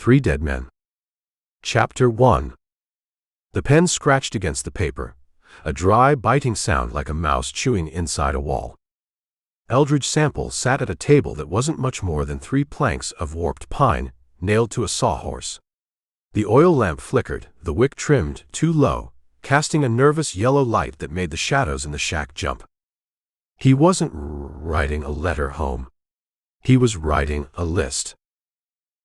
3 Dead Men. Chapter 1. The pen scratched against the paper, a dry, biting sound like a mouse chewing inside a wall. Eldridge Sample sat at a table that wasn't much more than 3 planks of warped pine, nailed to a sawhorse. The oil lamp flickered, the wick trimmed too low, casting a nervous yellow light that made the shadows in the shack jump. He wasn't writing a letter home. He was writing a list.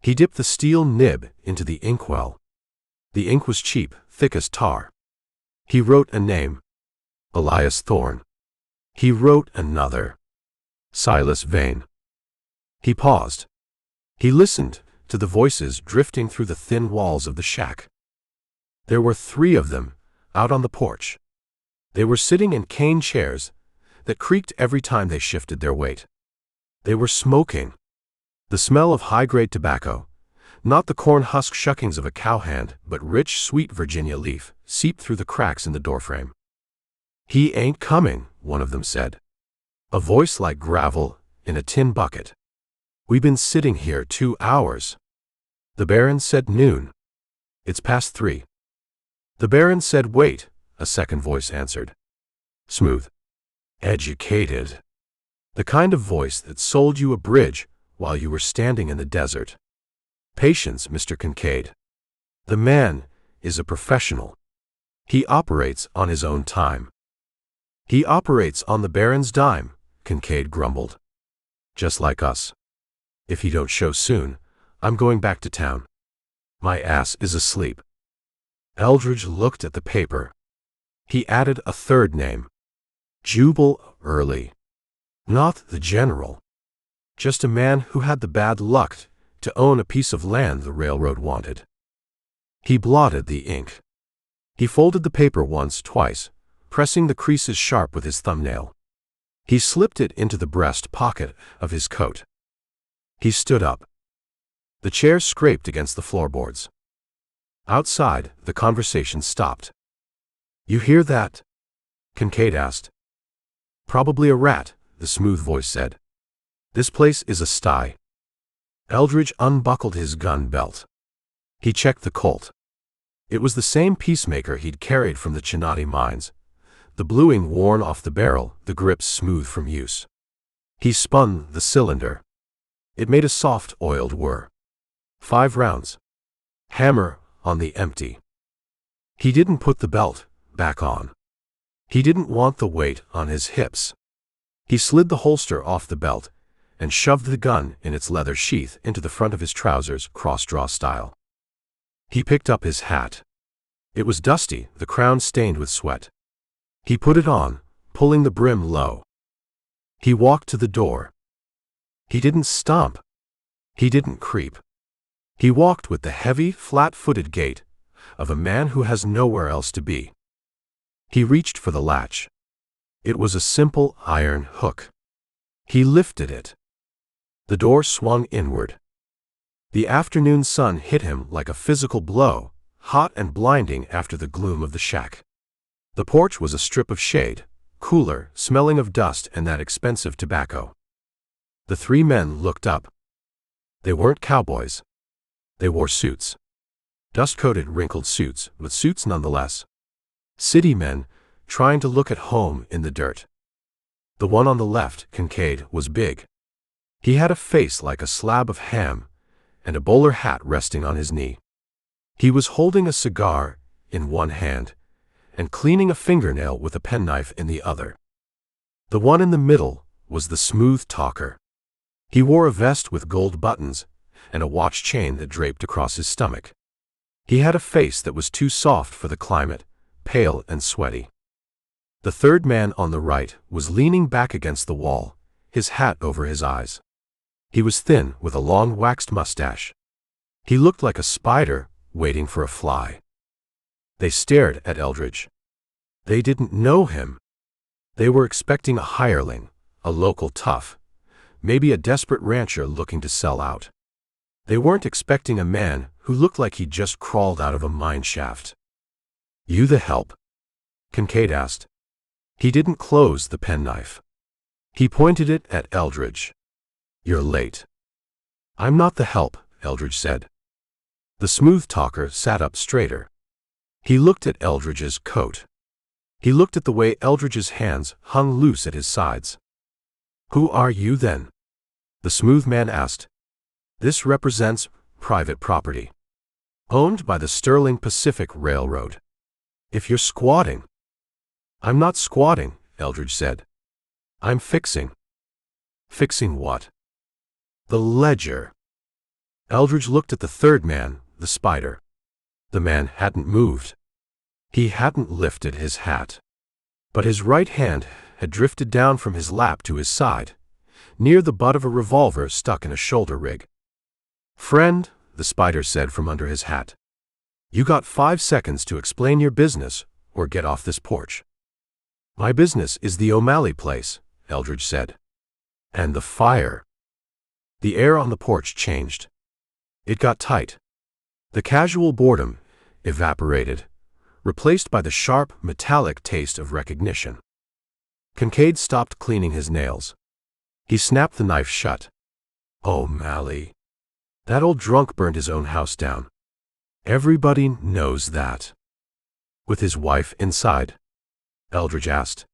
He dipped the steel nib into the inkwell. The ink was cheap, thick as tar. He wrote a name. Elias Thorne. He wrote another. Silas Vane. He paused. He listened to the voices drifting through the thin walls of the shack. There were 3 of them, out on the porch. They were sitting in cane chairs that creaked every time they shifted their weight. They were smoking. The smell of high-grade tobacco, not the corn husk shuckings of a cowhand, but rich, sweet Virginia leaf, seeped through the cracks in the doorframe. "He ain't coming," one of them said. A voice like gravel in a tin bucket. "We've been sitting here 2 hours. The Baron said noon. It's past 3. The Baron said wait, a second voice answered. Smooth. Educated. The kind of voice that sold you a bridge while you were standing in the desert. Patience, Mr. Kincaid. The man is a professional. He operates on his own time. He operates on the Baron's dime, Kincaid grumbled. Just like us. If he don't show soon, I'm going back to town. My ass is asleep. Eldridge looked at the paper. He added a 3rd name. Jubal Early. Not the general. Just a man who had the bad luck to own a piece of land the railroad wanted. He blotted the ink. He folded the paper once, twice, pressing the creases sharp with his thumbnail. He slipped it into the breast pocket of his coat. He stood up. The chair scraped against the floorboards. Outside, the conversation stopped. "You hear that?" Kincaid asked. "Probably a rat," the smooth voice said. "This place is a sty." Eldridge unbuckled his gun belt. He checked the Colt. It was the same Peacemaker he'd carried from the Chinati mines, the bluing worn off the barrel, the grips smooth from use. He spun the cylinder. It made a soft, oiled whir. 5 rounds. Hammer on the empty. He didn't put the belt back on. He didn't want the weight on his hips. He slid the holster off the belt and shoved the gun in its leather sheath into the front of his trousers, cross-draw style. He picked up his hat. It was dusty, the crown stained with sweat. He put it on, pulling the brim low. He walked to the door. He didn't stomp. He didn't creep. He walked with the heavy, flat-footed gait of a man who has nowhere else to be. He reached for the latch. It was a simple iron hook. He lifted it. The door swung inward. The afternoon sun hit him like a physical blow, hot and blinding after the gloom of the shack. The porch was a strip of shade, cooler, smelling of dust and that expensive tobacco. The 3 men looked up. They weren't cowboys. They wore suits. Dust-coated, wrinkled suits, but suits nonetheless. City men, trying to look at home in the dirt. The one on the left, Kincaid, was big. He had a face like a slab of ham, and a bowler hat resting on his knee. He was holding a cigar in one hand, and cleaning a fingernail with a penknife in the other. The one in the middle was the smooth talker. He wore a vest with gold buttons, and a watch chain that draped across his stomach. He had a face that was too soft for the climate, pale and sweaty. The 3rd man on the right was leaning back against the wall, his hat over his eyes. He was thin, with a long waxed mustache. He looked like a spider waiting for a fly. They stared at Eldridge. They didn't know him. They were expecting a hireling, a local tough, maybe a desperate rancher looking to sell out. They weren't expecting a man who looked like he'd just crawled out of a mine shaft. "You the help?" Kincaid asked. He didn't close the penknife. He pointed it at Eldridge. "You're late." "I'm not the help," Eldridge said. The smooth talker sat up straighter. He looked at Eldridge's coat. He looked at the way Eldridge's hands hung loose at his sides. "Who are you, then?" the smooth man asked. "This represents private property, owned by the Sterling Pacific Railroad. If you're squatting—" "I'm not squatting," Eldridge said. "I'm fixing." "Fixing what?" "The ledger." Eldridge looked at the third man, the spider. The man hadn't moved. He hadn't lifted his hat. But his right hand had drifted down from his lap to his side, near the butt of a revolver stuck in a shoulder rig. "Friend," the spider said from under his hat, "you got 5 seconds to explain your business or get off this porch." "My business is the O'Malley place," Eldridge said. "And the fire." The air on the porch changed. It got tight. The casual boredom evaporated, replaced by the sharp, metallic taste of recognition. Kincaid stopped cleaning his nails. He snapped the knife shut. "O'Malley. That old drunk burned his own house down. Everybody knows that." "With his wife inside?" Eldridge asked.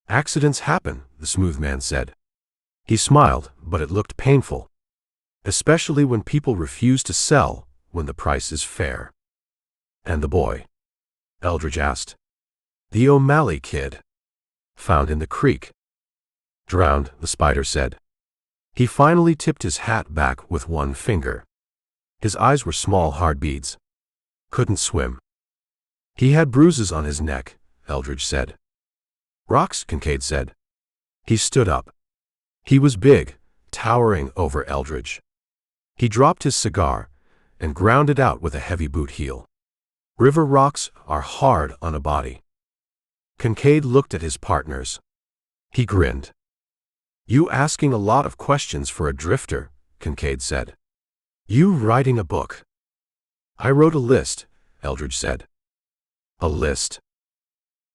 "Accidents happen," the smooth man said. He smiled, but it looked painful. "Especially when people refuse to sell when the price is fair." "And the boy?" Eldridge asked. "The O'Malley kid. Found in the creek." "Drowned," the spider said. He finally tipped his hat back with one finger. His eyes were small hard beads. "Couldn't swim." "He had bruises on his neck," Eldridge said. "Rocks," Kincaid said. He stood up. He was big, towering over Eldridge. He dropped his cigar and ground it out with a heavy boot heel. "River rocks are hard on a body." Kincaid looked at his partners. He grinned. "You asking a lot of questions for a drifter," Kincaid said. "You writing a book." "I wrote a list," Eldridge said. "A list?"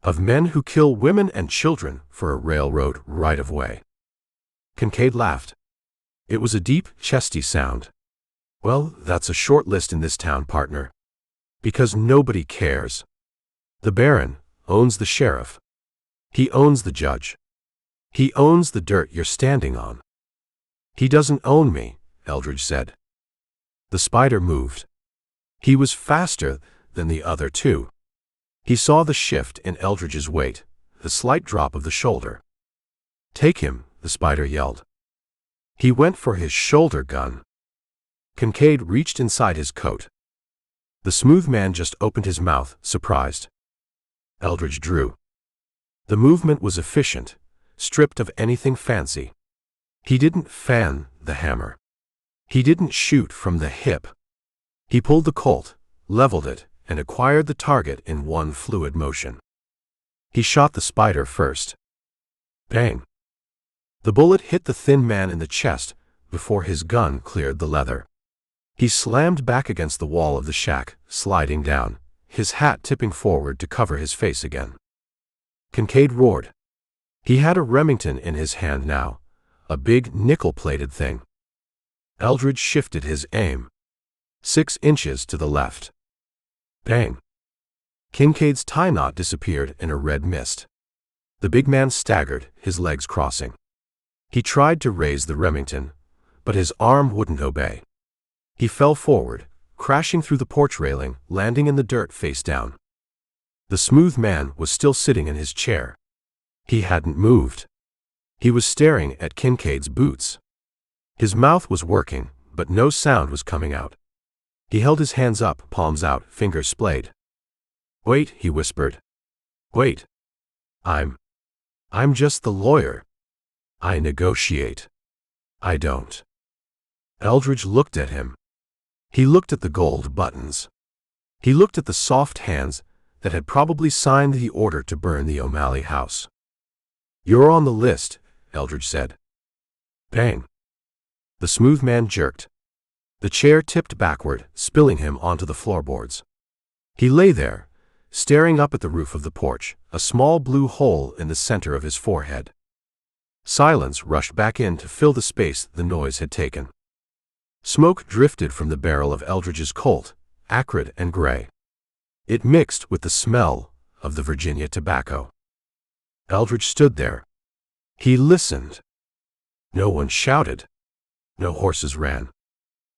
"Of men who kill women and children for a railroad right-of-way." Kincaid laughed. It was a deep, chesty sound. "Well, that's a short list in this town, partner. Because nobody cares. The Baron owns the sheriff. He owns the judge. He owns the dirt you're standing on." "He doesn't own me," Eldridge said. The spider moved. He was faster than the other two. He saw the shift in Eldridge's weight, the slight drop of the shoulder. "Take him," the spider yelled. He went for his shoulder gun. Kincaid reached inside his coat. The smooth man just opened his mouth, surprised. Eldridge drew. The movement was efficient, stripped of anything fancy. He didn't fan the hammer. He didn't shoot from the hip. He pulled the Colt, leveled it, and acquired the target in one fluid motion. He shot the spider first. Bang! The bullet hit the thin man in the chest before his gun cleared the leather. He slammed back against the wall of the shack, sliding down, his hat tipping forward to cover his face again. Kincaid roared. He had a Remington in his hand now, a big nickel-plated thing. Eldridge shifted his aim. 6 inches to the left. Bang! Kincaid's tie knot disappeared in a red mist. The big man staggered, his legs crossing. He tried to raise the Remington, but his arm wouldn't obey. He fell forward, crashing through the porch railing, landing in the dirt face down. The smooth man was still sitting in his chair. He hadn't moved. He was staring at Kincaid's boots. His mouth was working, but no sound was coming out. He held his hands up, palms out, fingers splayed. "Wait," he whispered. "Wait. I'm just the lawyer. I negotiate. I don't." Eldridge looked at him. He looked at the gold buttons. He looked at the soft hands that had probably signed the order to burn the O'Malley house. "You're on the list," Eldridge said. Bang! The smooth man jerked. The chair tipped backward, spilling him onto the floorboards. He lay there, staring up at the roof of the porch, a small blue hole in the center of his forehead. Silence rushed back in to fill the space the noise had taken. Smoke drifted from the barrel of Eldridge's Colt, acrid and gray. It mixed with the smell of the Virginia tobacco. Eldridge stood there. He listened. No one shouted. No horses ran.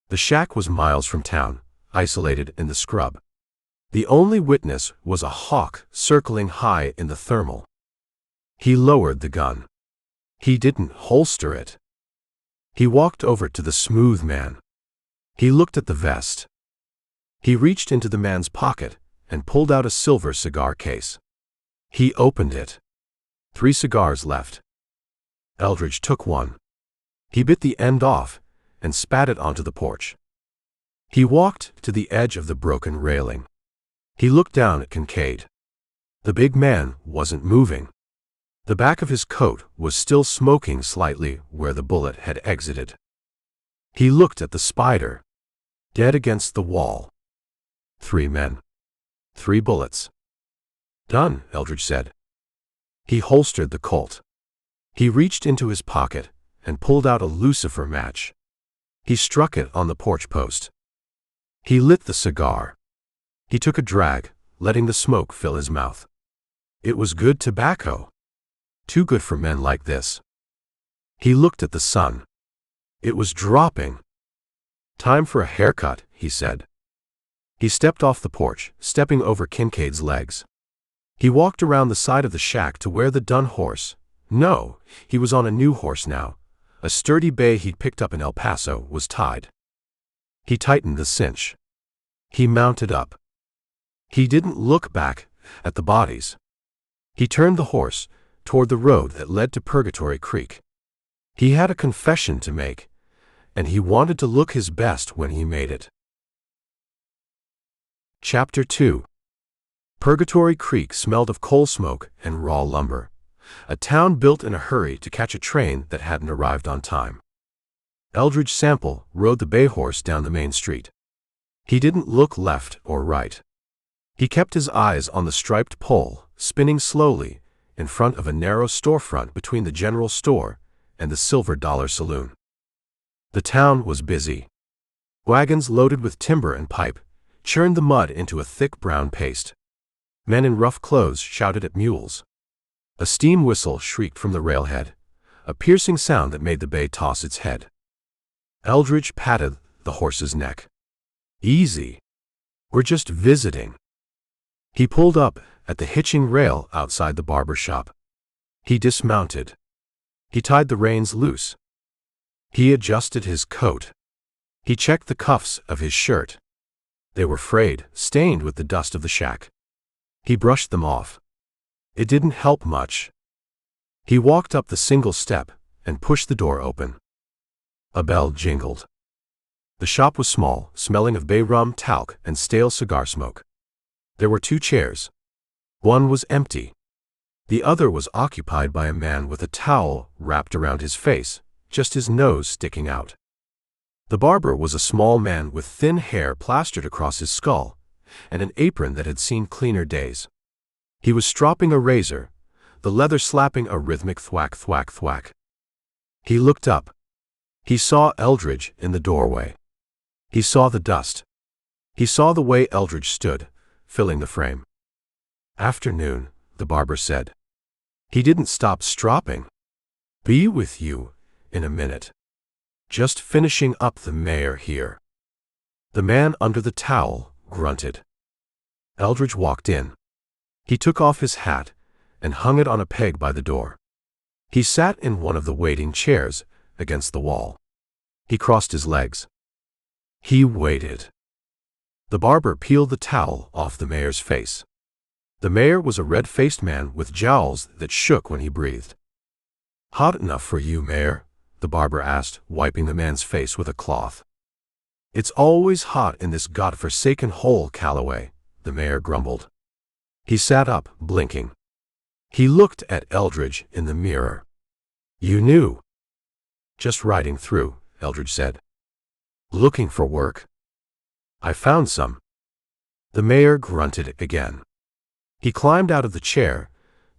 The shack was miles from town, isolated in the scrub. The only witness was a hawk circling high in the thermal. He lowered the gun. He didn't holster it. He walked over to the smooth man. He looked at the vest. He reached into the man's pocket and pulled out a silver cigar case. He opened it. 3 cigars left. Eldridge took one. He bit the end off and spat it onto the porch. He walked to the edge of the broken railing. He looked down at Kincaid. The big man wasn't moving. The back of his coat was still smoking slightly where the bullet had exited. He looked at the spider, dead against the wall. 3 men. 3 bullets. Done, Eldridge said. He holstered the Colt. He reached into his pocket and pulled out a lucifer match. He struck it on the porch post. He lit the cigar. He took a drag, letting the smoke fill his mouth. It was good tobacco. Too good for men like this. He looked at the sun. It was dropping. Time for a haircut, he said. He stepped off the porch, stepping over Kincaid's legs. He walked around the side of the shack to where the dun horse, no, he was on a new horse now, a sturdy bay he'd picked up in El Paso, was tied. He tightened the cinch. He mounted up. He didn't look back at the bodies. He turned the horse toward the road that led to Purgatory Creek. He had a confession to make, and he wanted to look his best when he made it. Chapter 2. Purgatory Creek smelled of coal smoke and raw lumber, a town built in a hurry to catch a train that hadn't arrived on time. Eldridge Sample rode the bay horse down the main street. He didn't look left or right. He kept his eyes on the striped pole, spinning slowly, in front of a narrow storefront between the general store and the Silver Dollar Saloon. The town was busy. Wagons loaded with timber and pipe churned the mud into a thick brown paste. Men in rough clothes shouted at mules. A steam whistle shrieked from the railhead, a piercing sound that made the bay toss its head. Eldridge patted the horse's neck. Easy. We're just visiting. He pulled up at the hitching rail outside the barber shop. He dismounted. He tied the reins loose. He adjusted his coat. He checked the cuffs of his shirt. They were frayed, stained with the dust of the shack. He brushed them off. It didn't help much. He walked up the single step and pushed the door open. A bell jingled. The shop was small, smelling of bay rum, talc, and stale cigar smoke. There were 2 chairs. One was empty. The other was occupied by a man with a towel wrapped around his face, just his nose sticking out. The barber was a small man with thin hair plastered across his skull and an apron that had seen cleaner days. He was stropping a razor, the leather slapping a rhythmic thwack thwack thwack. He looked up. He saw Eldridge in the doorway. He saw the dust. He saw the way Eldridge stood, filling the frame. Afternoon, the barber said. He didn't stop stropping. Be with you in a minute. Just finishing up the mayor here. The man under the towel grunted. Eldridge walked in. He took off his hat and hung it on a peg by the door. He sat in one of the waiting chairs against the wall. He crossed his legs. He waited. The barber peeled the towel off the mayor's face. The mayor was a red-faced man with jowls that shook when he breathed. Hot enough for you, Mayor? The barber asked, wiping the man's face with a cloth. It's always hot in this godforsaken hole, Calloway, the mayor grumbled. He sat up, blinking. He looked at Eldridge in the mirror. You knew. Just riding through, Eldridge said. Looking for work? I found some. The mayor grunted again. He climbed out of the chair,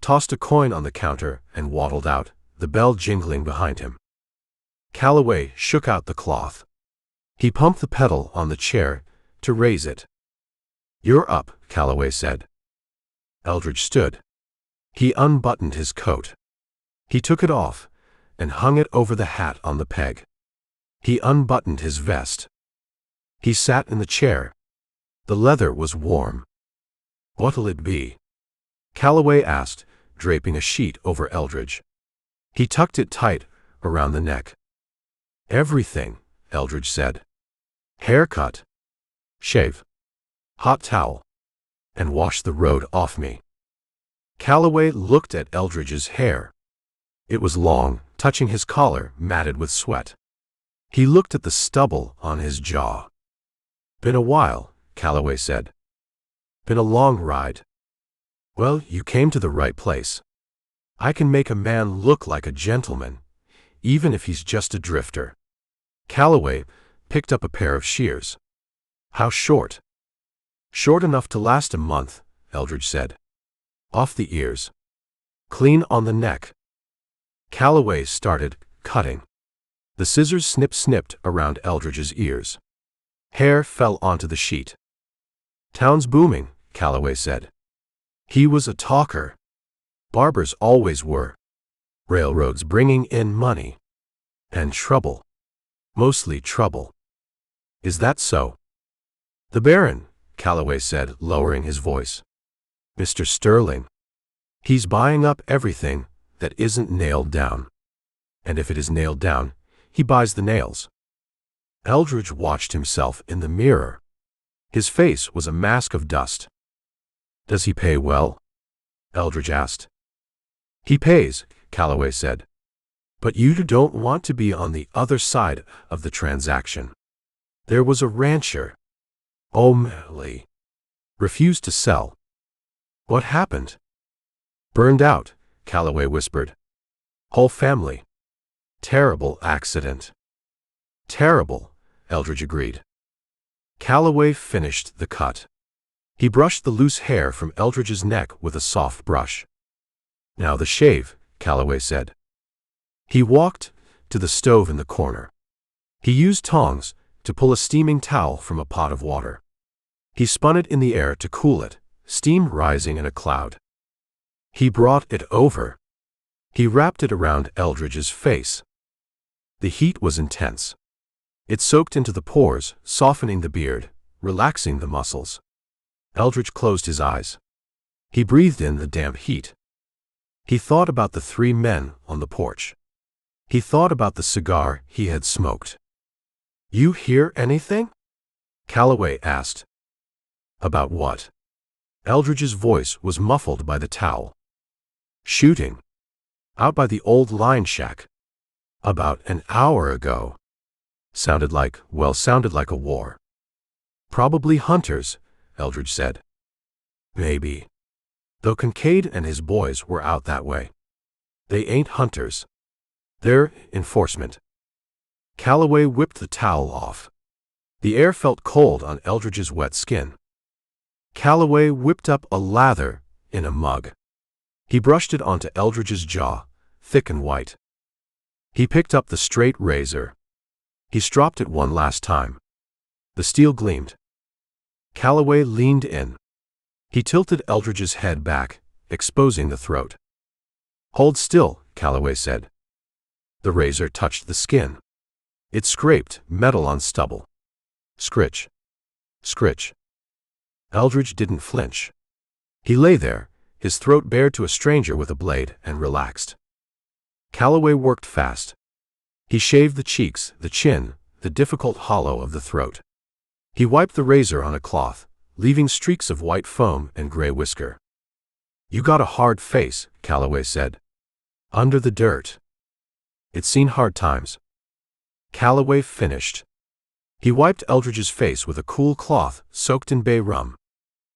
tossed a coin on the counter, and waddled out, the bell jingling behind him. Calloway shook out the cloth. He pumped the pedal on the chair to raise it. "You're up," Calloway said. Eldridge stood. He unbuttoned his coat. He took it off and hung it over the hat on the peg. He unbuttoned his vest. He sat in the chair. The leather was warm. "What'll it be?" Calloway asked, draping a sheet over Eldridge. He tucked it tight around the neck. "Everything," Eldridge said. "Haircut, shave, hot towel, and wash the road off me." Calloway looked at Eldridge's hair. It was long, touching his collar, matted with sweat. He looked at the stubble on his jaw. "Been a while," Calloway said. "Been a long ride." "Well, you came to the right place. I can make a man look like a gentleman, even if he's just a drifter." Calloway picked up a pair of shears. "How short?" "Short enough to last a month," Eldridge said. "Off the ears. Clean on the neck." Calloway started cutting. The scissors snipped around Eldridge's ears. Hair fell onto the sheet. "Town's booming," Calloway said. He was a talker. Barbers always were. Railroads bringing in money. And trouble. Mostly trouble. "Is that so?" "The Baron," Calloway said, lowering his voice. "Mr. Sterling. He's buying up everything that isn't nailed down. And if it is nailed down, he buys the nails." Eldridge watched himself in the mirror. His face was a mask of dust. "Does he pay well?" Eldridge asked. "He pays," Calloway said. "But you don't want to be on the other side of the transaction. There was a rancher. O'Malley. Refused to sell." "What happened?" "Burned out," Calloway whispered. "Whole family. Terrible accident." "Terrible," Eldridge agreed. Calloway finished the cut. He brushed the loose hair from Eldridge's neck with a soft brush. "Now the shave," Calloway said. He walked to the stove in the corner. He used tongs to pull a steaming towel from a pot of water. He spun it in the air to cool it, steam rising in a cloud. He brought it over. He wrapped it around Eldridge's face. The heat was intense. It soaked into the pores, softening the beard, relaxing the muscles. Eldridge closed his eyes. He breathed in the damp heat. He thought about the three men on the porch. He thought about the cigar he had smoked. "You hear anything?" Calloway asked. "About what?" Eldridge's voice was muffled by the towel. "Shooting. Out by the old line shack. About an hour ago. Sounded like a war." "Probably hunters," Eldridge said. "Maybe. Though Kincaid and his boys were out that way. They ain't hunters. They're enforcement." Calloway whipped the towel off. The air felt cold on Eldridge's wet skin. Calloway whipped up a lather in a mug. He brushed it onto Eldridge's jaw, thick and white. He picked up the straight razor. He stropped it one last time. The steel gleamed. Calloway leaned in. He tilted Eldridge's head back, exposing the throat. "Hold still," Calloway said. The razor touched the skin. It scraped metal on stubble. Scritch. Scritch. Eldridge didn't flinch. He lay there, his throat bared to a stranger with a blade, and relaxed. Calloway worked fast. He shaved the cheeks, the chin, the difficult hollow of the throat. He wiped the razor on a cloth, leaving streaks of white foam and gray whisker. "You got a hard face," Calloway said. "Under the dirt. It's seen hard times." Calloway finished. He wiped Eldridge's face with a cool cloth soaked in bay rum.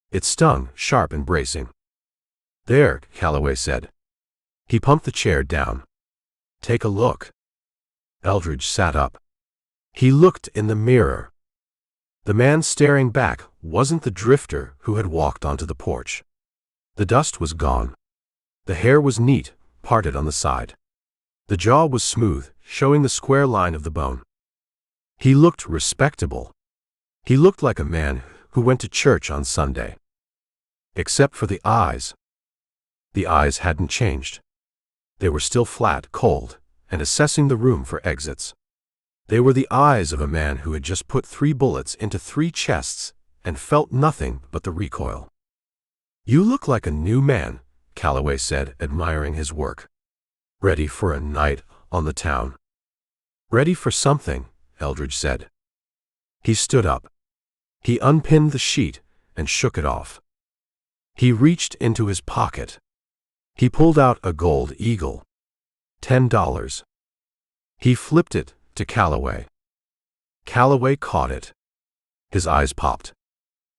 It stung, sharp and bracing. "There," Calloway said. He pumped the chair down. "Take a look." Eldridge sat up. He looked in the mirror. The man staring back wasn't the drifter who had walked onto the porch. The dust was gone. The hair was neat, parted on the side. The jaw was smooth, showing the square line of the bone. He looked respectable. He looked like a man who went to church on Sunday. Except for the eyes. The eyes hadn't changed. They were still flat, cold, and assessing the room for exits. They were the eyes of a man who had just put 3 bullets into 3 chests and felt nothing but the recoil. "You look like a new man," Calloway said, admiring his work. "Ready for a night on the town?" "Ready for something," Eldridge said. He stood up. He unpinned the sheet and shook it off. He reached into his pocket. He pulled out a gold eagle. $10. He flipped it to Calloway. Calloway caught it. His eyes popped.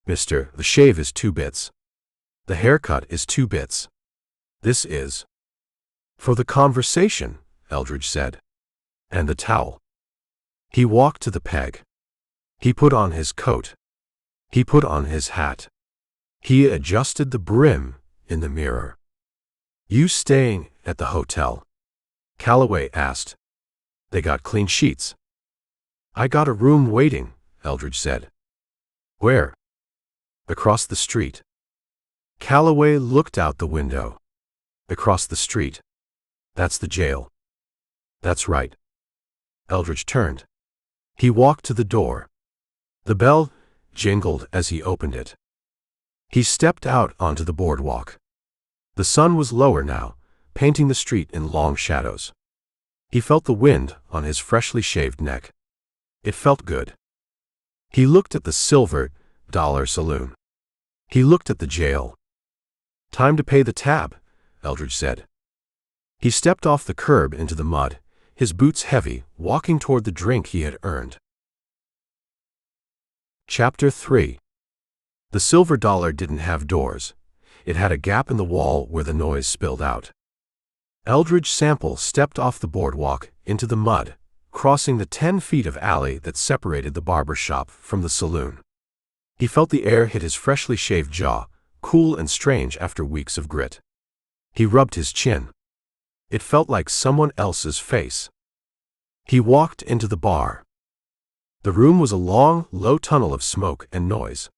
"Mister, the shave is 2 bits. The haircut is 2 bits. This is..." "For the conversation," Eldridge said. "And the towel." He walked to the peg. He put on his coat. He put on his hat. He adjusted the brim in the mirror. "You staying at the hotel?" Calloway asked. "They got clean sheets." "I got a room waiting," Eldridge said. "Where?" "Across the street." Calloway looked out the window. "Across the street. That's the jail." "That's right." Eldridge turned. He walked to the door. The bell jingled as he opened it. He stepped out onto the boardwalk. The sun was lower now, painting the street in long shadows. He felt the wind on his freshly shaved neck. It felt good. He looked at the Silver Dollar Saloon. He looked at the jail. "Time to pay the tab," Eldridge said. He stepped off the curb into the mud, his boots heavy, walking toward the drink he had earned. Chapter 3. The Silver Dollar didn't have doors. It had a gap in the wall where the noise spilled out. Eldridge Sample stepped off the boardwalk into the mud, crossing the 10 feet of alley that separated the barber shop from the saloon. He felt the air hit his freshly shaved jaw, cool and strange after weeks of grit. He rubbed his chin. It felt like someone else's face. He walked into the bar. The room was a long, low tunnel of smoke and noise.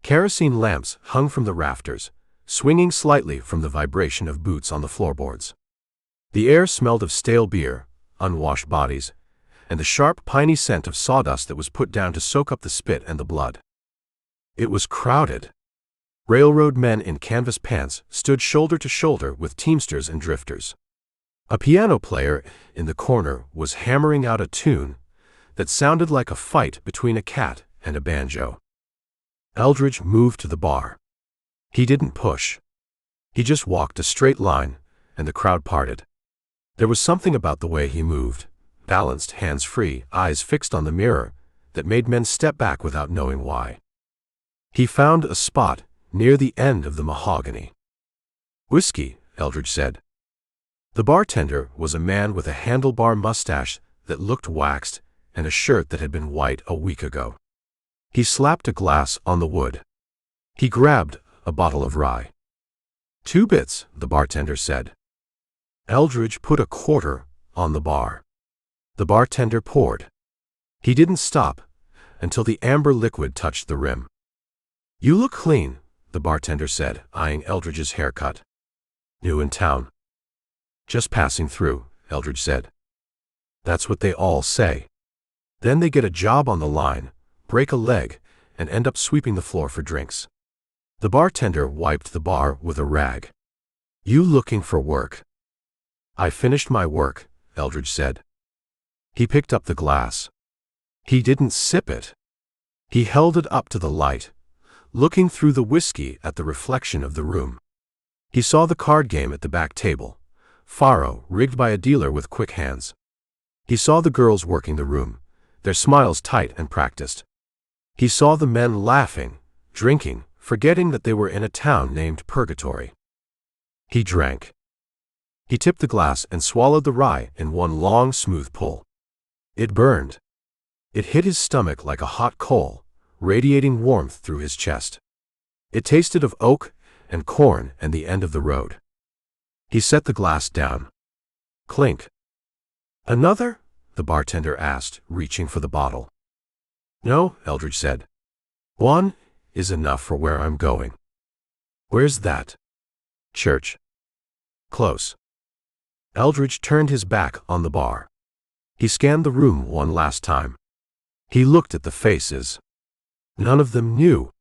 Kerosene lamps hung from the rafters, swinging slightly from the vibration of boots on the floorboards. The air smelled of stale beer, unwashed bodies, and the sharp, piney scent of sawdust that was put down to soak up the spit and the blood. It was crowded. Railroad men in canvas pants stood shoulder to shoulder with teamsters and drifters. A piano player in the corner was hammering out a tune that sounded like a fight between a cat and a banjo. Eldridge moved to the bar. He didn't push. He just walked a straight line, and the crowd parted. There was something about the way he moved, balanced, hands free, eyes fixed on the mirror, that made men step back without knowing why. He found a spot near the end of the mahogany. "Whiskey," Eldridge said. The bartender was a man with a handlebar mustache that looked waxed and a shirt that had been white a week ago. He slapped a glass on the wood. He grabbed a bottle of rye. "2 bits," the bartender said. Eldridge put a quarter on the bar. The bartender poured. He didn't stop until the amber liquid touched the rim. "You look clean," the bartender said, eyeing Eldridge's haircut. "New in town?" "Just passing through," Eldridge said. "That's what they all say. Then they get a job on the line, break a leg, and end up sweeping the floor for drinks." The bartender wiped the bar with a rag. "You looking for work?" "I finished my work," Eldridge said. He picked up the glass. He didn't sip it. He held it up to the light, looking through the whiskey at the reflection of the room. He saw the card game at the back table, faro rigged by a dealer with quick hands. He saw the girls working the room, their smiles tight and practiced. He saw the men laughing, drinking, forgetting that they were in a town named Purgatory. He drank. He tipped the glass and swallowed the rye in one long, smooth pull. It burned. It hit his stomach like a hot coal, radiating warmth through his chest. It tasted of oak and corn and the end of the road. He set the glass down. Clink. "Another?" the bartender asked, reaching for the bottle. No, Eldridge said. One is enough for where I'm going. Where's that? Church. Close. Eldridge turned his back on the bar. He scanned the room one last time. He looked at the faces. None of them knew.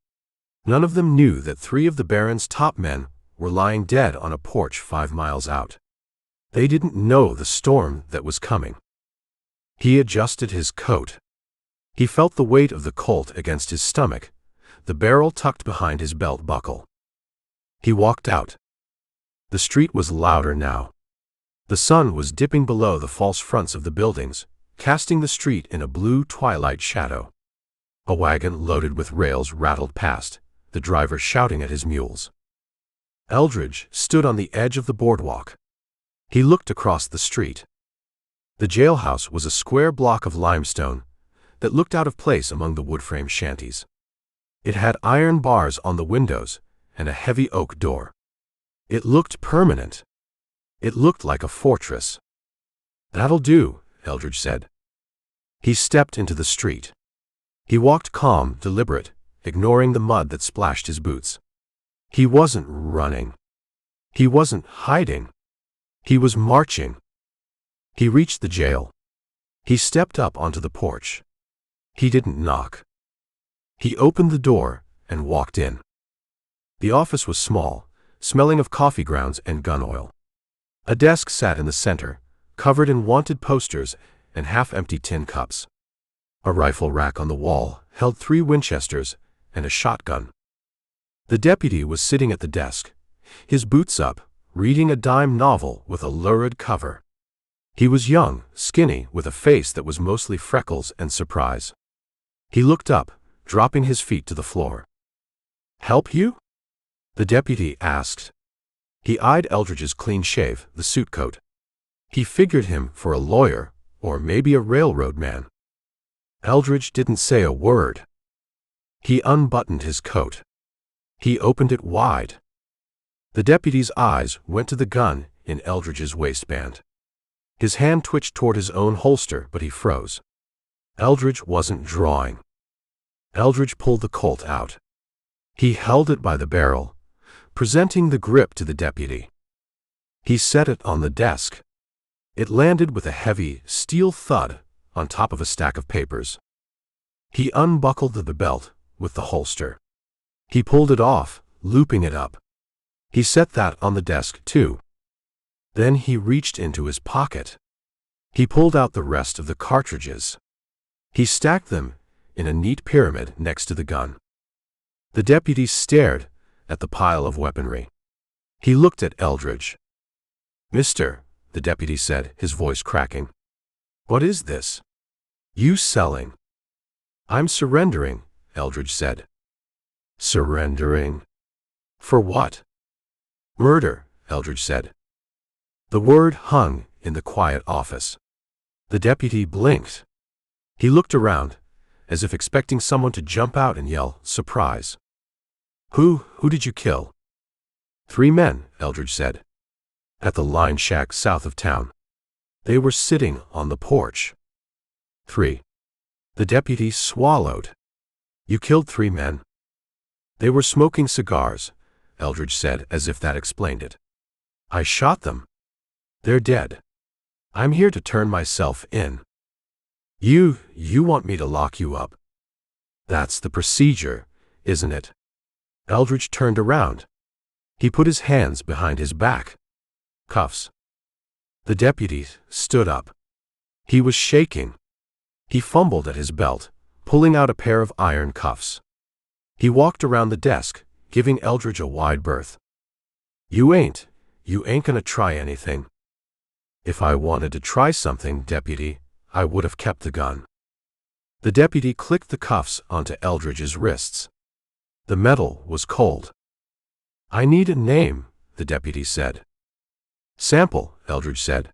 None of them knew that 3 of the Baron's top men were lying dead on a porch 5 miles out. They didn't know the storm that was coming. He adjusted his coat. He felt the weight of the Colt against his stomach, the barrel tucked behind his belt buckle. He walked out. The street was louder now. The sun was dipping below the false fronts of the buildings, casting the street in a blue twilight shadow. A wagon loaded with rails rattled past, the driver shouting at his mules. Eldridge stood on the edge of the boardwalk. He looked across the street. The jailhouse was a square block of limestone that looked out of place among the wood-frame shanties. It had iron bars on the windows and a heavy oak door. It looked permanent. It looked like a fortress. That'll do, Eldridge said. He stepped into the street. He walked calm, deliberate, ignoring the mud that splashed his boots. He wasn't running. He wasn't hiding. He was marching. He reached the jail. He stepped up onto the porch. He didn't knock. He opened the door and walked in. The office was small, smelling of coffee grounds and gun oil. A desk sat in the center, covered in wanted posters and half-empty tin cups. A rifle rack on the wall held 3 Winchesters and a shotgun. The deputy was sitting at the desk, his boots up, reading a dime novel with a lurid cover. He was young, skinny, with a face that was mostly freckles and surprise. He looked up, dropping his feet to the floor. "Help you?" the deputy asked. He eyed Eldridge's clean shave, the suit coat. He figured him for a lawyer, or maybe a railroad man. Eldridge didn't say a word. He unbuttoned his coat. He opened it wide. The deputy's eyes went to the gun in Eldridge's waistband. His hand twitched toward his own holster, but he froze. Eldridge wasn't drawing. Eldridge pulled the Colt out. He held it by the barrel, presenting the grip to the deputy. He set it on the desk. It landed with a heavy, steel thud on top of a stack of papers. He unbuckled the belt with the holster. He pulled it off, looping it up. He set that on the desk, too. Then he reached into his pocket. He pulled out the rest of the cartridges. He stacked them in a neat pyramid next to the gun. The deputy stared at the pile of weaponry. He looked at Eldridge. "Mister," the deputy said, his voice cracking. "What is this? You selling?" "I'm surrendering," Eldridge said. "Surrendering? For what?" "Murder," Eldridge said. The word hung in the quiet office. The deputy blinked. He looked around, as if expecting someone to jump out and yell, "Surprise!" Who did you kill?" "3 men," Eldridge said. "At the line shack south of town. They were sitting on the porch." "3." The deputy swallowed. "You killed 3 men?" "They were smoking cigars," Eldridge said, as if that explained it. "I shot them. They're dead. I'm here to turn myself in." You want me to lock you up?" "That's the procedure, isn't it?" Eldridge turned around. He put his hands behind his back. "Cuffs." The deputy stood up. He was shaking. He fumbled at his belt, pulling out a pair of iron cuffs. He walked around the desk, giving Eldridge a wide berth. You ain't gonna try anything." "If I wanted to try something, deputy, I would have kept the gun." The deputy clicked the cuffs onto Eldridge's wrists. The metal was cold. "I need a name," the deputy said. "Sample," Eldridge said.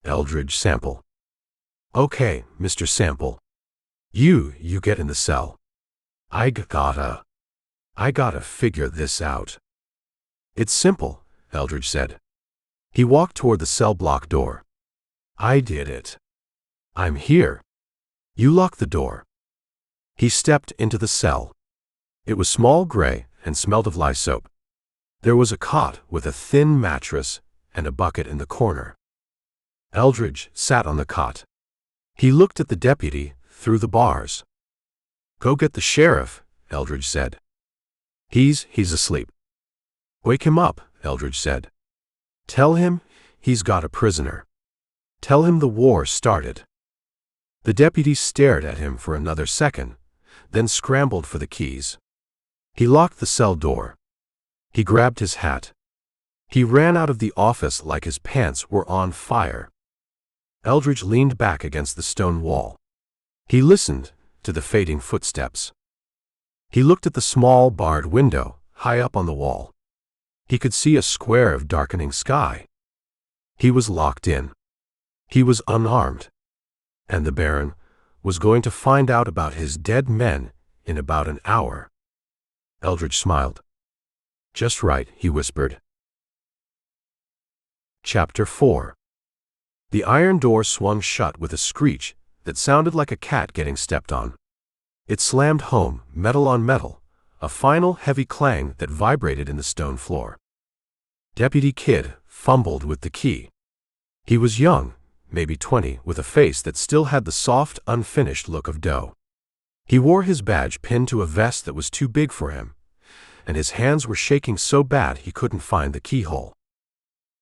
"Eldridge Sample." "Okay, Mr. Sample. You get in the cell. I gotta figure this out." "It's simple," Eldridge said. He walked toward the cell block door. "I did it. I'm here. You lock the door. He stepped into the cell. It was small, gray, and smelled of lye soap. There was a cot with a thin mattress and a bucket in the corner. Eldridge sat on the cot. He looked at the deputy through the bars. Go get the sheriff, Eldridge said. He's asleep. Wake him up, Eldridge said. Tell him he's got a prisoner. Tell him the war started. The deputy stared at him for another second, then scrambled for the keys. He locked the cell door. He grabbed his hat. He ran out of the office like his pants were on fire. Eldridge leaned back against the stone wall. He listened to the fading footsteps. He looked at the small barred window high up on the wall. He could see a square of darkening sky. He was locked in. He was unarmed. And the Baron was going to find out about his dead men in about an hour. Eldridge smiled. Just right, he whispered. Chapter 4. The iron door swung shut with a screech that sounded like a cat getting stepped on. It slammed home, metal on metal, a final heavy clang that vibrated in the stone floor. Deputy Kidd fumbled with the key. He was young, maybe 20, with a face that still had the soft, unfinished look of dough. He wore his badge pinned to a vest that was too big for him, and his hands were shaking so bad he couldn't find the keyhole.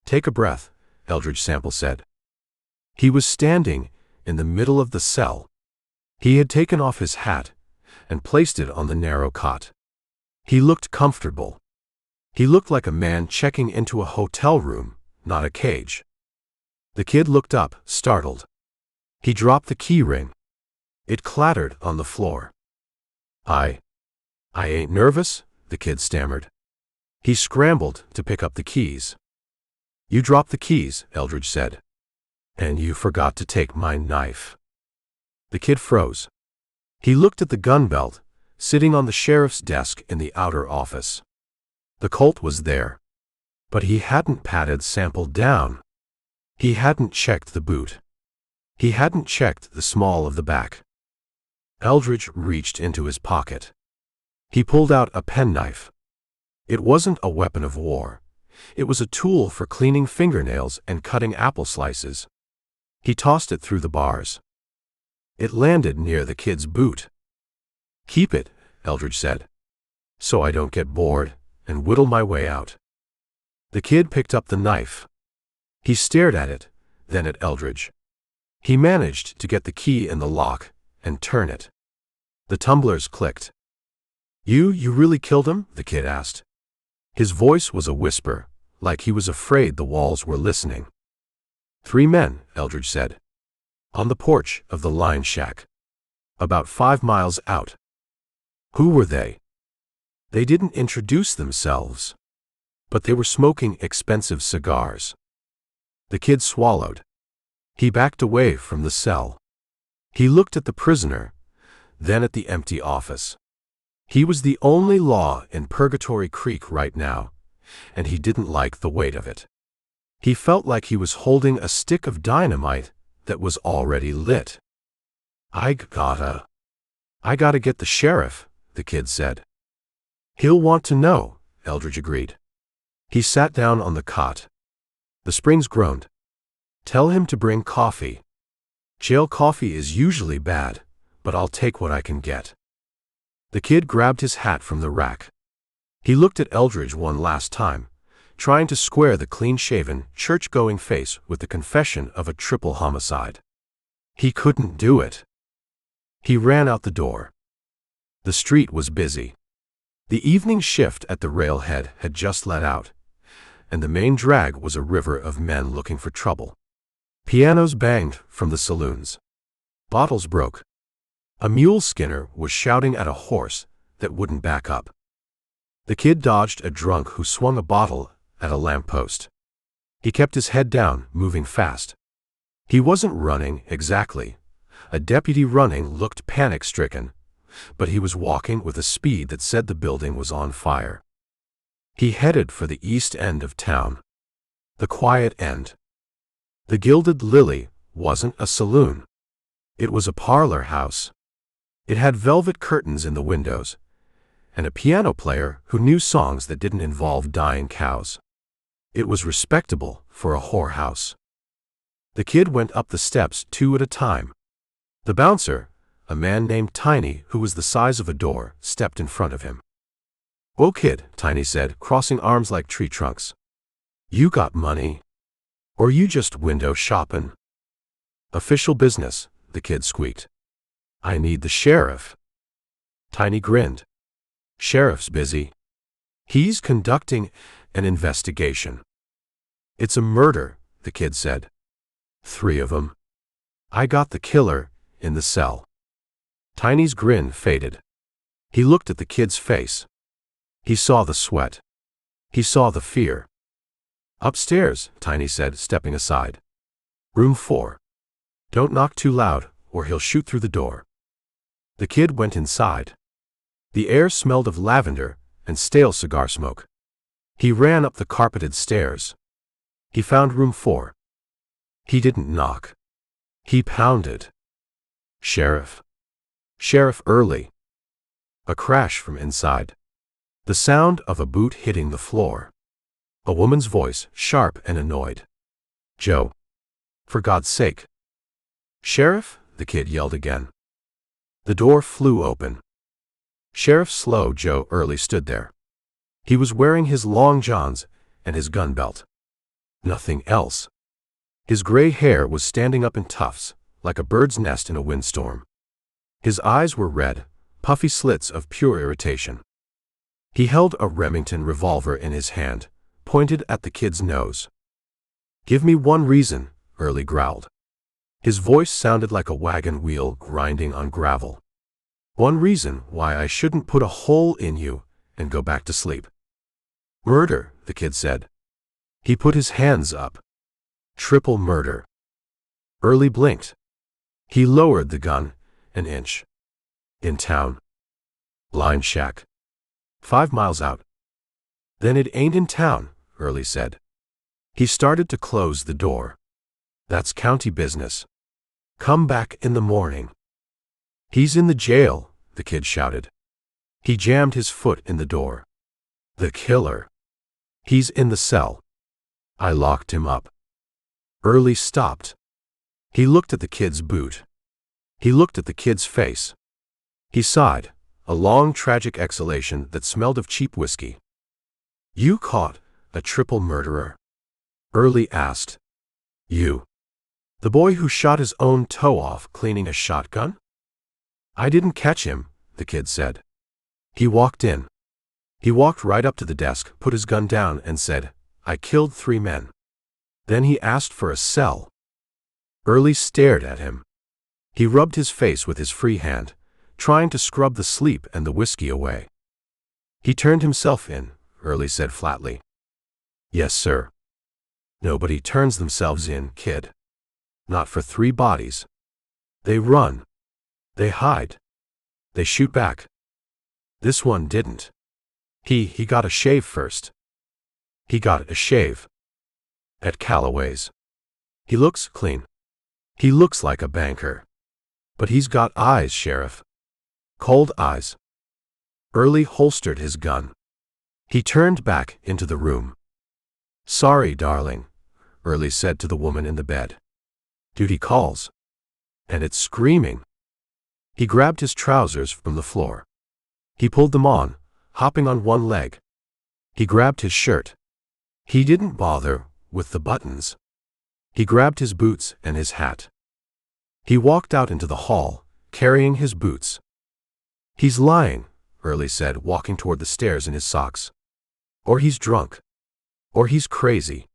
Take a breath, Eldridge Sample said. He was standing in the middle of the cell. He had taken off his hat and placed it on the narrow cot. He looked comfortable. He looked like a man checking into a hotel room, not a cage. The kid looked up, startled. He dropped the key ring. It clattered on the floor. I ain't nervous, the kid stammered. He scrambled to pick up the keys. You dropped the keys, Eldridge said. And you forgot to take my knife. The kid froze. He looked at the gun belt, sitting on the sheriff's desk in the outer office. The Colt was there. But he hadn't patted Sample down. He hadn't checked the boot. He hadn't checked the small of the back. Eldridge reached into his pocket. He pulled out a penknife. It wasn't a weapon of war. It was a tool for cleaning fingernails and cutting apple slices. He tossed it through the bars. It landed near the kid's boot. Keep it, Eldridge said, so I don't get bored and whittle my way out. The kid picked up the knife. He stared at it, then at Eldridge. He managed to get the key in the lock and turn it. The tumblers clicked. You really killed him? The kid asked. His voice was a whisper, like he was afraid the walls were listening. 3 men, Eldridge said. On the porch of the line shack. About 5 miles out. Who were they? They didn't introduce themselves. But they were smoking expensive cigars. The kid swallowed. He backed away from the cell. He looked at the prisoner, then at the empty office. He was the only law in Purgatory Creek right now, and he didn't like the weight of it. He felt like he was holding a stick of dynamite that was already lit. I gotta get the sheriff, the kid said. He'll want to know, Eldridge agreed. He sat down on the cot. The Springs groaned. Tell him to bring coffee. Jail coffee is usually bad, but I'll take what I can get. The kid grabbed his hat from the rack. He looked at Eldridge one last time, trying to square the clean-shaven, church-going face with the confession of a triple homicide. He couldn't do it. He ran out the door. The street was busy. The evening shift at the railhead had just let out, and the main drag was a river of men looking for trouble. Pianos banged from the saloons. Bottles broke. A mule skinner was shouting at a horse that wouldn't back up. The kid dodged a drunk who swung a bottle at a lamppost. He kept his head down, moving fast. He wasn't running, exactly. A deputy running looked panic-stricken, but he was walking with a speed that said the building was on fire. He headed for the east end of town. The quiet end. The Gilded Lily wasn't a saloon. It was a parlor house. It had velvet curtains in the windows, and a piano player who knew songs that didn't involve dying cows. It was respectable for a whorehouse. The kid went up the steps 2 at a time. The bouncer, a man named Tiny who was the size of a door, stepped in front of him. "Whoa, kid," Tiny said, crossing arms like tree trunks. "You got money? Or you just window shopping?" "Official business," the kid squeaked. "I need the sheriff." Tiny grinned. "Sheriff's busy. He's conducting an investigation." "It's a murder," the kid said. "3 of them. I got the killer in the cell." Tiny's grin faded. He looked at the kid's face. He saw the sweat. He saw the fear. "Upstairs," Tiny said, stepping aside. "Room 4. Don't knock too loud, or he'll shoot through the door." The kid went inside. The air smelled of lavender and stale cigar smoke. He ran up the carpeted stairs. He found room 4. He didn't knock. He pounded. "Sheriff. Sheriff Early." A crash from inside. The sound of a boot hitting the floor. A woman's voice, sharp and annoyed. "Joe. For God's sake." "Sheriff?" the kid yelled again. The door flew open. Sheriff Slow Joe Early stood there. He was wearing his long johns and his gun belt. Nothing else. His gray hair was standing up in tufts, like a bird's nest in a windstorm. His eyes were red, puffy slits of pure irritation. He held a Remington revolver in his hand, pointed at the kid's nose. "Give me one reason," Early growled. His voice sounded like a wagon wheel grinding on gravel. "One reason why I shouldn't put a hole in you and go back to sleep." "Murder," the kid said. He put his hands up. "Triple murder." Early blinked. He lowered the gun an inch. "In town. Line shack. 5 miles out." "Then it ain't in town," Early said. He started to close the door. "That's county business. Come back in the morning." "He's in the jail," the kid shouted. He jammed his foot in the door. "The killer. He's in the cell. I locked him up." Early stopped. He looked at the kid's boot. He looked at the kid's face. He sighed, a long tragic exhalation that smelled of cheap whiskey. "You caught a triple murderer?" Early asked. "You? The boy who shot his own toe off cleaning a shotgun?" "I didn't catch him," the kid said. He walked in. He walked right up to the desk, put his gun down, and said, "I killed 3 men." Then he asked for a cell. Early stared at him. He rubbed his face with his free hand, trying to scrub the sleep and the whiskey away. "He turned himself in," Early said flatly. "Yes, sir." "Nobody turns themselves in, kid. Not for 3 bodies. They run. They hide. They shoot back. This one didn't. He got a shave first. He got a shave. At Calloway's. He looks clean. He looks like a banker. But he's got eyes, Sheriff. Cold eyes." Early holstered his gun. He turned back into the room. "Sorry, darling," Early said to the woman in the bed. "Duty calls. And it's screaming." He grabbed his trousers from the floor. He pulled them on, hopping on one leg. He grabbed his shirt. He didn't bother with the buttons. He grabbed his boots and his hat. He walked out into the hall, carrying his boots. "He's lying," Early said, walking toward the stairs in his socks. "Or he's drunk. Or he's crazy."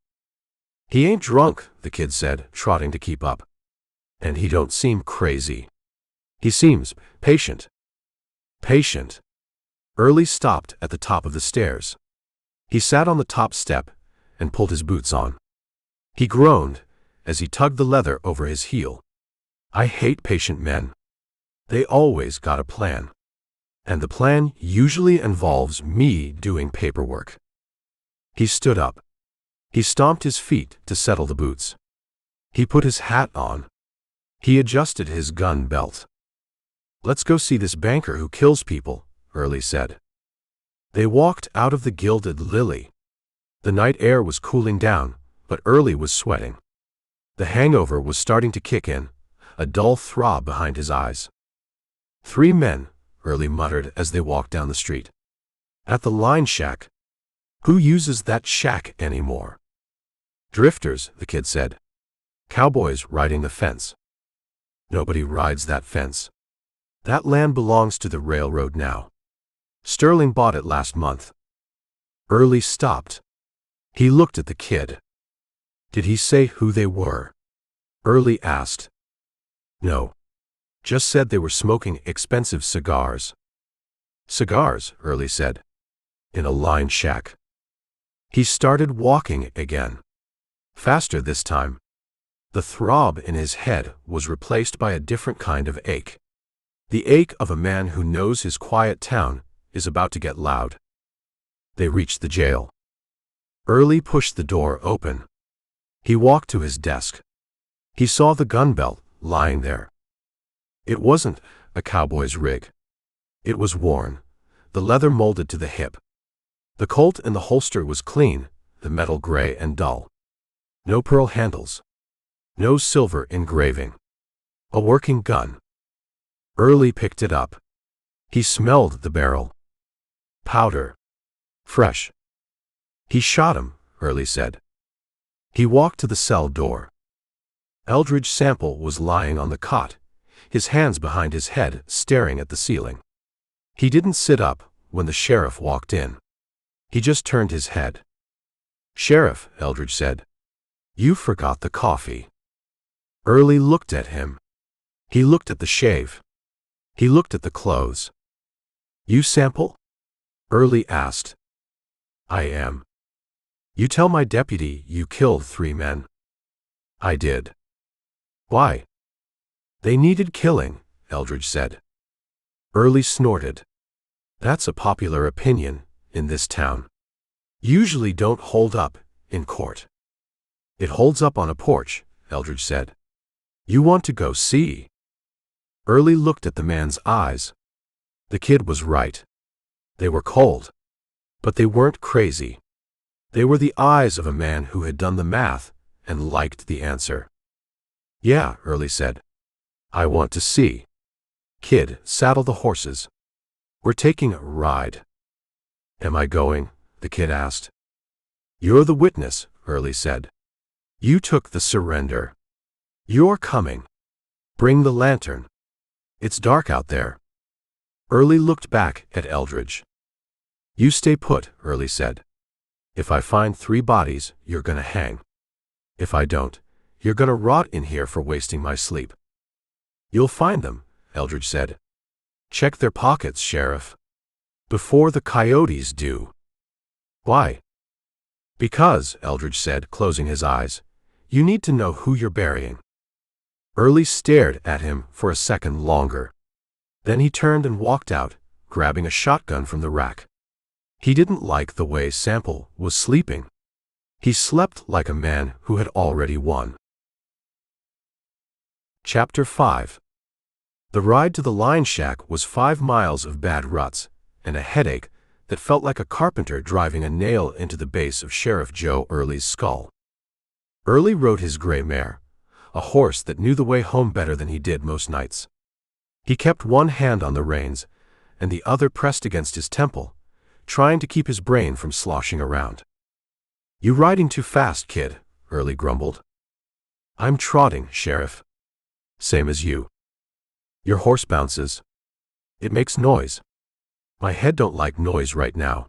"He ain't drunk," the kid said, trotting to keep up. "And he don't seem crazy. He seems patient." "Patient." Early stopped at the top of the stairs. He sat on the top step and pulled his boots on. He groaned as he tugged the leather over his heel. "I hate patient men. They always got a plan. And the plan usually involves me doing paperwork." He stood up. He stomped his feet to settle the boots. He put his hat on. He adjusted his gun belt. "Let's go see this banker who kills people," Early said. They walked out of the Gilded Lily. The night air was cooling down, but Early was sweating. The hangover was starting to kick in, a dull throb behind his eyes. "3 men," Early muttered as they walked down the street. "At the line shack. Who uses that shack anymore?" "Drifters," the kid said. "Cowboys riding the fence." "Nobody rides that fence. That land belongs to the railroad now. Sterling bought it last month." Early stopped. He looked at the kid. "Did he say who they were?" Early asked. "No. Just said they were smoking expensive cigars." "Cigars," Early said. "In a line shack." He started walking again. Faster this time. The throb in his head was replaced by a different kind of ache. The ache of a man who knows his quiet town is about to get loud. They reached the jail. Early pushed the door open. He walked to his desk. He saw the gun belt lying there. It wasn't a cowboy's rig. It was worn, the leather molded to the hip. The Colt in the holster was clean, the metal gray and dull. No pearl handles. No silver engraving. A working gun. Early picked it up. He smelled the barrel. Powder. Fresh. "He shot him," Early said. He walked to the cell door. Eldridge Sample was lying on the cot, his hands behind his head, staring at the ceiling. He didn't sit up when the sheriff walked in. He just turned his head. "Sheriff," Eldridge said, "you forgot the coffee." Early looked at him. He looked at the shave. He looked at the clothes. "You Sample?" Early asked. "I am." "You tell my deputy you killed 3 men." "I did." "Why?" "They needed killing," Eldridge said. Early snorted. "That's a popular opinion in this town. Usually don't hold up in court." "It holds up on a porch," Eldridge said. "You want to go see?" Early looked at the man's eyes. The kid was right. They were cold. But they weren't crazy. They were the eyes of a man who had done the math and liked the answer. "Yeah," Early said. "I want to see." "Kid, saddle the horses. We're taking a ride." "Am I going?" the kid asked. "You're the witness," Early said. "You took the surrender. You're coming. Bring the lantern. It's dark out there." Early looked back at Eldridge. "You stay put," Early said. "If I find 3 bodies, you're gonna hang. If I don't, you're gonna rot in here for wasting my sleep." "You'll find them," Eldridge said. "Check their pockets, Sheriff. Before the coyotes do." "Why?" "Because," Eldridge said, closing his eyes, "you need to know who you're burying." Early stared at him for a second longer. Then he turned and walked out, grabbing a shotgun from the rack. He didn't like the way Sample was sleeping. He slept like a man who had already won. Chapter 5. The ride to the line shack was 5 miles of bad ruts and a headache that felt like a carpenter driving a nail into the base of Sheriff Joe Early's skull. Early rode his gray mare, a horse that knew the way home better than he did most nights. He kept one hand on the reins and the other pressed against his temple, trying to keep his brain from sloshing around. "You riding too fast, kid," Early grumbled. "I'm trotting, Sheriff." "Same as you." "Your horse bounces. It makes noise." "My head don't like noise right now."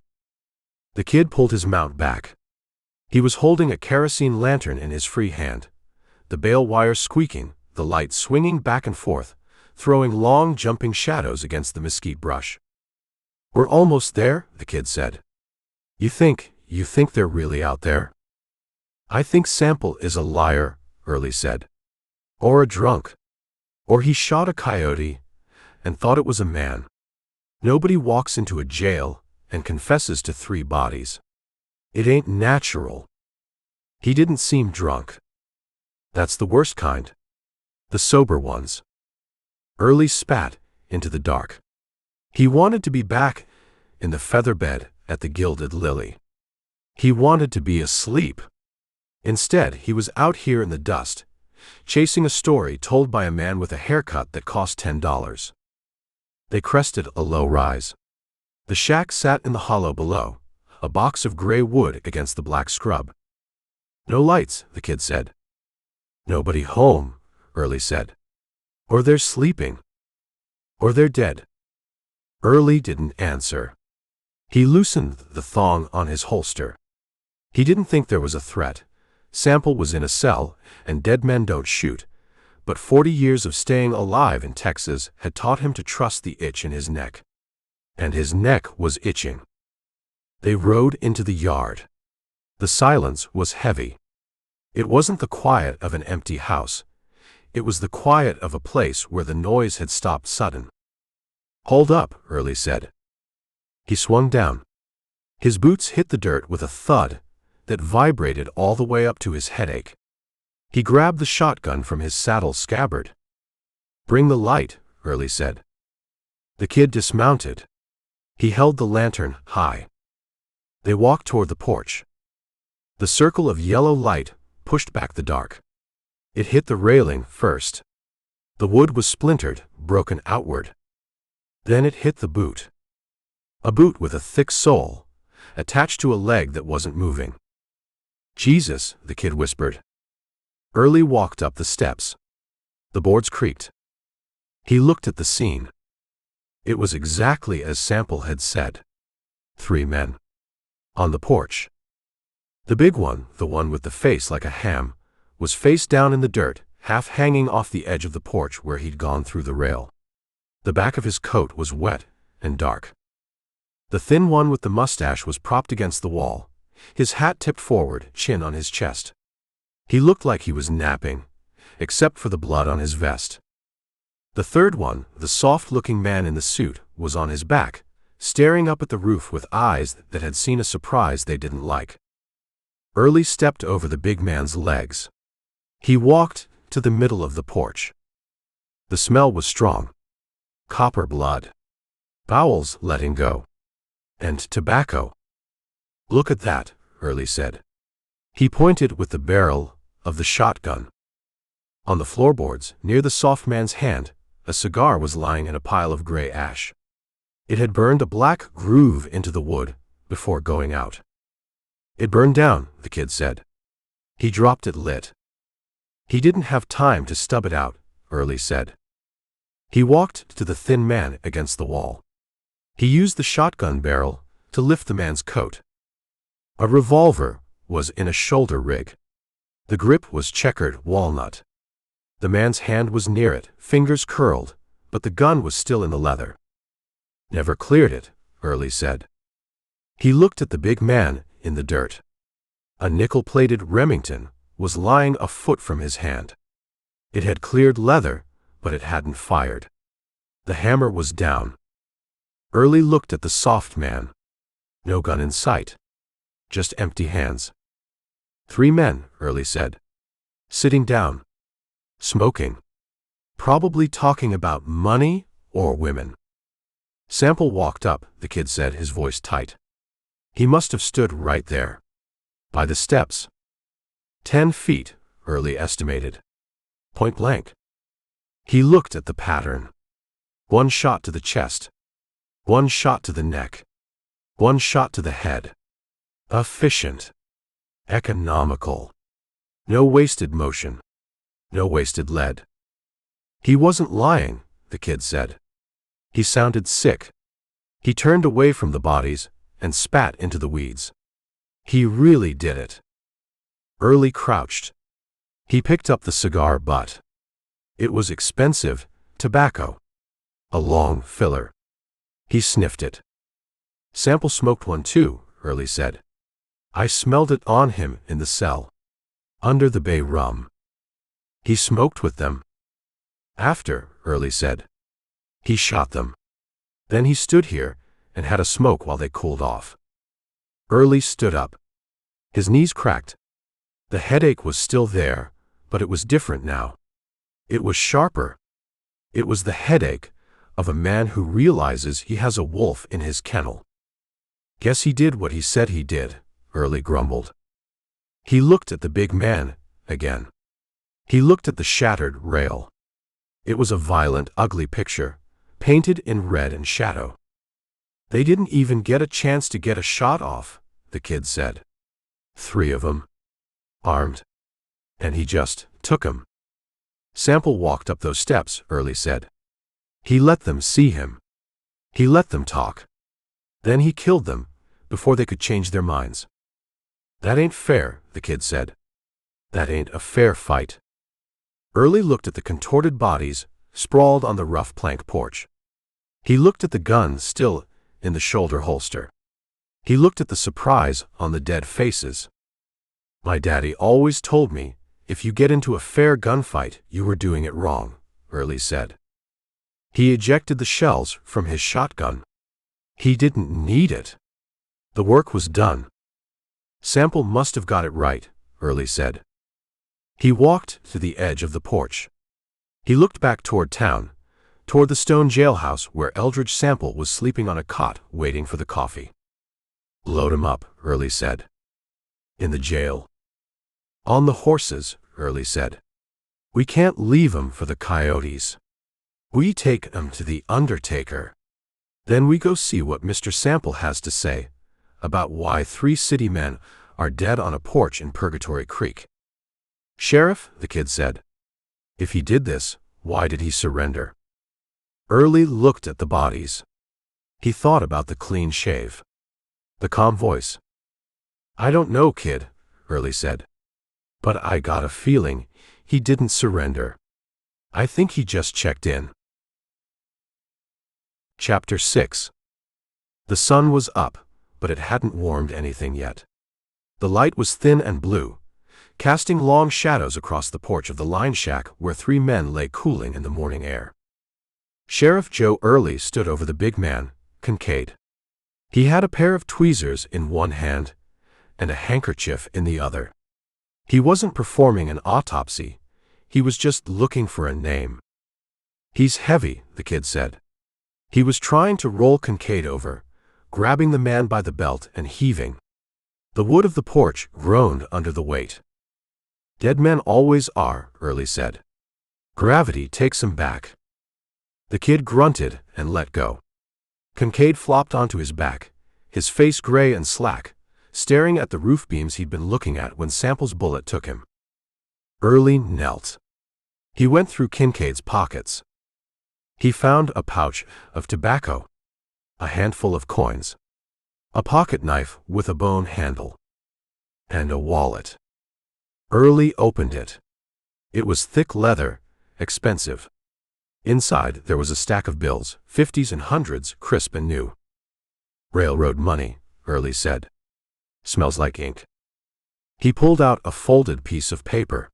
The kid pulled his mount back. He was holding a kerosene lantern in his free hand, the bale wire squeaking, the light swinging back and forth, throwing long jumping shadows against the mesquite brush. "We're almost there," the kid said. You think they're really out there?" "I think Sample is a liar," Early said. "Or a drunk. Or he shot a coyote and thought it was a man. Nobody walks into a jail and confesses to 3 bodies. It ain't natural. He didn't seem drunk. That's the worst kind. The sober ones. Early spat into the dark. He wanted to be back in the feather bed at the Gilded Lily. He wanted to be asleep. Instead, he was out here in the dust, chasing a story told by a man with a haircut that cost $10. They crested a low rise. The shack sat in the hollow below, a box of gray wood against the black scrub. No lights, the kid said. Nobody home, Early said. Or they're sleeping. Or they're dead. Early didn't answer. He loosened the thong on his holster. He didn't think there was a threat. Sample was in a cell, and dead men don't shoot. But 40 years of staying alive in Texas had taught him to trust the itch in his neck. And his neck was itching. They rode into the yard. The silence was heavy. It wasn't the quiet of an empty house. It was the quiet of a place where the noise had stopped sudden. Hold up, Early said. He swung down. His boots hit the dirt with a thud that vibrated all the way up to his headache. He grabbed the shotgun from his saddle scabbard. Bring the light, Early said. The kid dismounted. He held the lantern high. They walked toward the porch. The circle of yellow light pushed back the dark. It hit the railing first. The wood was splintered, broken outward. Then it hit the boot. A boot with a thick sole, attached to a leg that wasn't moving. Jesus, the kid whispered. Early walked up the steps. The boards creaked. He looked at the scene. It was exactly as Sample had said. 3 men. On the porch. The big one, the one with the face like a ham, was face down in the dirt, half hanging off the edge of the porch where he'd gone through the rail. The back of his coat was wet and dark. The thin one with the mustache was propped against the wall, his hat tipped forward, chin on his chest. He looked like he was napping, except for the blood on his vest. The third one, the soft-looking man in the suit, was on his back, staring up at the roof with eyes that had seen a surprise they didn't like. Early stepped over the big man's legs. He walked to the middle of the porch. The smell was strong. Copper blood. Bowels letting go. And tobacco. Look at that, Early said. He pointed with the barrel of the shotgun. On the floorboards, near the soft man's hand, a cigar was lying in a pile of gray ash. It had burned a black groove into the wood before going out. It burned down, the kid said. He dropped it lit. He didn't have time to stub it out, Early said. He walked to the thin man against the wall. He used the shotgun barrel to lift the man's coat. A revolver was in a shoulder rig. The grip was checkered walnut. The man's hand was near it, fingers curled, but the gun was still in the leather. Never cleared it, Early said. He looked at the big man in the dirt. A nickel-plated Remington was lying a foot from his hand. It had cleared leather, but it hadn't fired. The hammer was down. Early looked at the soft man. No gun in sight. Just empty hands. 3 men, Early said. Sitting down. Smoking. Probably talking about money or women. Sample walked up, the kid said, his voice tight. He must have stood right there. By the steps. 10 feet, Early estimated. Point blank. He looked at the pattern. 1 shot to the chest. 1 shot to the neck. 1 shot to the head. Efficient. Economical. No wasted motion. No wasted lead. He wasn't lying, the kid said. He sounded sick. He turned away from the bodies and spat into the weeds. He really did it. Early crouched. He picked up the cigar butt. It was expensive tobacco. A long filler. He sniffed it. Sample smoked one too, Early said. I smelled it on him in the cell. Under the bay rum. He smoked with them. After, Early said. He shot them. Then he stood here and had a smoke while they cooled off. Early stood up. His knees cracked. The headache was still there, but it was different now. It was sharper. It was the headache of a man who realizes he has a wolf in his kennel. Guess he did what he said he did, Early grumbled. He looked at the big man again. He looked at the shattered rail. It was a violent, ugly picture, painted in red and shadow. They didn't even get a chance to get a shot off, the kid said. 3 of them. Armed. And he just took 'em. Sample walked up those steps, Early said. He let them see him. He let them talk. Then he killed them, before they could change their minds. That ain't fair, the kid said. That ain't a fair fight. Early looked at the contorted bodies, sprawled on the rough plank porch. He looked at the gun still in the shoulder holster. He looked at the surprise on the dead faces. My daddy always told me, if you get into a fair gunfight, you were doing it wrong, Early said. He ejected the shells from his shotgun. He didn't need it. The work was done. Sample must have got it right, Early said. He walked to the edge of the porch. He looked back toward town, toward the stone jailhouse where Eldridge Sample was sleeping on a cot waiting for the coffee. Load 'em up, Early said. In the jail. On the horses, Early said. We can't leave 'em for the coyotes. We take 'em to the undertaker. Then we go see what Mr. Sample has to say about why 3 city men are dead on a porch in Purgatory Creek. Sheriff, the kid said. If he did this, why did he surrender? Early looked at the bodies. He thought about the clean shave. The calm voice. I don't know, kid, Early said. But I got a feeling he didn't surrender. I think he just checked in. Chapter 6. The sun was up, but it hadn't warmed anything yet. The light was thin and blue, casting long shadows across the porch of the line shack where 3 men lay cooling in the morning air. Sheriff Joe Early stood over the big man, Kincaid. He had a pair of tweezers in one hand and a handkerchief in the other. He wasn't performing an autopsy. He was just looking for a name. He's heavy, the kid said. He was trying to roll Kincaid over, grabbing the man by the belt and heaving. The wood of the porch groaned under the weight. Dead men always are, Early said. Gravity takes him back. The kid grunted and let go. Kincaid flopped onto his back, his face gray and slack, staring at the roof beams he'd been looking at when Sample's bullet took him. Early knelt. He went through Kincaid's pockets. He found a pouch of tobacco, a handful of coins, a pocket knife with a bone handle, and a wallet. Early opened it. It was thick leather, expensive. Inside there was a stack of bills, 50s and 100s, crisp and new. Railroad money, Early said. Smells like ink. He pulled out a folded piece of paper.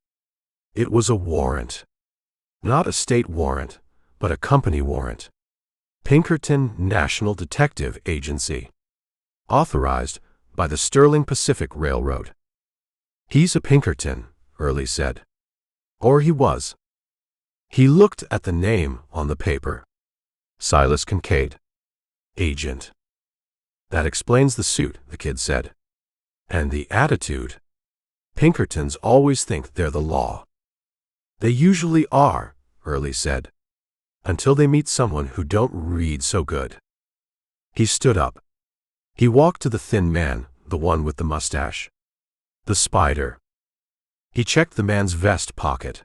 It was a warrant. Not a state warrant, but a company warrant. Pinkerton National Detective Agency. Authorized by the Sterling Pacific Railroad. He's a Pinkerton, Early said. Or he was. He looked at the name on the paper. Silas Kincaid. Agent. That explains the suit, the kid said. And the attitude. Pinkertons always think they're the law. They usually are, Early said. Until they meet someone who don't read so good. He stood up. He walked to the thin man, the one with the mustache. The spider. He checked the man's vest pocket.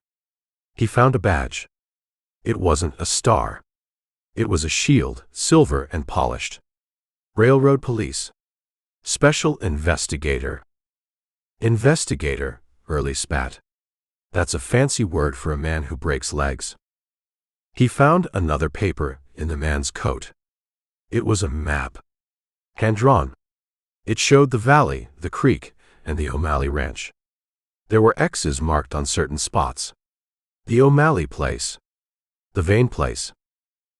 He found a badge. It wasn't a star. It was a shield, silver and polished. Railroad Police. Special Investigator. Investigator, Early spat. That's a fancy word for a man who breaks legs. He found another paper in the man's coat. It was a map. Hand-drawn. It showed the valley, the creek, and the O'Malley Ranch. There were X's marked on certain spots. The O'Malley place. The Vane place.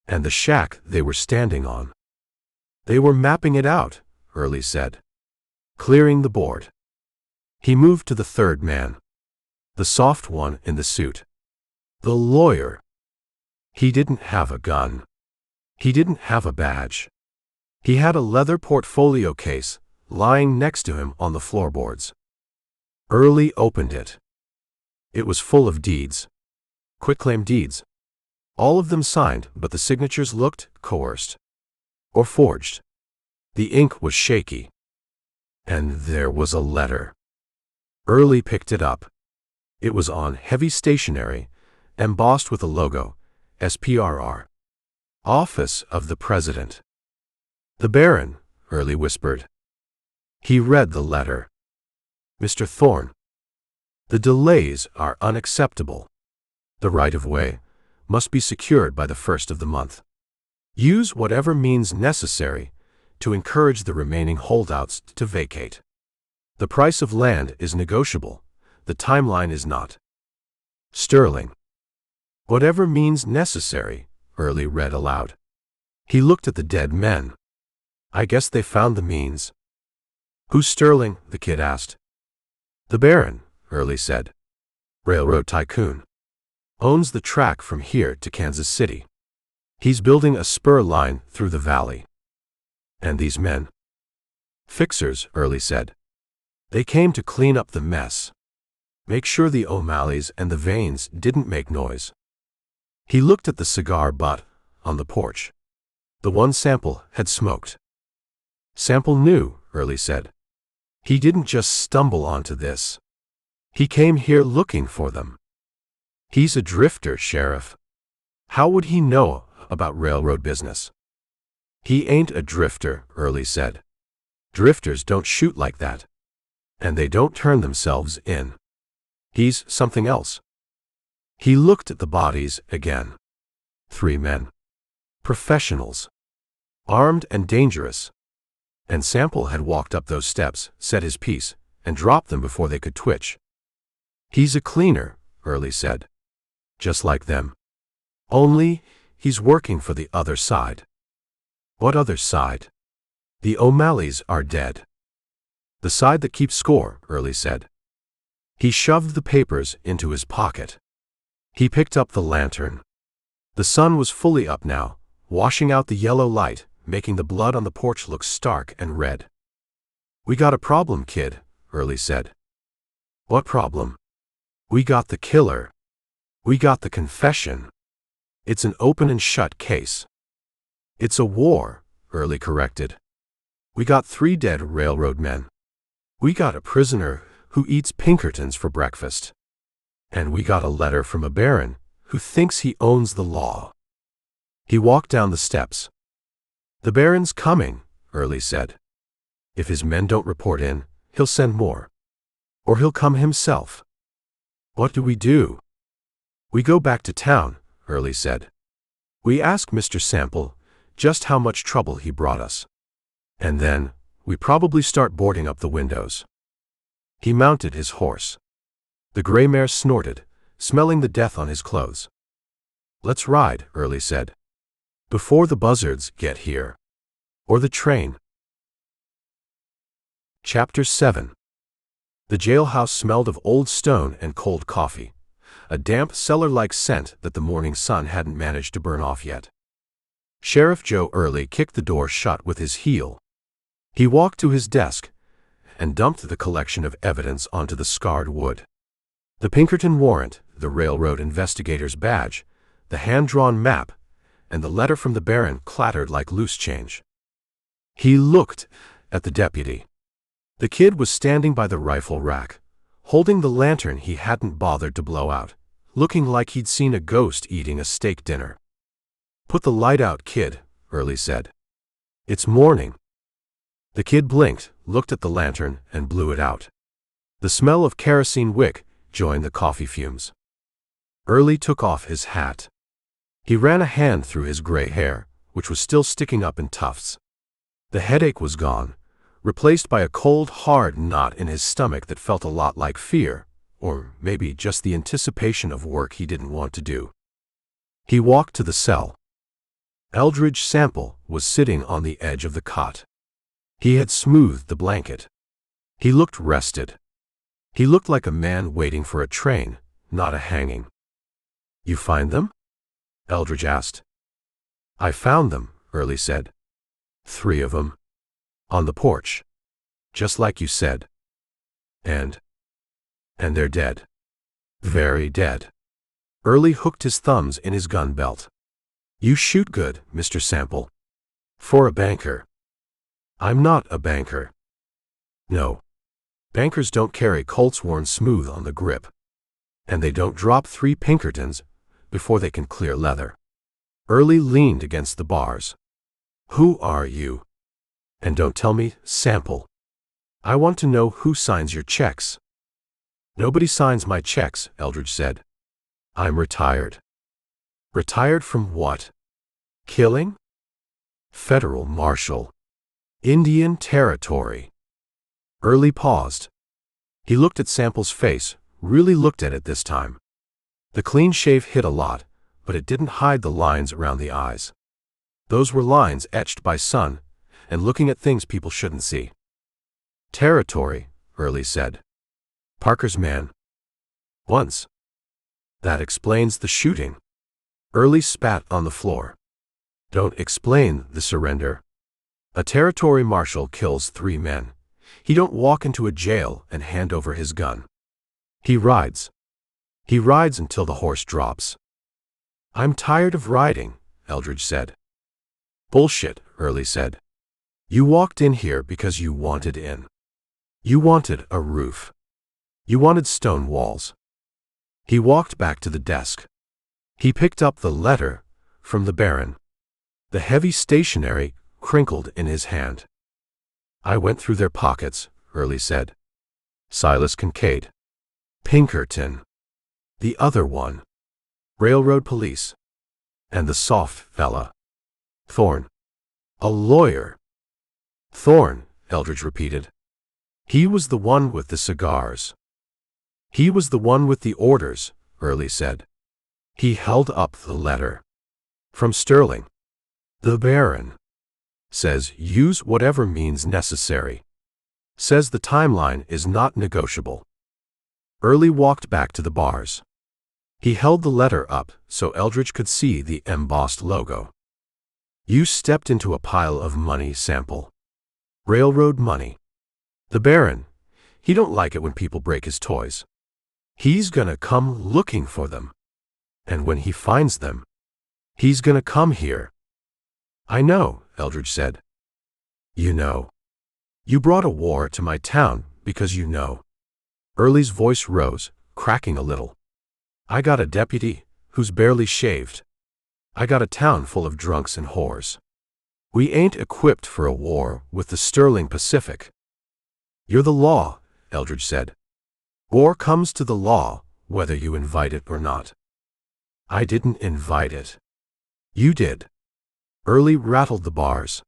And the shack they were standing on. They were mapping it out, Early said. Clearing the board. He moved to the third man. The soft one in the suit. The lawyer. He didn't have a gun. He didn't have a badge. He had a leather portfolio case lying next to him on the floorboards. Early opened it. It was full of deeds. Quitclaim deeds. All of them signed, but the signatures looked coerced. Or forged. The ink was shaky. And there was a letter. Early picked it up. It was on heavy stationery, embossed with a logo, SPRR. Office of the President. The Baron, Early whispered. He read the letter. Mr. Thorne. The delays are unacceptable. The right-of-way must be secured by the 1st of the month. Use whatever means necessary to encourage the remaining holdouts to vacate. The price of land is negotiable. The timeline is not. Sterling. Whatever means necessary, Early read aloud. He looked at the dead men. I guess they found the means. Who's Sterling? The kid asked. The Baron, Early said. Railroad tycoon. Owns the track from here to Kansas City. He's building a spur line through the valley. And these men? Fixers, Early said. They came to clean up the mess. Make sure the O'Malleys and the Vanes didn't make noise. He looked at the cigar butt on the porch. The one Sample had smoked. Sample knew, Early said. He didn't just stumble onto this. He came here looking for them. He's a drifter, Sheriff. How would he know about railroad business? He ain't a drifter, Early said. Drifters don't shoot like that. And they don't turn themselves in. He's something else. He looked at the bodies again. 3 men. Professionals. Armed and dangerous. And Sample had walked up those steps, said his piece, and dropped them before they could twitch. He's a cleaner, Early said. Just like them. Only, he's working for the other side. What other side? The O'Malleys are dead. The side that keeps score, Early said. He shoved the papers into his pocket. He picked up the lantern. The sun was fully up now, washing out the yellow light, making the blood on the porch look stark and red. We got a problem, kid, Early said. What problem? We got the killer. We got the confession. It's an open and shut case. It's a war, Early corrected. We got 3 dead railroad men. We got a prisoner who eats Pinkertons for breakfast. And we got a letter from a baron who thinks he owns the law. He walked down the steps. The baron's coming, Early said. If his men don't report in, he'll send more. Or he'll come himself. What do we do? We go back to town, Early said. We ask Mr. Sample just how much trouble he brought us. And then, we probably start boarding up the windows. He mounted his horse. The gray mare snorted, smelling the death on his clothes. Let's ride, Early said. Before the buzzards get here. Or the train. Chapter 7. The jailhouse smelled of old stone and cold coffee, a damp cellar-like scent that the morning sun hadn't managed to burn off yet. Sheriff Joe Early kicked the door shut with his heel. He walked to his desk and dumped the collection of evidence onto the scarred wood. The Pinkerton warrant, the railroad investigator's badge, the hand-drawn map, and the letter from the Baron clattered like loose change. He looked at the deputy. The kid was standing by the rifle rack, holding the lantern he hadn't bothered to blow out, looking like he'd seen a ghost eating a steak dinner. Put the light out, kid, Early said. It's morning. The kid blinked, looked at the lantern, and blew it out. The smell of kerosene wick joined the coffee fumes. Early took off his hat. He ran a hand through his gray hair, which was still sticking up in tufts. The headache was gone, replaced by a cold, hard knot in his stomach that felt a lot like fear, or maybe just the anticipation of work he didn't want to do. He walked to the cell. Eldridge Sample was sitting on the edge of the cot. He had smoothed the blanket. He looked rested. He looked like a man waiting for a train, not a hanging. You find them? Eldridge asked. I found them, Early said. 3 of them. On the porch. Just like you said. And they're dead. Very dead. Early hooked his thumbs in his gun belt. You shoot good, Mr. Sample. For a banker. I'm not a banker. No. Bankers don't carry Colts worn smooth on the grip. And they don't drop 3 Pinkertons before they can clear leather. Early leaned against the bars. Who are you? And don't tell me, Sample. I want to know who signs your checks. Nobody signs my checks, Eldridge said. I'm retired. Retired from what? Killing? Federal Marshal. Indian Territory. Early paused. He looked at Sample's face, really looked at it this time. The clean shave hid a lot, but it didn't hide the lines around the eyes. Those were lines etched by sun and looking at things people shouldn't see. Territory, Early said. Parker's man. Once. That explains the shooting. Early spat on the floor. Don't explain the surrender. A territory marshal kills 3 men. He don't walk into a jail and hand over his gun. He rides. He rides until the horse drops. I'm tired of riding, Eldridge said. Bullshit, Early said. You walked in here because you wanted in. You wanted a roof. You wanted stone walls. He walked back to the desk. He picked up the letter from the Baron. The heavy stationery crinkled in his hand. I went through their pockets, Early said. Silas Kincaid. Pinkerton. The other one. Railroad police. And the soft fella. Thorne. A lawyer. Thorne, Eldridge repeated. He was the one with the cigars. He was the one with the orders, Early said. He held up the letter. From Sterling. The Baron. Says use whatever means necessary. Says the timeline is not negotiable. Early walked back to the bars. He held the letter up so Eldridge could see the embossed logo. You stepped into a pile of money, Sample. Railroad money. The Baron, he don't like it when people break his toys. He's gonna come looking for them. And when he finds them, he's gonna come here. I know, Eldridge said. You know. You brought a war to my town because you know. Early's voice rose, cracking a little. I got a deputy who's barely shaved. I got a town full of drunks and whores. We ain't equipped for a war with the Sterling Pacific. You're the law, Eldridge said. War comes to the law, whether you invite it or not. I didn't invite it. You did. Early rattled the bars.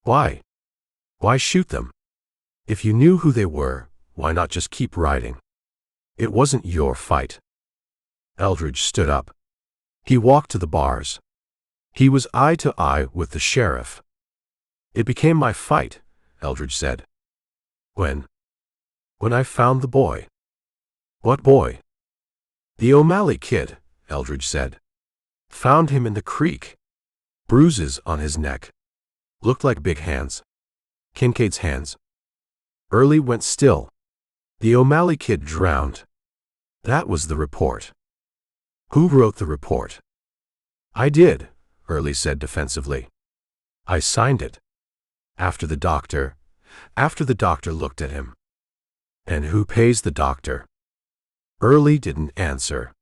Why? Why shoot them? If you knew who they were, why not just keep riding? It wasn't your fight. Eldridge stood up. He walked to the bars. He was eye to eye with the sheriff. It became my fight, Eldridge said. When I found the boy. What boy? The O'Malley kid, Eldridge said. Found him in the creek. Bruises on his neck. Looked like big hands. Kincaid's hands. Early went still. The O'Malley kid drowned. That was the report. Who wrote the report? I did, Early said defensively. I signed it. After the doctor looked at him. And who pays the doctor? Early didn't answer.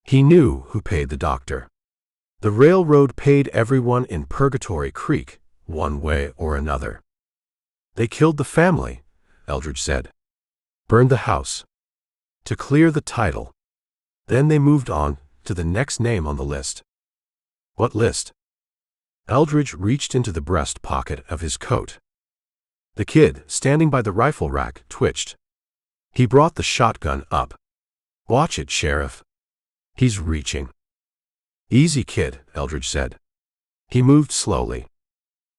He knew who paid the doctor. The railroad paid everyone in Purgatory Creek, one way or another. They killed the family, Eldridge said. Burned the house. To clear the title. Then they moved on to the next name on the list. What list? Eldridge reached into the breast pocket of his coat. The kid, standing by the rifle rack, twitched. He brought the shotgun up. Watch it, Sheriff. He's reaching. Easy, kid, Eldridge said. He moved slowly.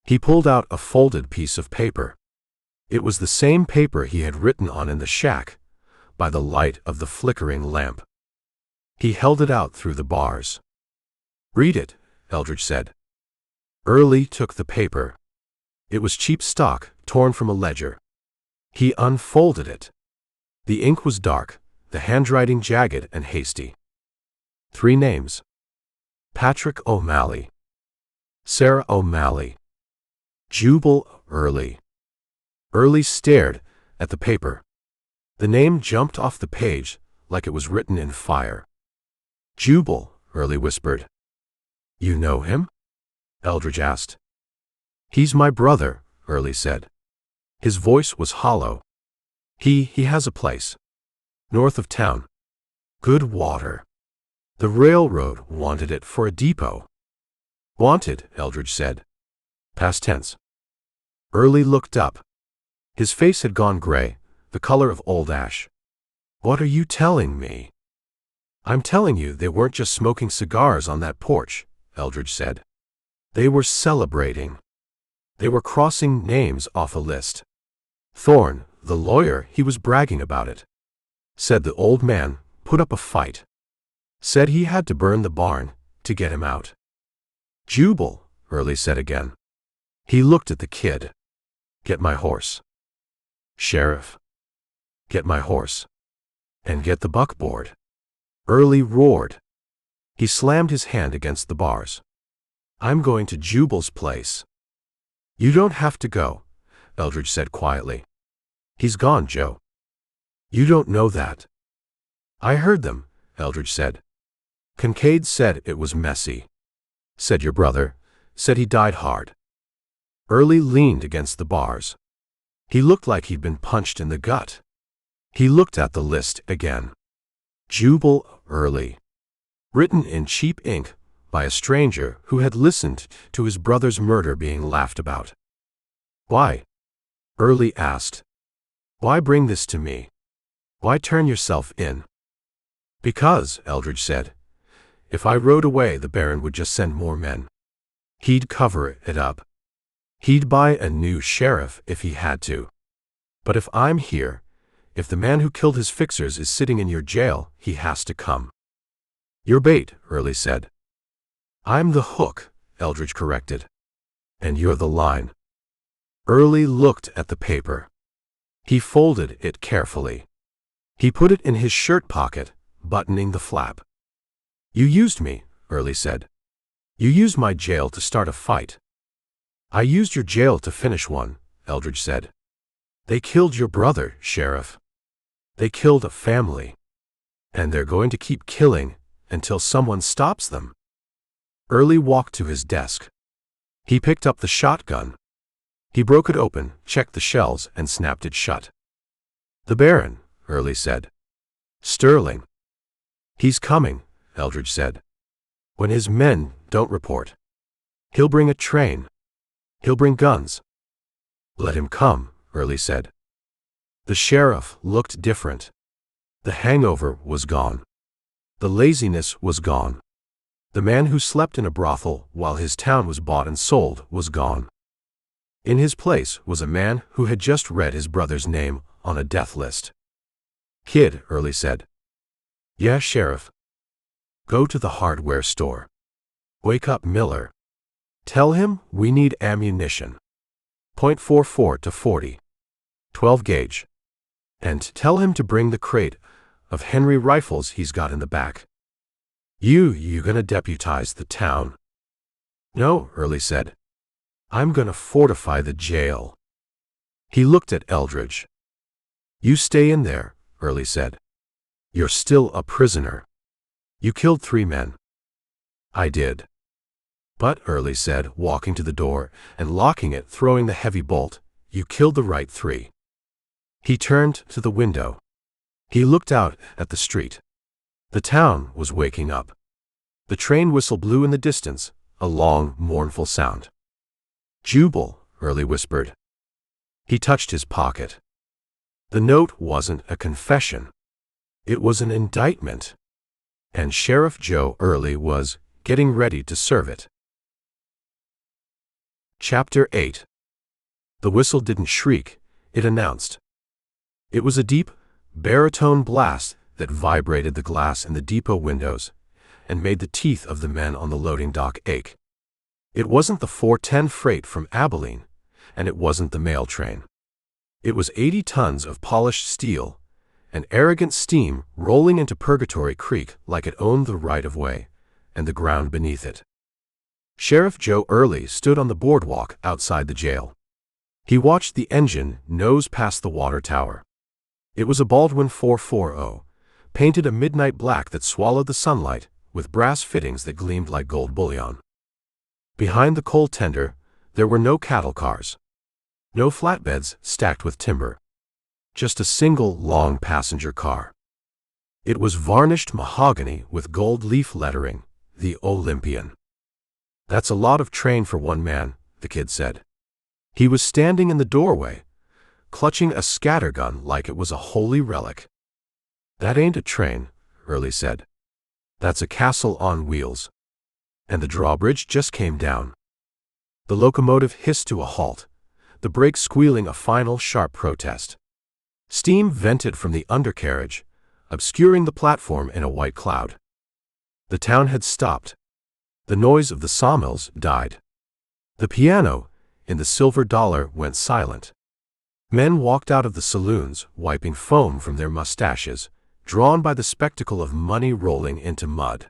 He pulled out a folded piece of paper. It was the same paper he had written on in the shack, by the light of the flickering lamp. He held it out through the bars. "Read it," Eldridge said. Early took the paper. It was cheap stock, torn from a ledger. He unfolded it. The ink was dark, the handwriting jagged and hasty. 3 names. Patrick O'Malley. Sarah O'Malley. Jubal Early. Early stared at the paper. The name jumped off the page like it was written in fire. "Jubal," Early whispered. "You know him?" Eldridge asked. "He's my brother," Early said. His voice was hollow. He has a place. North of town. Good water. The railroad wanted it for a depot." "Wanted," Eldridge said. Past tense. Early looked up. His face had gone gray, the color of old ash. "What are you telling me?" "I'm telling you they weren't just smoking cigars on that porch," Eldridge said. "They were celebrating. They were crossing names off a list. Thorne, the lawyer, he was bragging about it. Said the old man put up a fight. Said he had to burn the barn to get him out." "Jubal," Early said again. He looked at the kid. "Get my horse." "Sheriff." "Get my horse. And get the buckboard." Early roared. He slammed his hand against the bars. "I'm going to Jubal's place." "You don't have to go," Eldridge said quietly. "He's gone, Joe." "You don't know that." "I heard them," Eldridge said. "Kincaid said it was messy. Said your brother. Said he died hard." Early leaned against the bars. He looked like he'd been punched in the gut. He looked at the list again. Jubal Early. Written in cheap ink by a stranger who had listened to his brother's murder being laughed about. "Why?" Early asked. "Why bring this to me? Why turn yourself in?" "Because," Eldridge said, "if I rode away the Baron would just send more men. He'd cover it up. He'd buy a new sheriff if he had to. But if I'm here, if the man who killed his fixers is sitting in your jail, he has to come." "You're bait," Early said. "I'm the hook," Eldridge corrected. "And you're the line." Early looked at the paper. He folded it carefully. He put it in his shirt pocket, buttoning the flap. "You used me," Early said. "You used my jail to start a fight." "I used your jail to finish one," Eldridge said. "They killed your brother, Sheriff. They killed a family. And they're going to keep killing until someone stops them." Early walked to his desk. He picked up the shotgun. He broke it open, checked the shells, and snapped it shut. "The Baron," Early said. "Sterling." "He's coming," Eldridge said. "When his men don't report. He'll bring a train. He'll bring guns." "Let him come," Early said. The sheriff looked different. The hangover was gone. The laziness was gone. The man who slept in a brothel while his town was bought and sold was gone. In his place was a man who had just read his brother's name on a death list. "Kid," Early said. "Yeah, Sheriff." "Go to the hardware store. Wake up Miller. Tell him we need ammunition. .44 to 40. 12 gauge. And tell him to bring the crate of Henry rifles he's got in the back. You gonna deputize the town?" "No," Early said. "I'm gonna fortify the jail." He looked at Eldridge. "You stay in there," Early said. "You're still a prisoner. You killed 3 men." "I did." "But," Early said, walking to the door and locking it, throwing the heavy bolt, "you killed the right 3. He turned to the window. He looked out at the street. The town was waking up. The train whistle blew in the distance, a long, mournful sound. "Jubal," Early whispered. He touched his pocket. The note wasn't a confession. It was an indictment. And Sheriff Joe Early was getting ready to serve it. Chapter 8. The whistle didn't shriek, it announced. It was a deep, baritone blast that vibrated the glass in the depot windows and made the teeth of the men on the loading dock ache. It wasn't the 410 freight from Abilene, and it wasn't the mail train. It was 80 tons of polished steel, an arrogant steam rolling into Purgatory Creek like it owned the right-of-way and the ground beneath it. Sheriff Joe Early stood on the boardwalk outside the jail. He watched the engine nose past the water tower. It was a Baldwin 440, painted a midnight black that swallowed the sunlight, with brass fittings that gleamed like gold bullion. Behind the coal tender, there were no cattle cars. No flatbeds stacked with timber. Just a single long passenger car. It was varnished mahogany with gold leaf lettering, the Olympian. "That's a lot of train for one man," the kid said. He was standing in the doorway, clutching a scattergun like it was a holy relic. "That ain't a train," Early said. "That's a castle on wheels." And the drawbridge just came down. The locomotive hissed to a halt, the brakes squealing a final sharp protest. Steam vented from the undercarriage, obscuring the platform in a white cloud. The town had stopped. The noise of the sawmills died. The piano in the silver dollar went silent. Men walked out of the saloons, wiping foam from their mustaches, drawn by the spectacle of money rolling into mud.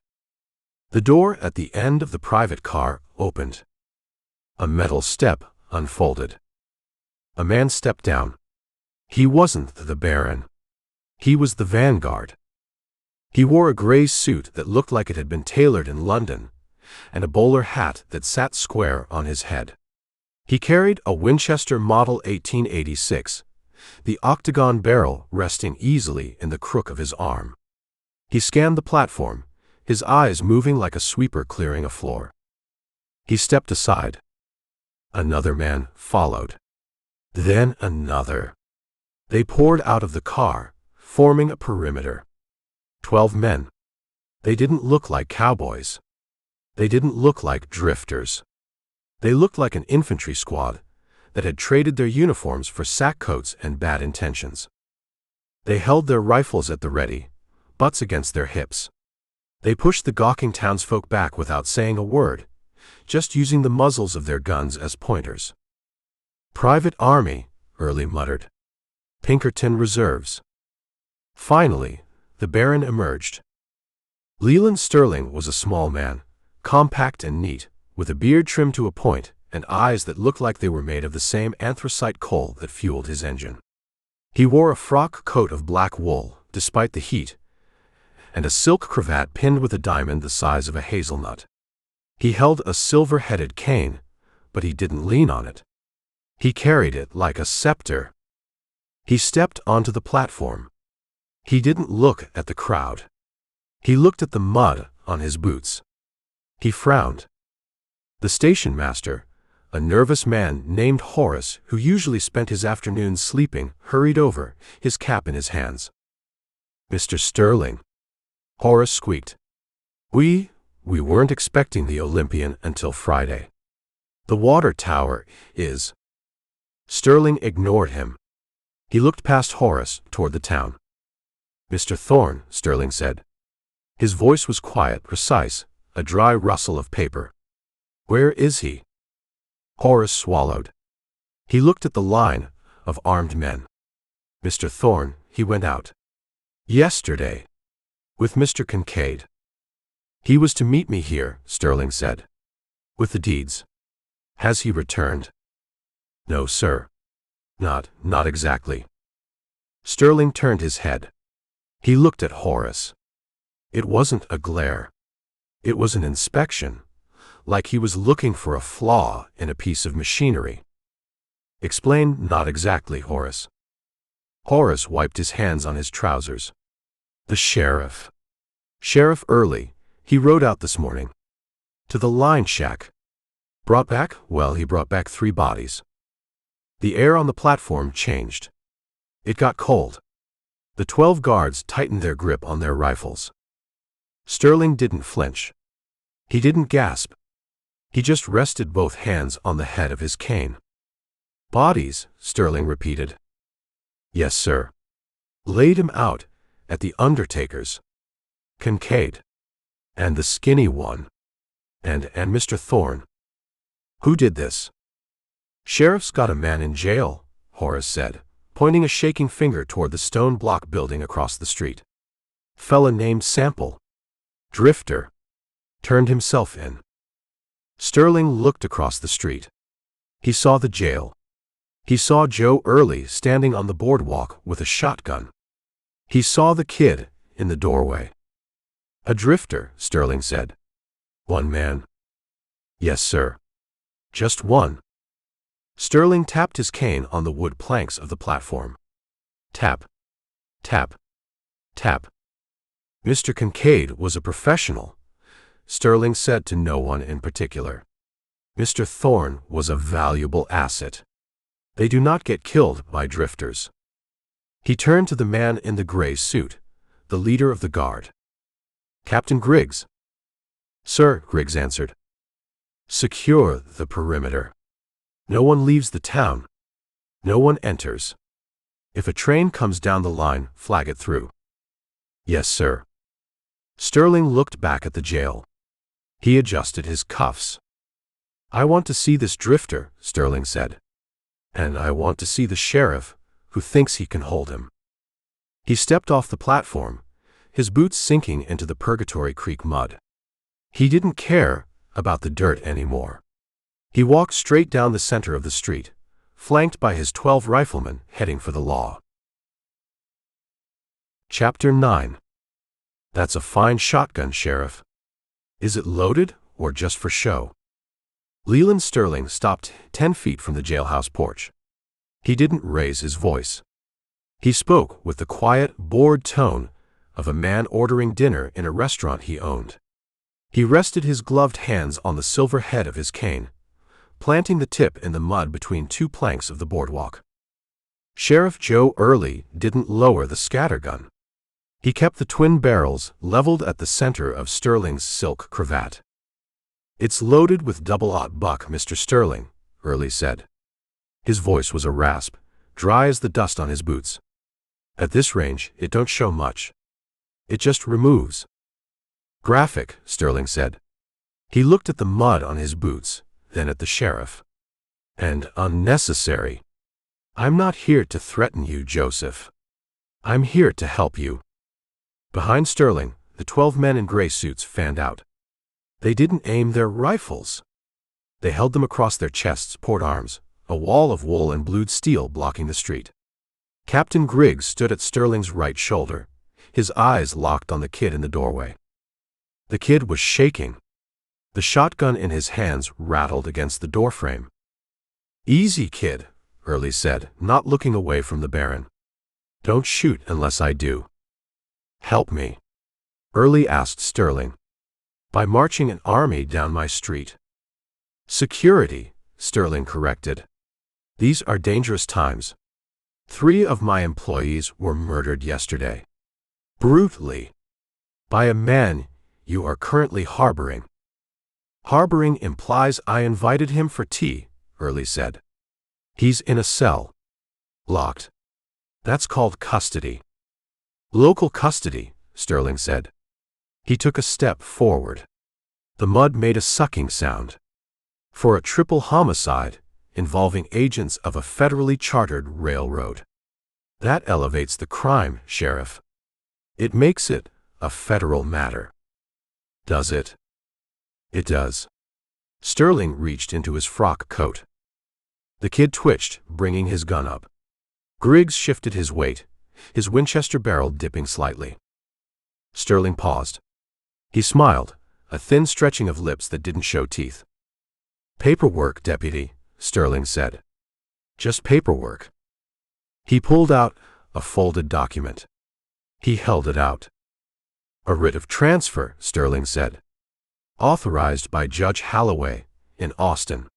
The door at the end of the private car opened. A metal step unfolded. A man stepped down. He wasn't the Baron. He was the Vanguard. He wore a gray suit that looked like it had been tailored in London, and a bowler hat that sat square on his head. He carried a Winchester Model 1886, the octagon barrel resting easily in the crook of his arm. He scanned the platform, his eyes moving like a sweeper clearing a floor. He stepped aside. Another man followed. Then another. They poured out of the car, forming a perimeter. 12 men. They didn't look like cowboys. They didn't look like drifters. They looked like an infantry squad that had traded their uniforms for sack coats and bad intentions. They held their rifles at the ready, butts against their hips. They pushed the gawking townsfolk back without saying a word, just using the muzzles of their guns as pointers. "Private Army," Early muttered. "Pinkerton Reserves." Finally, the Baron emerged. Leland Sterling was a small man, compact and neat, with a beard trimmed to a point and eyes that looked like they were made of the same anthracite coal that fueled his engine. He wore a frock coat of black wool, despite the heat, and a silk cravat pinned with a diamond the size of a hazelnut. He held a silver-headed cane, but he didn't lean on it. He carried it like a scepter. He stepped onto the platform. He didn't look at the crowd. He looked at the mud on his boots. He frowned. The station master, a nervous man named Horace who usually spent his afternoons sleeping, hurried over, his cap in his hands. "Mr. Sterling," Horace squeaked. We weren't expecting the Olympian until Friday. The water tower is." Sterling ignored him. He looked past Horace toward the town. "Mr. Thorne," Sterling said. His voice was quiet, precise, a dry rustle of paper. "Where is he?" Horace swallowed. He looked at the line of armed men. "Mr. Thorne, he went out yesterday with Mr. Kincaid. He was to meet me here," Sterling said, "with the deeds. Has he returned?" "No, sir. Not exactly." Sterling turned his head. He looked at Horace. It wasn't a glare. It was an inspection, like he was looking for a flaw in a piece of machinery. "Explain." "Not exactly, Horace." Horace wiped his hands on his trousers. "The sheriff. Sheriff Early, he rode out this morning. To the line shack. Brought back? Well, he brought back 3 bodies." The air on the platform changed. It got cold. The 12 guards tightened their grip on their rifles. Sterling didn't flinch. He didn't gasp. He just rested both hands on the head of his cane. "Bodies," Sterling repeated. "Yes, sir. Laid him out at the undertakers. Kincaid. And the skinny one. And Mr. Thorne. Who did this? Sheriff's got a man in jail, Horace said, pointing a shaking finger toward the stone block building across the street. Fella named Sample. Drifter. Turned himself in. Sterling looked across the street. He saw the jail. He saw Joe Early standing on the boardwalk with a shotgun. He saw the kid in the doorway. A drifter, Sterling said. One man. Yes, sir. Just one. Sterling tapped his cane on the wood planks of the platform. Tap. Tap. Tap. Mr. Kincaid was a professional, Sterling said to no one in particular. Mr. Thorne was a valuable asset. They do not get killed by drifters. He turned to the man in the gray suit, the leader of the guard. Captain Griggs. Sir, Griggs answered. Secure the perimeter. No one leaves the town. No one enters. If a train comes down the line, flag it through. Yes, sir. Sterling looked back at the jail. He adjusted his cuffs. I want to see this drifter, Sterling said. And I want to see the sheriff who thinks he can hold him. He stepped off the platform, his boots sinking into the Purgatory Creek mud. He didn't care about the dirt anymore. He walked straight down the center of the street, flanked by his 12 riflemen heading for the law. Chapter 9. That's a fine shotgun, Sheriff. Is it loaded or just for show? Leland Sterling stopped 10 feet from the jailhouse porch. He didn't raise his voice. He spoke with the quiet, bored tone of a man ordering dinner in a restaurant he owned. He rested his gloved hands on the silver head of his cane, planting the tip in the mud between two planks of the boardwalk. Sheriff Joe Early didn't lower the scattergun. He kept the twin barrels leveled at the center of Sterling's silk cravat. It's loaded with double-aught buck, Mr. Sterling, Early said. His voice was a rasp, dry as the dust on his boots. At this range, it don't show much. It just removes. Graphic, Sterling said. He looked at the mud on his boots, then at the sheriff. And unnecessary. I'm not here to threaten you, Joseph. I'm here to help you. Behind Sterling, the 12 men in gray suits fanned out. They didn't aim their rifles. They held them across their chests, port arms, a wall of wool and blued steel blocking the street. Captain Griggs stood at Sterling's right shoulder, his eyes locked on the kid in the doorway. The kid was shaking. The shotgun in his hands rattled against the doorframe. Easy, kid, Early said, not looking away from the Baron. Don't shoot unless I do. Help me, Early asked Sterling. By marching an army down my street. Security, Sterling corrected. These are dangerous times. 3 of my employees were murdered yesterday. Brutally. By a man you are currently harboring. Harboring implies I invited him for tea, Early said. He's in a cell. Locked. That's called custody. Local custody, Sterling said. He took a step forward. The mud made a sucking sound. For a triple homicide involving agents of a federally chartered railroad. That elevates the crime, Sheriff. It makes it a federal matter. Does it? It does. Sterling reached into his frock coat. The kid twitched, bringing his gun up. Griggs shifted his weight, his Winchester barrel dipping slightly. Sterling paused. He smiled, a thin stretching of lips that didn't show teeth. Paperwork, Deputy, Sterling said. Just paperwork. He pulled out a folded document. He held it out. A writ of transfer, Sterling said. Authorized by Judge Holloway in Austin.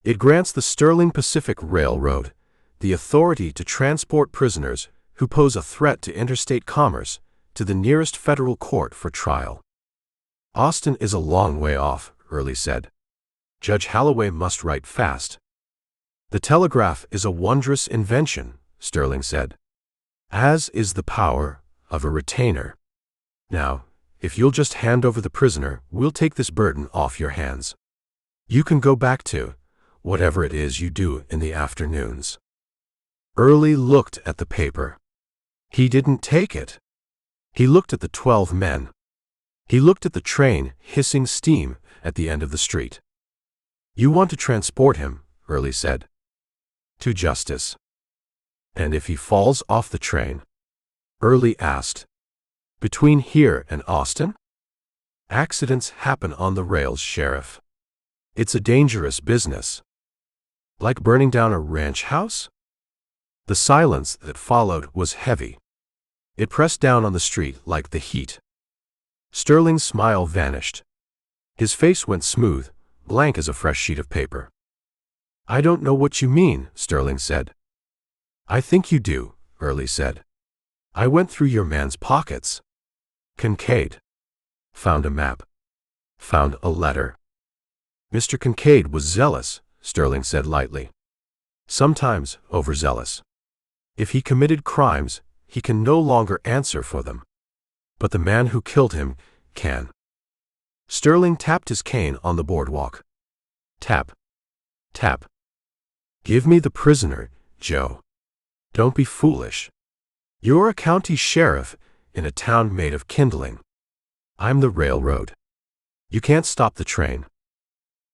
It grants the Sterling Pacific Railroad the authority to transport prisoners who pose a threat to interstate commerce to the nearest federal court for trial. Austin is a long way off, Early said. Judge Holloway must write fast. The telegraph is a wondrous invention, Sterling said. As is the power of a retainer. Now, if you'll just hand over the prisoner, we'll take this burden off your hands. You can go back to whatever it is you do in the afternoons." Early looked at the paper. He didn't take it. He looked at the 12 men. He looked at the train hissing steam at the end of the street. "You want to transport him," Early said, "to justice." "And if he falls off the train?" Early asked. "Between here and Austin?" "Accidents happen on the rails, Sheriff. It's a dangerous business." "Like burning down a ranch house?" The silence that followed was heavy. It pressed down on the street like the heat. Sterling's smile vanished. His face went smooth, blank as a fresh sheet of paper. "I don't know what you mean," Sterling said. "I think you do," Early said. "I went through your man's pockets." Kincaid found a map, found a letter. "Mr. Kincaid was zealous," Sterling said lightly. "Sometimes overzealous. If he committed crimes, he can no longer answer for them. But the man who killed him can." Sterling tapped his cane on the boardwalk. Tap, tap. "Give me the prisoner, Joe. Don't be foolish. You're a county sheriff in a town made of kindling. I'm the railroad. You can't stop the train."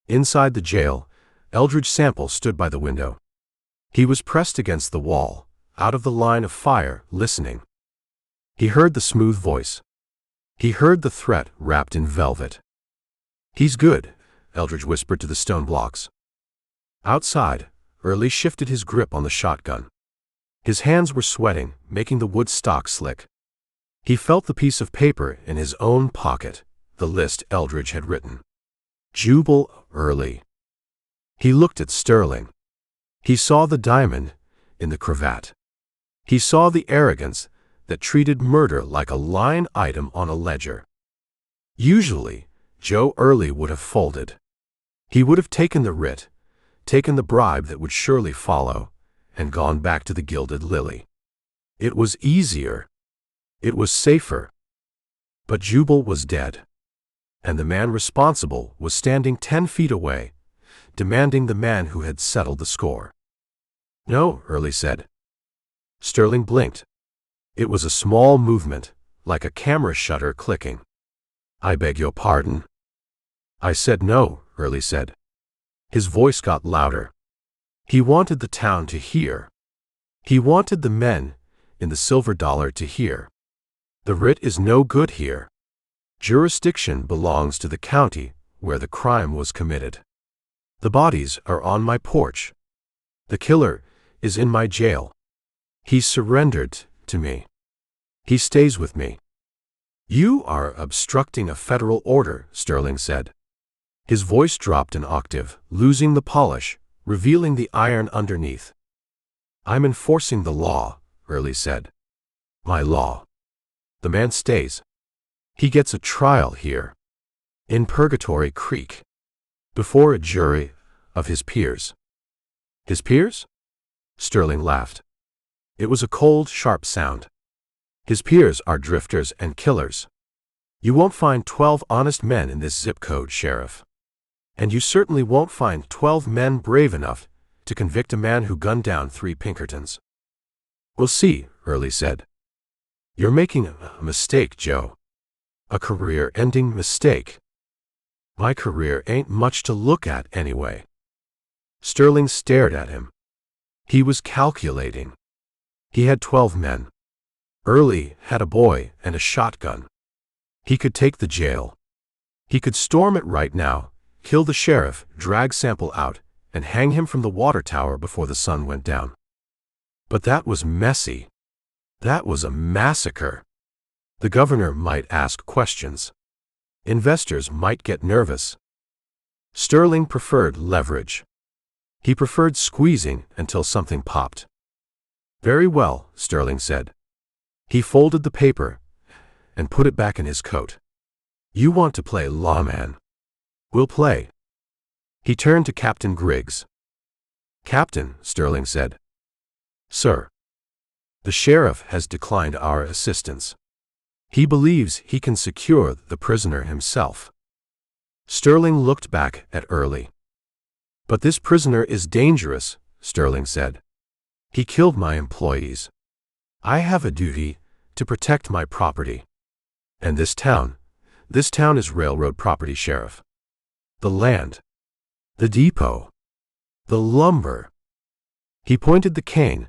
Inside the jail, Eldridge Sample stood by the window. He was pressed against the wall, out of the line of fire, listening. He heard the smooth voice. He heard the threat wrapped in velvet. "He's good," Eldridge whispered to the stone blocks. Outside, Early shifted his grip on the shotgun. His hands were sweating, making the wood stock slick. He felt the piece of paper in his own pocket, the list Eldridge had written. Jubal Early. He looked at Sterling. He saw the diamond in the cravat. He saw the arrogance that treated murder like a line item on a ledger. Usually, Joe Early would have folded. He would have taken the writ, taken the bribe that would surely follow, and gone back to the Gilded Lily. It was easier. It was safer. But Jubal was dead. And the man responsible was standing 10 feet away, demanding the man who had settled the score. "No," Early said. Sterling blinked. It was a small movement, like a camera shutter clicking. "I beg your pardon." "I said no," Early said. His voice got louder. He wanted the town to hear. He wanted the men in the silver dollar to hear. "The writ is no good here. Jurisdiction belongs to the county where the crime was committed. The bodies are on my porch. The killer is in my jail. He's surrendered to me. He stays with me." "You are obstructing a federal order," Sterling said. His voice dropped an octave, losing the polish, revealing the iron underneath. "I'm enforcing the law," Early said. "My law. The man stays. He gets a trial here, in Purgatory Creek, before a jury of his peers." "His peers?" Sterling laughed. It was a cold, sharp sound. "His peers are drifters and killers. You won't find 12 honest men in this zip code, Sheriff. And you certainly won't find 12 men brave enough to convict a man who gunned down 3 Pinkertons." "We'll see," Early said. "You're making a mistake, Joe. A career-ending mistake." "My career ain't much to look at anyway." Sterling stared at him. He was calculating. He had 12 men. Early had a boy and a shotgun. He could take the jail. He could storm it right now, kill the sheriff, drag Sample out, and hang him from the water tower before the sun went down. But that was messy. That was a massacre. The governor might ask questions. Investors might get nervous. Sterling preferred leverage. He preferred squeezing until something popped. "Very well," Sterling said. He folded the paper and put it back in his coat. "You want to play lawman. We'll play." He turned to Captain Griggs. "Captain," Sterling said. "Sir." "The sheriff has declined our assistance." He believes he can secure the prisoner himself. Sterling looked back at Early. But this prisoner is dangerous, Sterling said. He killed my employees. I have a duty to protect my property. And this town is railroad property, Sheriff. The land, the depot, the lumber. He pointed the cane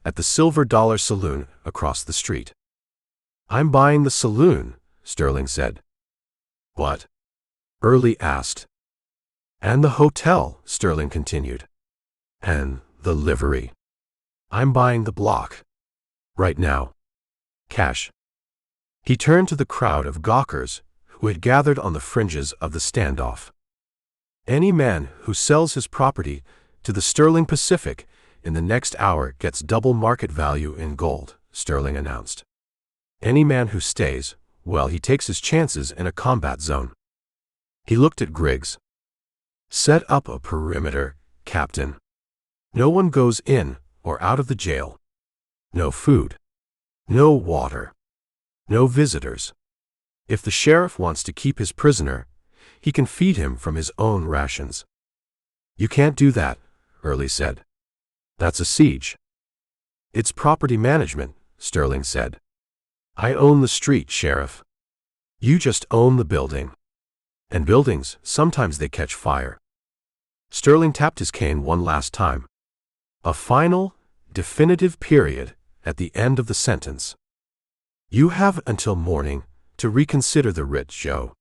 at the Silver Dollar Saloon across the street. I'm buying the saloon, Sterling said. What? Early asked. And the hotel, Sterling continued. And the livery. I'm buying the block. Right now. Cash. He turned to the crowd of gawkers who had gathered on the fringes of the Standoff. Any man who sells his property to the Sterling Pacific in the next hour gets double market value in gold, Sterling announced. Any man who stays, well, he takes his chances in a combat zone. He looked at Griggs. Set up a perimeter, Captain. No one goes in or out of the jail. No food. No water. No visitors. If the sheriff wants to keep his prisoner, he can feed him from his own rations. You can't do that, Early said. That's a siege. It's property management, Sterling said. I own the street, Sheriff. You just own the building. And buildings, sometimes they catch fire. Sterling tapped his cane one last time. A final, definitive period at the end of the sentence. You have until morning to reconsider the writ, Joe.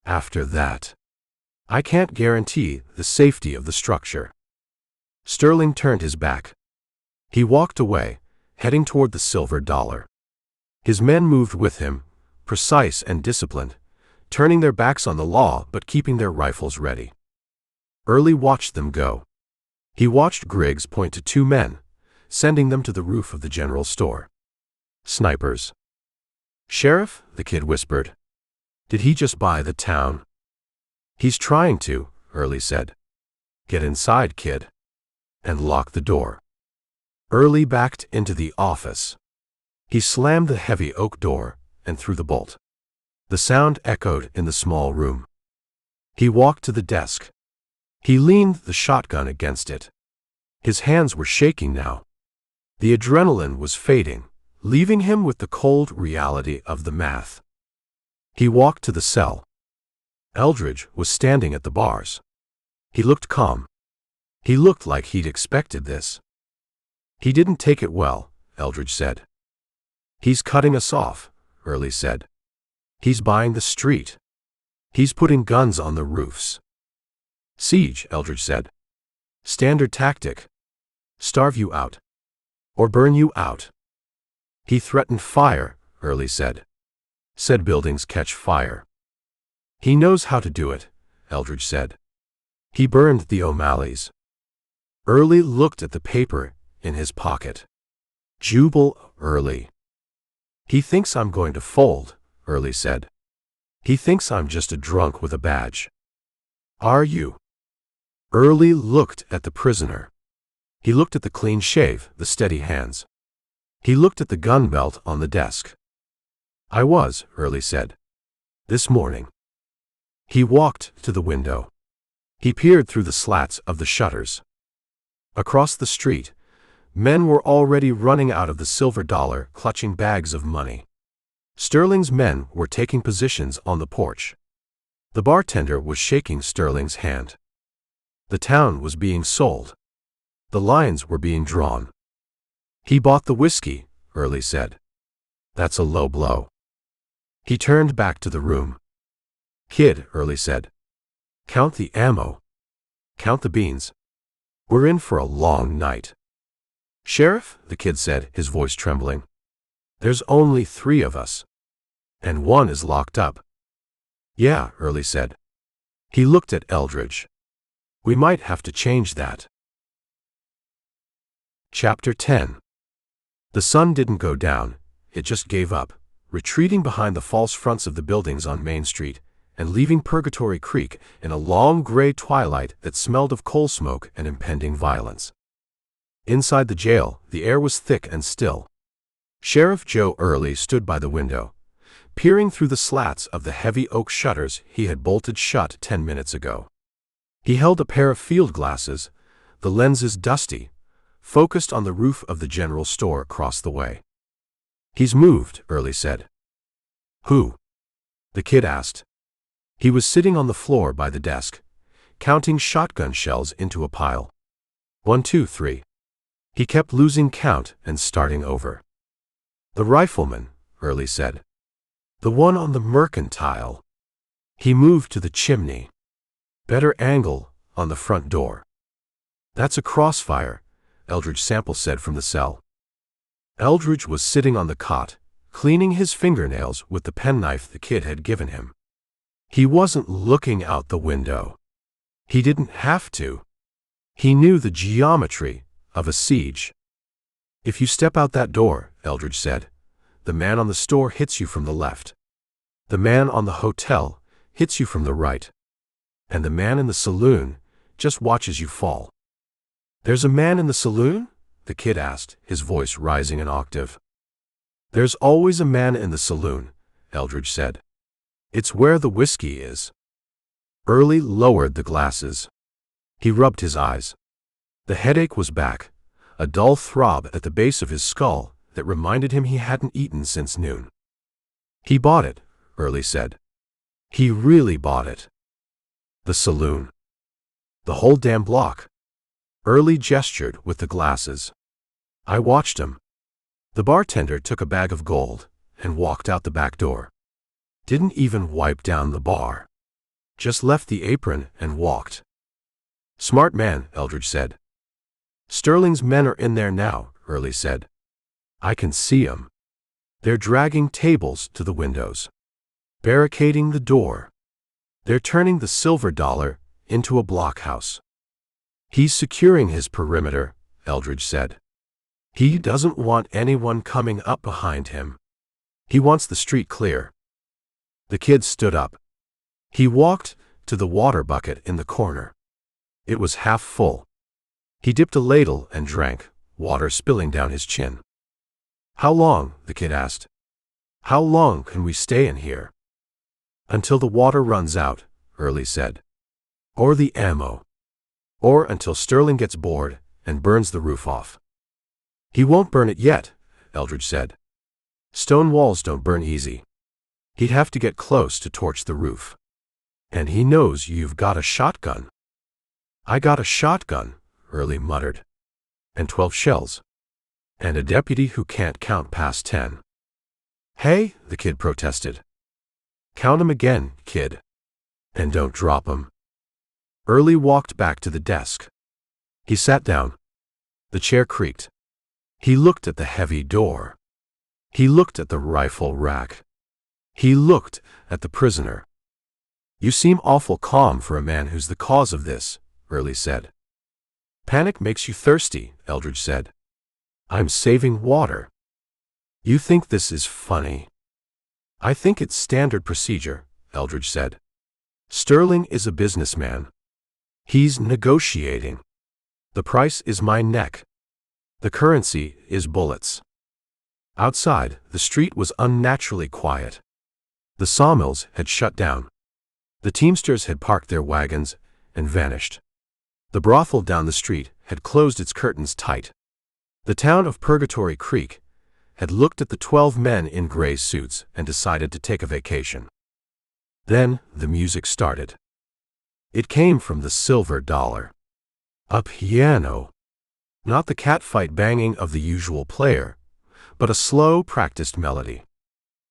After that, I can't guarantee the safety of the structure. Sterling turned his back. He walked away, heading toward the Silver Dollar. His men moved with him, precise and disciplined, turning their backs on the law but keeping their rifles ready. Early watched them go. He watched Griggs point to two men, sending them to the roof of the general store. Snipers. Sheriff, the kid whispered. Did he just buy the town? He's trying to, Early said. Get inside, kid. And lock the door. Early backed into the office. He slammed the heavy oak door and threw the bolt. The sound echoed in the small room. He walked to the desk. He leaned the shotgun against it. His hands were shaking now. The adrenaline was fading, leaving him with the cold reality of the math. He walked to the cell. Eldridge was standing at the bars. He looked calm. He looked like he'd expected this. He didn't take it well, Eldridge said. He's cutting us off, Early said. He's buying the street. He's putting guns on the roofs. Siege, Eldridge said. Standard tactic. Starve you out. Or burn you out. He threatened fire, Early said. Said buildings catch fire. He knows how to do it, Eldridge said. He burned the O'Malleys. Early looked at the paper in his pocket. Jubal Early. He thinks I'm going to fold, Early said. He thinks I'm just a drunk with a badge. Are you? Early looked at the prisoner. He looked at the clean shave, the steady hands. He looked at the gun belt on the desk. I was, Early said. This morning. He walked to the window. He peered through the slats of the shutters. Across the street, men were already running out of the Silver Dollar, clutching bags of money. Sterling's men were taking positions on the porch. The bartender was shaking Sterling's hand. The town was being sold. The lines were being drawn. He bought the whiskey, Early said. That's a low blow. He turned back to the room. Kid, Early said. Count the ammo. Count the beans. We're in for a long night. Sheriff, the kid said, his voice trembling. There's only 3 of us. And 1 is locked up. Yeah, Early said. He looked at Eldridge. We might have to change that. Chapter 10. The sun didn't go down, it just gave up, retreating behind the false fronts of the buildings on Main Street, and leaving Purgatory Creek in a long gray twilight that smelled of coal smoke and impending violence. Inside the jail, the air was thick and still. Sheriff Joe Early stood by the window, peering through the slats of the heavy oak shutters he had bolted shut 10 minutes ago. He held a pair of field glasses, the lenses dusty, focused on the roof of the general store across the way. "He's moved," Early said. "Who?" the kid asked. He was sitting on the floor by the desk, counting shotgun shells into a pile. 1, 2, 3. He kept losing count and starting over. "The rifleman," Early said. "The one on the mercantile." He moved to the chimney. "Better angle on the front door." "That's a crossfire," Eldridge Sample said from the cell. Eldridge was sitting on the cot, cleaning his fingernails with the penknife the kid had given him. He wasn't looking out the window. He didn't have to. He knew the geometry of a siege. "If you step out that door," Eldridge said, "the man on the store hits you from the left. The man on the hotel hits you from the right. And the man in the saloon just watches you fall." "There's a man in the saloon?" the kid asked, his voice rising an octave. "There's always a man in the saloon," Eldridge said. "It's where the whiskey is." Early lowered the glasses. He rubbed his eyes. The headache was back, a dull throb at the base of his skull that reminded him he hadn't eaten since noon. "He bought it," Early said. "He really bought it." "The saloon?" "The whole damn block." Early gestured with the glasses. "I watched him." The bartender took a bag of gold and walked out the back door. Didn't even wipe down the bar. Just left the apron and walked. "Smart man," Eldridge said. "Sterling's men are in there now," Early said. "I can see 'em. They're dragging tables to the windows. Barricading the door. They're turning the silver dollar into a blockhouse." "He's securing his perimeter," Eldridge said. "He doesn't want anyone coming up behind him. He wants the street clear." The kid stood up. He walked to the water bucket in the corner. It was half full. He dipped a ladle and drank, water spilling down his chin. "How long?" the kid asked. "How long can we stay in here?" "Until the water runs out," Early said. "Or the ammo. Or until Sterling gets bored and burns the roof off." "He won't burn it yet," Eldridge said. "Stone walls don't burn easy. He'd have to get close to torch the roof. And he knows you've got a shotgun." "I got a shotgun," Early muttered. "And 12 shells. And a deputy who can't count past 10. "Hey," the kid protested. "Count 'em again, kid. And don't drop 'em." Early walked back to the desk. He sat down. The chair creaked. He looked at the heavy door. He looked at the rifle rack. He looked at the prisoner. "You seem awful calm for a man who's the cause of this," Early said. "Panic makes you thirsty," Eldridge said. "I'm saving water." "You think this is funny?" "I think it's standard procedure," Eldridge said. "Sterling is a businessman. He's negotiating. The price is my neck. The currency is bullets." Outside, the street was unnaturally quiet. The sawmills had shut down. The teamsters had parked their wagons and vanished. The brothel down the street had closed its curtains tight. The town of Purgatory Creek had looked at the 12 men in gray suits and decided to take a vacation. Then the music started. It came from the silver dollar. A piano. Not the catfight banging of the usual player, but a slow, practiced melody.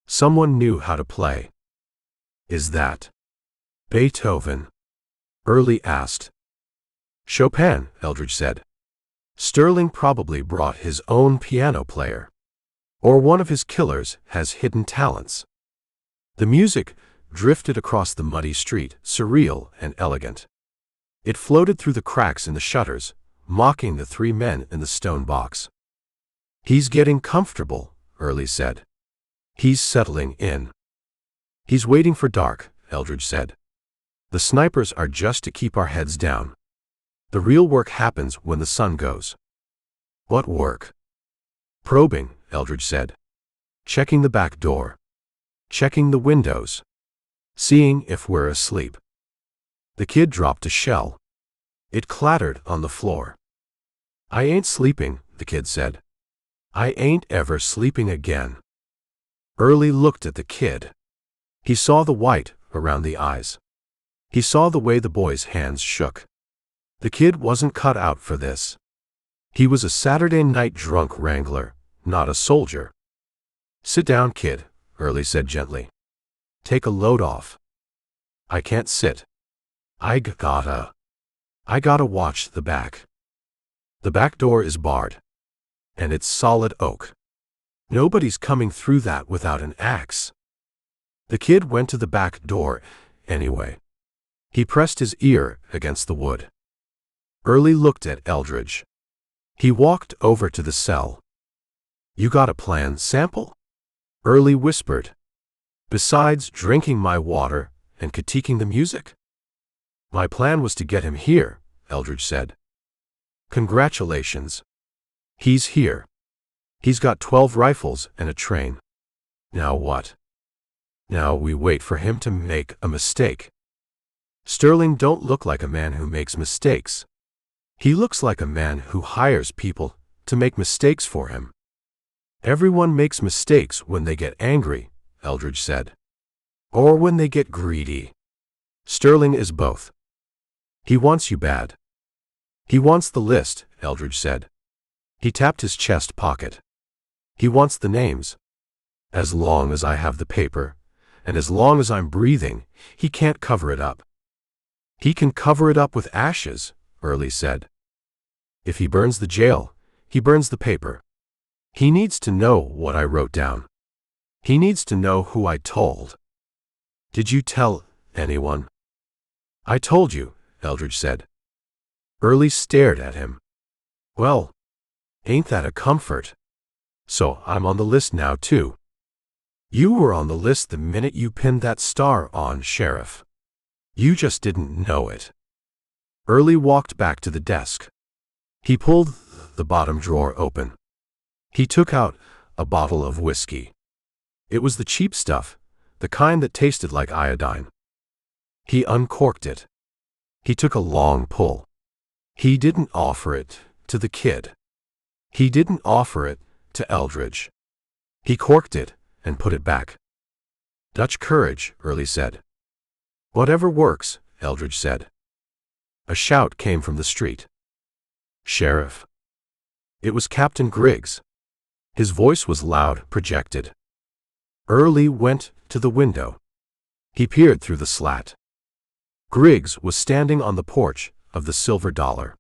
Someone knew how to play. "Is that Beethoven?" Early asked. "Chopin," Eldridge said. "Sterling probably brought his own piano player. Or one of his killers has hidden talents." The music drifted across the muddy street, surreal and elegant. It floated through the cracks in the shutters, mocking the 3 men in the stone box. "He's getting comfortable," Early said. "He's settling in." "He's waiting for dark," Eldridge said. "The snipers are just to keep our heads down. The real work happens when the sun goes." "What work?" "Probing," Eldridge said. "Checking the back door. checking the windows, seeing if we're asleep. The kid dropped a shell. It clattered on the floor. I ain't sleeping, the kid said. I ain't ever sleeping again. Early looked at the kid. He saw the white around the eyes. He saw the way the boy's hands shook. The kid wasn't cut out for this. He was a Saturday night drunk wrangler, not a soldier. Sit down, kid, Early said gently. Take a load off. I can't sit. I gotta watch the back. The back door is barred. And it's solid oak. Nobody's coming through that without an axe. The kid went to the back door anyway. He pressed his ear against the wood. Early looked at Eldridge. He walked over to the cell. You got a plan, Sample? Early whispered. Besides drinking my water and critiquing the music? My plan was to get him here, Eldridge said. Congratulations. He's here. He's got 12 rifles and a train. Now what? Now we wait for him to make a mistake. Sterling don't look like a man who makes mistakes. He looks like a man who hires people to make mistakes for him. Everyone makes mistakes when they get angry, Eldridge said. Or when they get greedy. Sterling is both. He wants you bad. He wants the list, Eldridge said. He tapped his chest pocket. He wants the names. As long as I have the paper, and as long as I'm breathing, he can't cover it up. He can cover it up with ashes, Early said. If he burns the jail, he burns the paper. He needs to know what I wrote down. He needs to know who I told. Did you tell anyone? I told you, Eldridge said. Early stared at him. Well, ain't that a comfort? So I'm on the list now, too. You were on the list the minute you pinned that star on, Sheriff. You just didn't know it. Early walked back to the desk. He pulled the bottom drawer open. He took out a bottle of whiskey. It was the cheap stuff, the kind that tasted like iodine. He uncorked it. He took a long pull. He didn't offer it to the kid. He didn't offer it to Eldridge. He corked it and put it back. Dutch courage, Early said. Whatever works, Eldridge said. A shout came from the street. Sheriff. It was Captain Griggs. His voice was loud, projected. Early went to the window. He peered through the slat. Griggs was standing on the porch of the Silver Dollar.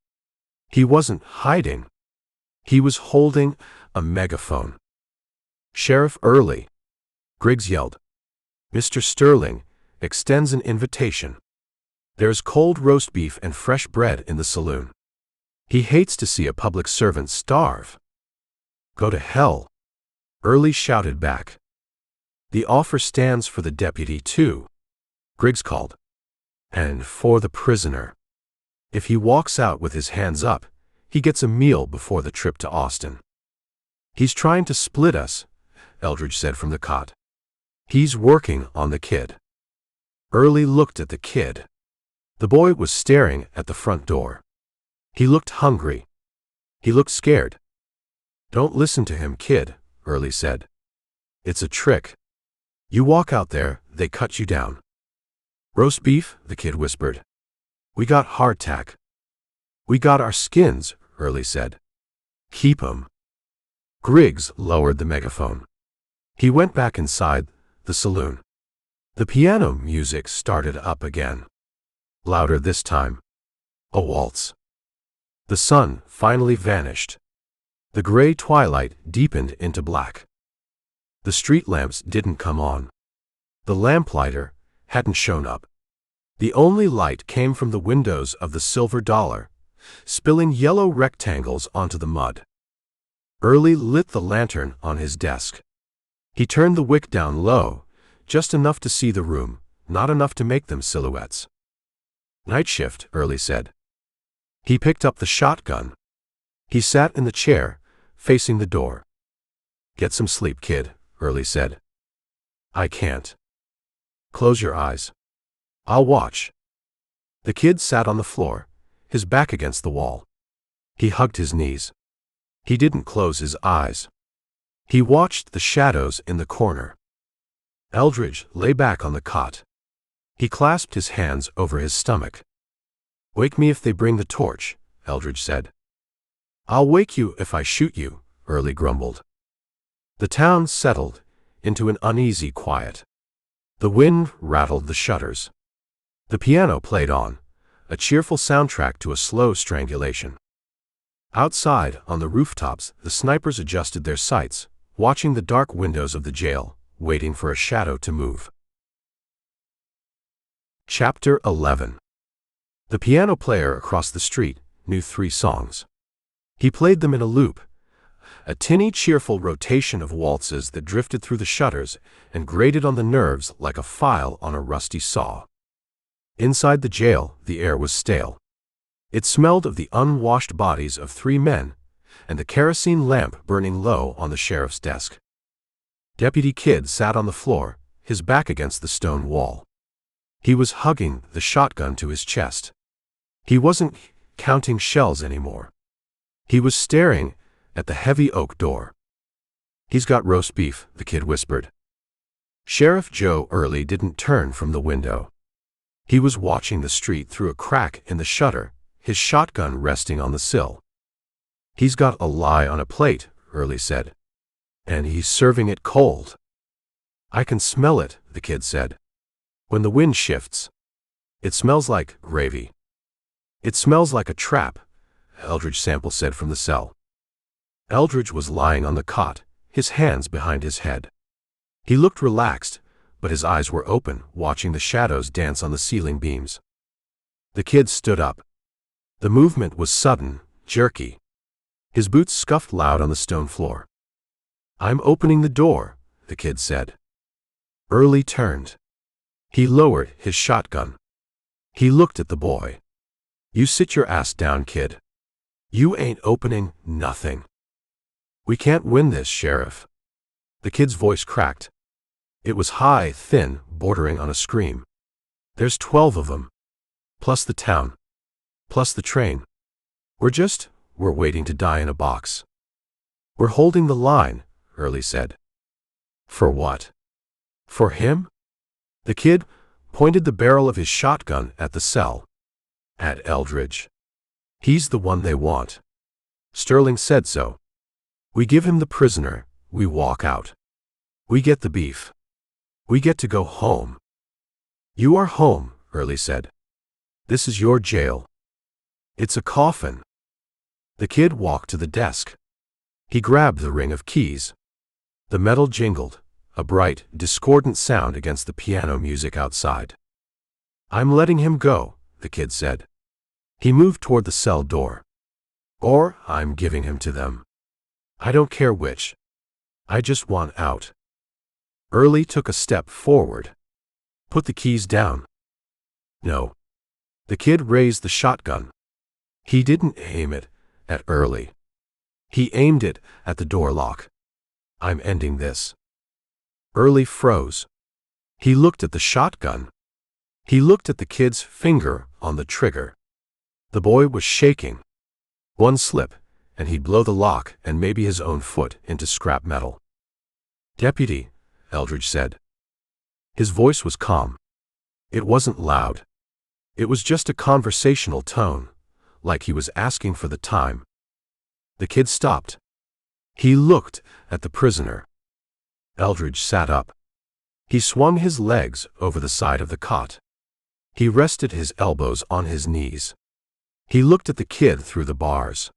He wasn't hiding. He was holding a megaphone. Sheriff Early, Griggs yelled. Mr. Sterling extends an invitation. There's cold roast beef and fresh bread in the saloon. He hates to see a public servant starve. Go to hell, Early shouted back. The offer stands for the deputy, too, Griggs called. And for the prisoner. If he walks out with his hands up, he gets a meal before the trip to Austin. He's trying to split us, Eldridge said from the cot. He's working on the kid. Early looked at the kid. The boy was staring at the front door. He looked hungry. He looked scared. Don't listen to him, kid, Early said. It's a trick. You walk out there, they cut you down. Roast beef, the kid whispered. We got hardtack. We got our skins, Early said. Keep 'em. Griggs lowered the megaphone. He went back inside the saloon. The piano music started up again. Louder this time. A waltz. The sun finally vanished. The gray twilight deepened into black. The street lamps didn't come on. The lamplighter hadn't shown up. The only light came from the windows of the Silver Dollar, spilling yellow rectangles onto the mud. Early lit the lantern on his desk. He turned the wick down low, just enough to see the room, not enough to make them silhouettes. Night shift, Early said. He picked up the shotgun. He sat in the chair, facing the door. Get some sleep, kid, Early said. I can't. Close your eyes. I'll watch. The kid sat on the floor, his back against the wall. He hugged his knees. He didn't close his eyes. He watched the shadows in the corner. Eldridge lay back on the cot. He clasped his hands over his stomach. Wake me if they bring the torch, Eldridge said. I'll wake you if I shoot you, Early grumbled. The town settled into an uneasy quiet. The wind rattled the shutters. The piano played on, a cheerful soundtrack to a slow strangulation. Outside, on the rooftops, the snipers adjusted their sights, watching the dark windows of the jail, waiting for a shadow to move. Chapter 11. The piano player across the street knew 3 songs. He played them in a loop, a tinny, cheerful rotation of waltzes that drifted through the shutters and grated on the nerves like a file on a rusty saw. Inside the jail, the air was stale. It smelled of the unwashed bodies of 3 men and the kerosene lamp burning low on the sheriff's desk. Deputy Kidd sat on the floor, his back against the stone wall. He was hugging the shotgun to his chest. He wasn't counting shells anymore. He was staring at the heavy oak door. He's got roast beef, the kid whispered. Sheriff Joe Early didn't turn from the window. He was watching the street through a crack in the shutter, his shotgun resting on the sill. He's got a lie on a plate, Early said. And he's serving it cold. I can smell it, the kid said. When the wind shifts, it smells like gravy. It smells like a trap, Eldridge Sample said from the cell. Eldridge was lying on the cot, his hands behind his head. He looked relaxed, but his eyes were open, watching the shadows dance on the ceiling beams. The kid stood up. The movement was sudden, jerky. His boots scuffed loud on the stone floor. I'm opening the door, the kid said. Early turned. He lowered his shotgun. He looked at the boy. You sit your ass down, kid. You ain't opening nothing. We can't win this, Sheriff. The kid's voice cracked. It was high, thin, bordering on a scream. There's 12 of them. Plus the town. Plus the train. We're waiting to die in a box. We're holding the line, Early said. For what? For him? The kid pointed the barrel of his shotgun at the cell. At Eldridge. He's the one they want. Sterling said so. We give him the prisoner, we walk out. We get the beef. We get to go home. You are home, Early said. This is your jail. It's a coffin. The kid walked to the desk. He grabbed the ring of keys. The metal jingled, a bright, discordant sound against the piano music outside. I'm letting him go, the kid said. He moved toward the cell door. Or I'm giving him to them. I don't care which. I just want out. Early took a step forward. Put the keys down. No. The kid raised the shotgun. He didn't aim it at Early. He aimed it at the door lock. I'm ending this. Early froze. He looked at the shotgun. He looked at the kid's finger on the trigger. The boy was shaking. One slip, and he'd blow the lock and maybe his own foot into scrap metal. Deputy, Eldridge said. His voice was calm. It wasn't loud. It was just a conversational tone, like he was asking for the time. The kid stopped. He looked at the prisoner. Eldridge sat up. He swung his legs over the side of the cot. He rested his elbows on his knees. He looked at the kid through the bars.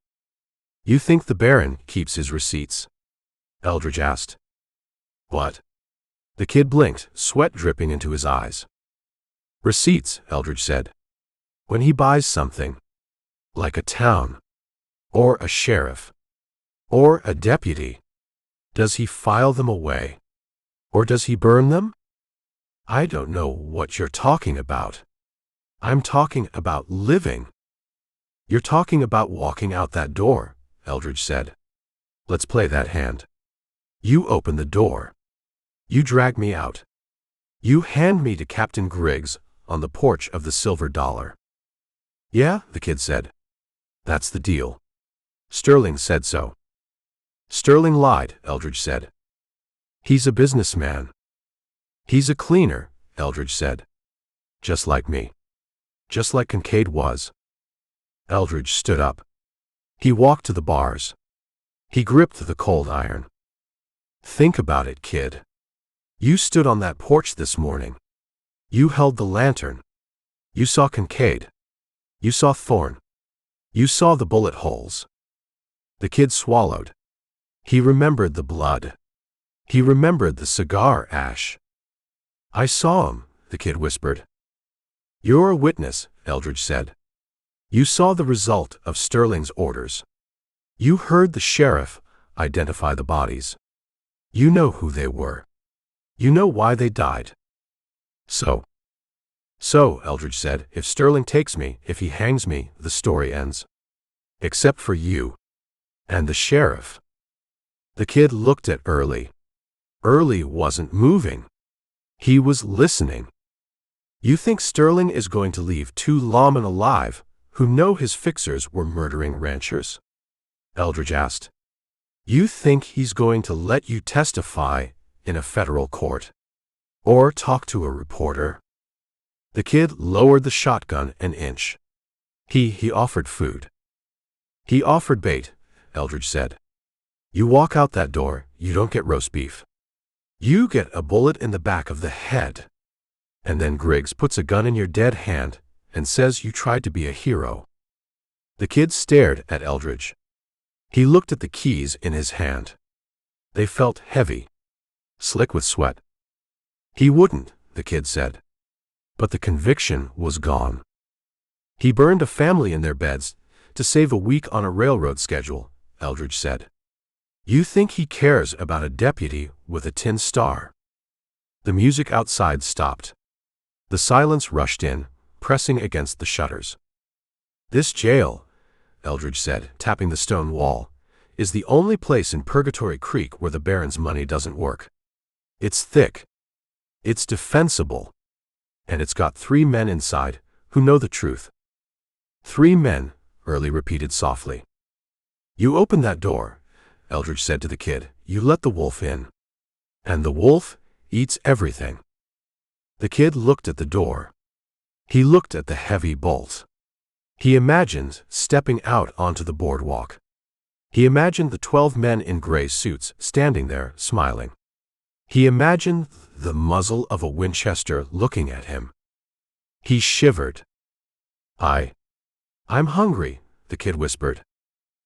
You think the Baron keeps his receipts? Eldridge asked. What? The kid blinked, sweat dripping into his eyes. Receipts, Eldridge said. When he buys something. Like a town. Or a sheriff. Or a deputy. Does he file them away? Or does he burn them? I don't know what you're talking about. I'm talking about living. You're talking about walking out that door, Eldridge said. Let's play that hand. You open the door. You drag me out. You hand me to Captain Griggs on the porch of the Silver Dollar. Yeah, the kid said. That's the deal. Sterling said so. Sterling lied, Eldridge said. He's a businessman. He's a cleaner, Eldridge said. Just like me. Just like Kincaid was. Eldridge stood up. He walked to the bars. He gripped the cold iron. Think about it, kid. You stood on that porch this morning. You held the lantern. You saw Kincaid. You saw Thorne. You saw the bullet holes. The kid swallowed. He remembered the blood. He remembered the cigar ash. I saw him, the kid whispered. You're a witness, Eldridge said. You saw the result of Sterling's orders. You heard the sheriff identify the bodies. You know who they were. You know why they died. So, Eldridge said, if Sterling takes me, if he hangs me, the story ends. Except for you. And the sheriff. The kid looked at Early. Early wasn't moving. He was listening. You think Sterling is going to leave two lawmen alive who know his fixers were murdering ranchers? Eldridge asked. You think he's going to let you testify in a federal court? Or talk to a reporter? The kid lowered the shotgun an inch. He offered food. He offered bait, Eldridge said. You walk out that door, you don't get roast beef. You get a bullet in the back of the head. And then Griggs puts a gun in your dead hand and says you tried to be a hero. The kid stared at Eldridge. He looked at the keys in his hand. They felt heavy, slick with sweat. He wouldn't, the kid said. But the conviction was gone. He burned a family in their beds to save a week on a railroad schedule, Eldridge said. You think he cares about a deputy with a tin star? The music outside stopped. The silence rushed in, pressing against the shutters. This jail, Eldridge said, tapping the stone wall, is the only place in Purgatory Creek where the Baron's money doesn't work. It's thick. It's defensible. And it's got 3 men inside who know the truth. 3 men, Early repeated softly. You open that door, Eldridge said to the kid. You let the wolf in. And the wolf eats everything. The kid looked at the door. He looked at the heavy bolt. He imagined stepping out onto the boardwalk. He imagined the 12 men in gray suits standing there, smiling. He imagined the muzzle of a Winchester looking at him. He shivered. I'm hungry, the kid whispered.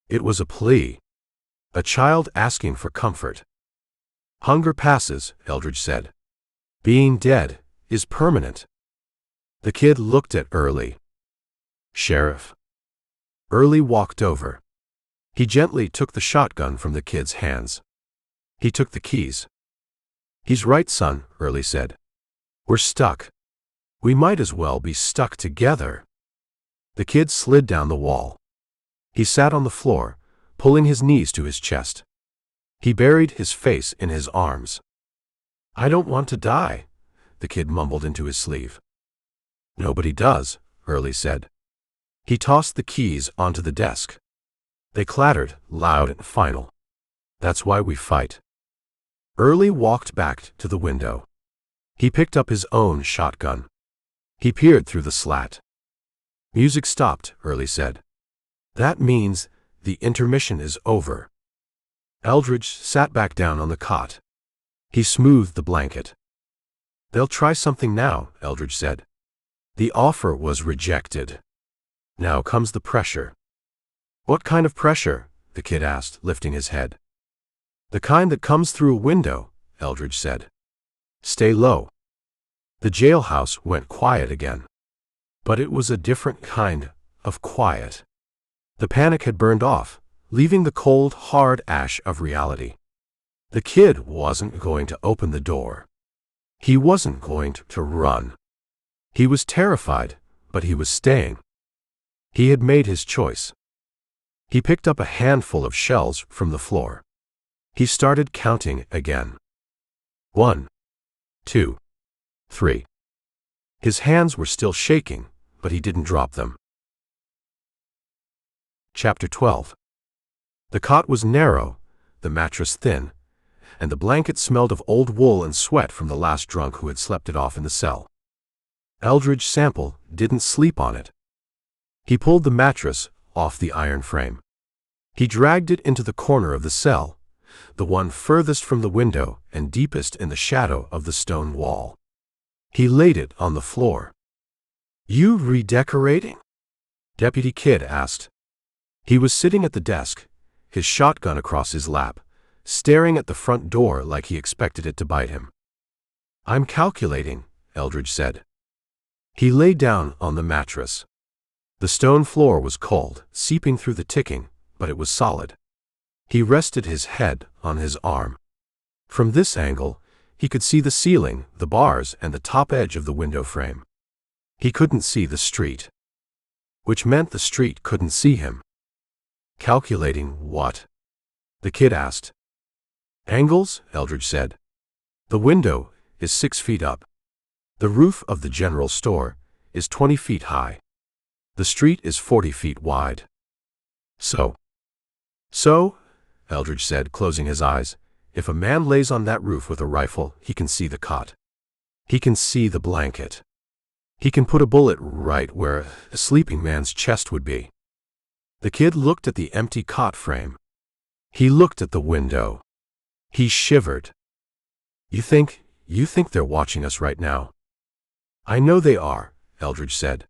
It was a plea. A child asking for comfort. Hunger passes, Eldridge said. Being dead is permanent. The kid looked at Early. Sheriff. Early walked over. He gently took the shotgun from the kid's hands. He took the keys. He's right, son, Early said. We're stuck. We might as well be stuck together. The kid slid down the wall. He sat on the floor, pulling his knees to his chest. He buried his face in his arms. I don't want to die, the kid mumbled into his sleeve. Nobody does, Early said. He tossed the keys onto the desk. They clattered, loud and final. That's why we fight. Early walked back to the window. He picked up his own shotgun. He peered through the slat. Music stopped, Early said. That means the intermission is over. Eldridge sat back down on the cot. He smoothed the blanket. They'll try something now, Eldridge said. The offer was rejected. Now comes the pressure. What kind of pressure? The kid asked, lifting his head. The kind that comes through a window, Eldridge said. Stay low. The jailhouse went quiet again. But it was a different kind of quiet. The panic had burned off, leaving the cold, hard ash of reality. The kid wasn't going to open the door. He wasn't going to run. He was terrified, but he was staying. He had made his choice. He picked up a handful of shells from the floor. He started counting again. 1, 2, 3. His hands were still shaking, but he didn't drop them. Chapter 12. The cot was narrow, the mattress thin, and the blanket smelled of old wool and sweat from the last drunk who had slept it off in the cell. Eldridge Sample didn't sleep on it. He pulled the mattress off the iron frame. He dragged it into the corner of the cell, the one furthest from the window and deepest in the shadow of the stone wall. He laid it on the floor. "You redecorating?" Deputy Kidd asked. He was sitting at the desk, his shotgun across his lap, staring at the front door like he expected it to bite him. "I'm calculating," Eldridge said. He lay down on the mattress. The stone floor was cold, seeping through the ticking, but it was solid. He rested his head on his arm. From this angle, he could see the ceiling, the bars, and the top edge of the window frame. He couldn't see the street, which meant the street couldn't see him. "Calculating what?" the kid asked. "Angles," Eldridge said. "The window is 6 feet up. The roof of the general store is 20 feet high. The street is 40 feet wide. So, Eldridge said, closing his eyes, if a man lays on that roof with a rifle, he can see the cot. He can see the blanket. He can put a bullet right where a sleeping man's chest would be." The kid looked at the empty cot frame. He looked at the window. He shivered. You think they're watching us right now?" "I know they are," Eldridge said.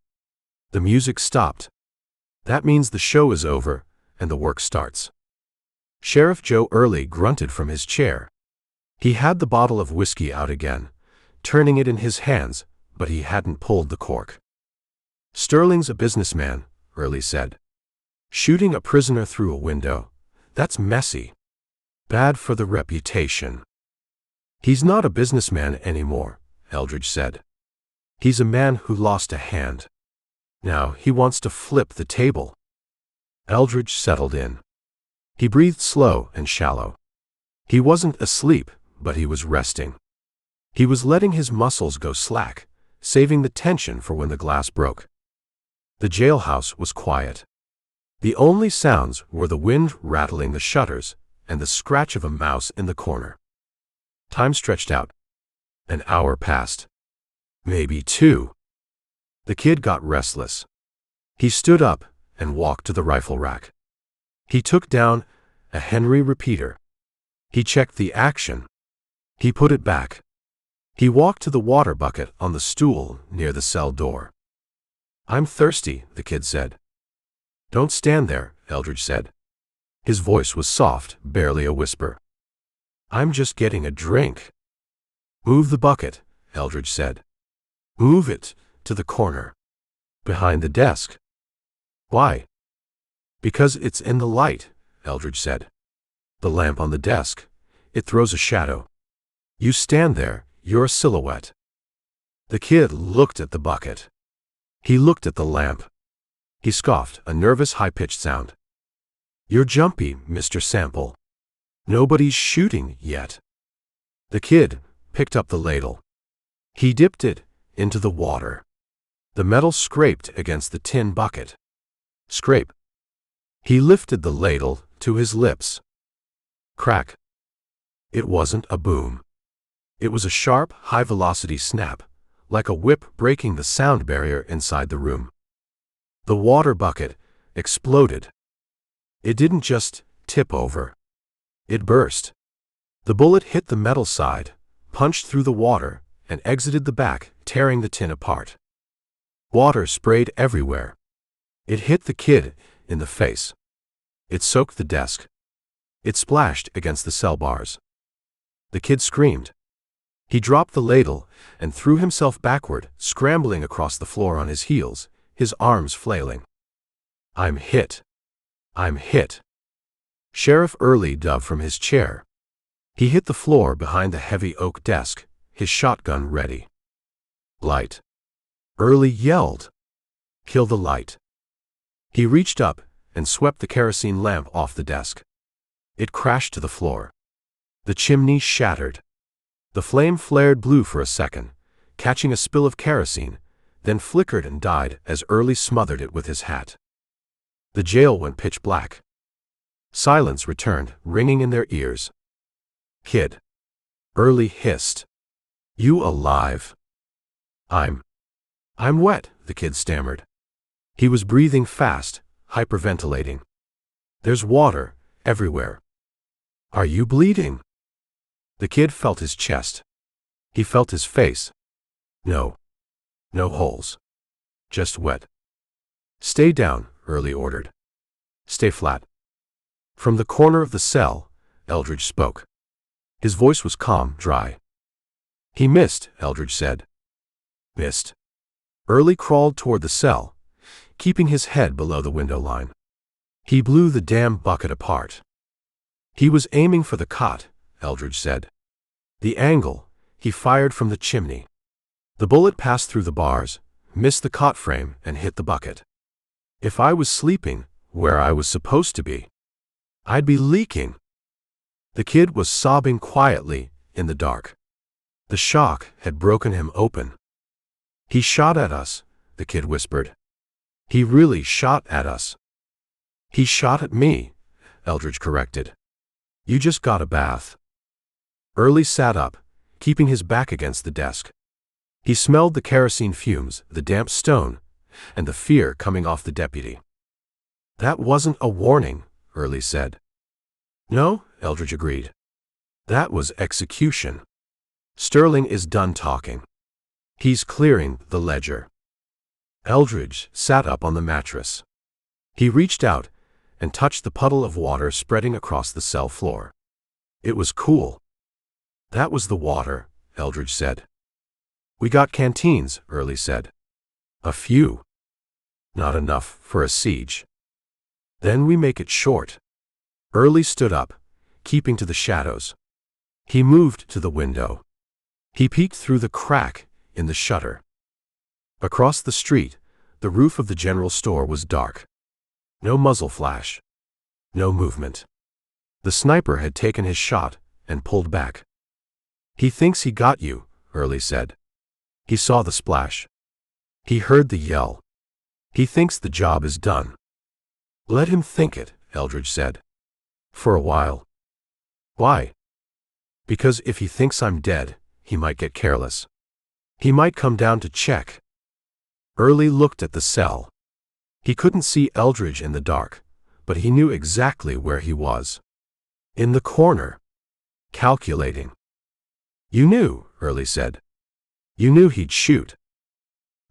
The music stopped. "That means the show is over and the work starts." Sheriff Joe Early grunted from his chair. He had the bottle of whiskey out again, turning it in his hands, but he hadn't pulled the cork. "Sterling's a businessman," Early said. "Shooting a prisoner through a window, that's messy. Bad for the reputation." "He's not a businessman anymore," Eldridge said. "He's a man who lost a hand. Now he wants to flip the table." Eldridge settled in. He breathed slow and shallow. He wasn't asleep, but he was resting. He was letting his muscles go slack, saving the tension for when the glass broke. The jailhouse was quiet. The only sounds were the wind rattling the shutters and the scratch of a mouse in the corner. Time stretched out. An hour passed. Maybe 2. The kid got restless. He stood up and walked to the rifle rack. He took down a Henry repeater. He checked the action. He put it back. He walked to the water bucket on the stool near the cell door. "I'm thirsty," the kid said. "Don't stand there," Eldridge said. His voice was soft, barely a whisper. "I'm just getting a drink." "Move the bucket," Eldridge said. "Move it to the corner, behind the desk." "Why?" "Because it's in the light," Eldridge said. "The lamp on the desk. It throws a shadow. You stand there, you're a silhouette." The kid looked at the bucket. He looked at the lamp. He scoffed, a nervous, high-pitched sound. "You're jumpy, Mr. Sample. Nobody's shooting yet." The kid picked up the ladle. He dipped it into the water. The metal scraped against the tin bucket. Scrape. He lifted the ladle to his lips. Crack. It wasn't a boom. It was a sharp, high-velocity snap, like a whip breaking the sound barrier inside the room. The water bucket exploded. It didn't just tip over. It burst. The bullet hit the metal side, punched through the water, and exited the back, tearing the tin apart. Water sprayed everywhere. It hit the kid in the face. It soaked the desk. It splashed against the cell bars. The kid screamed. He dropped the ladle and threw himself backward, scrambling across the floor on his heels, his arms flailing. "I'm hit. I'm hit." Sheriff Early dove from his chair. He hit the floor behind the heavy oak desk, his shotgun ready. "Light." Early yelled. "Kill the light." He reached up and swept the kerosene lamp off the desk. It crashed to the floor. The chimney shattered. The flame flared blue for a second, catching a spill of kerosene, then flickered and died as Early smothered it with his hat. The jail went pitch black. Silence returned, ringing in their ears. "Kid," Early hissed. "You alive?" I'm wet," the kid stammered. He was breathing fast, hyperventilating. "There's water everywhere." "Are you bleeding?" The kid felt his chest. He felt his face. No holes. Just wet. "Stay down," Early ordered. "Stay flat." From the corner of the cell, Eldridge spoke. His voice was calm, dry. "He missed," Eldridge said. "Missed?" Early crawled toward the cell, keeping his head below the window line. He blew the damn bucket apart. "He was aiming for the cot," Eldridge said. "The angle, he fired from the chimney. The bullet passed through the bars, missed the cot frame, and hit the bucket. If I was sleeping, where I was supposed to be, I'd be leaking." The kid was sobbing quietly in the dark. The shock had broken him open. "He shot at us," the kid whispered. "He really shot at us." "He shot at me," Eldridge corrected. "You just got a bath." Early sat up, keeping his back against the desk. He smelled the kerosene fumes, the damp stone, and the fear coming off the deputy. "That wasn't a warning," Early said. "No," Eldridge agreed. "That was execution. Sterling is done talking. He's clearing the ledger." Eldridge sat up on the mattress. He reached out and touched the puddle of water spreading across the cell floor. It was cool. "That was the water," Eldridge said. "We got canteens," Early said. "A few. Not enough for a siege. Then we make it short." Early stood up, keeping to the shadows. He moved to the window. He peeked through the crack in the shutter. Across the street, the roof of the general store was dark. No muzzle flash. No movement. The sniper had taken his shot and pulled back. "He thinks he got you," Early said. He saw the splash. He heard the yell. "He thinks the job is done." "Let him think it," Eldridge said. "For a while." "Why?" "Because if he thinks I'm dead, he might get careless. He might come down to check." Early looked at the cell. He couldn't see Eldridge in the dark, but he knew exactly where he was. In the corner. Calculating. "You knew," Early said. "You knew he'd shoot."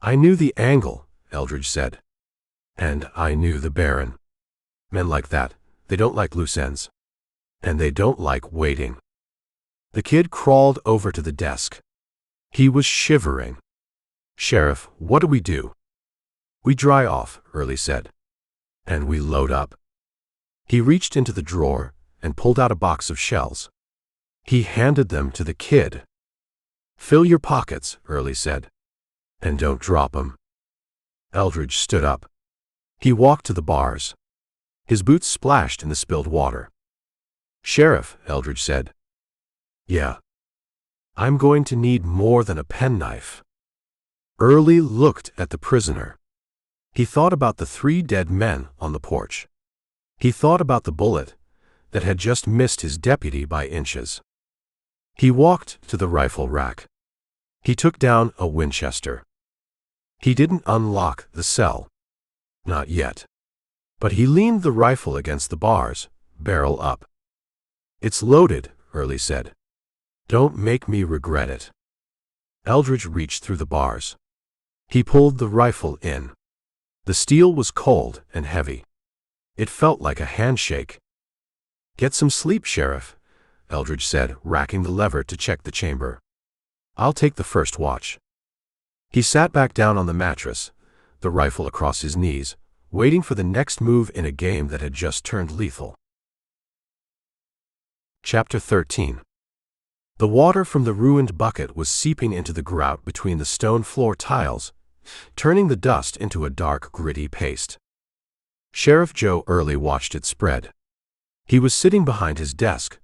"I knew the angle," Eldridge said. "And I knew the Baron. Men like that, they don't like loose ends. And they don't like waiting." The kid crawled over to the desk. He was shivering. "Sheriff, what do we do?" "We dry off," Early said. "And we load up." He reached into the drawer and pulled out a box of shells. He handed them to the kid. "Fill your pockets," Early said. "And don't drop 'em." Eldridge stood up. He walked to the bars. His boots splashed in the spilled water. "Sheriff," Eldridge said. "Yeah." "I'm going to need more than a penknife." Early looked at the prisoner. He thought about the 3 dead men on the porch. He thought about the bullet that had just missed his deputy by inches. He walked to the rifle rack. He took down a Winchester. He didn't unlock the cell. Not yet. But he leaned the rifle against the bars, barrel up. "It's loaded," Early said. "Don't make me regret it." Eldridge reached through the bars. He pulled the rifle in. The steel was cold and heavy. It felt like a handshake. "Get some sleep, Sheriff," Eldridge said, racking the lever to check the chamber. "I'll take the first watch." He sat back down on the mattress, the rifle across his knees, waiting for the next move in a game that had just turned lethal. Chapter 13. The water from the ruined bucket was seeping into the grout between the stone floor tiles, turning the dust into a dark, gritty paste. Sheriff Joe Early watched it spread. He was sitting behind his desk,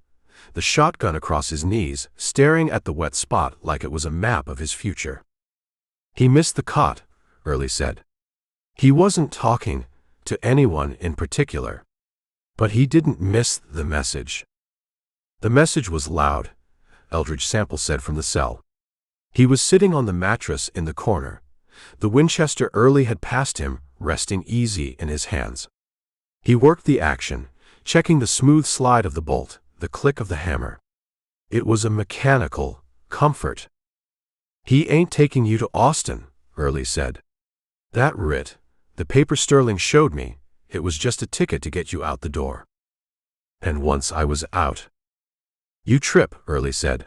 the shotgun across his knees, staring at the wet spot like it was a map of his future. He missed the cot, Early said. He wasn't talking to anyone in particular. But he didn't miss the message. The message was loud, Eldridge Sample said from the cell. He was sitting on the mattress in the corner. The Winchester Early had passed him, resting easy in his hands. He worked the action, checking the smooth slide of the bolt, the click of the hammer. It was a mechanical comfort. He ain't taking you to Austin, Early said. That writ, the paper Sterling showed me, it was just a ticket to get you out the door. And once I was out. You trip, Early said.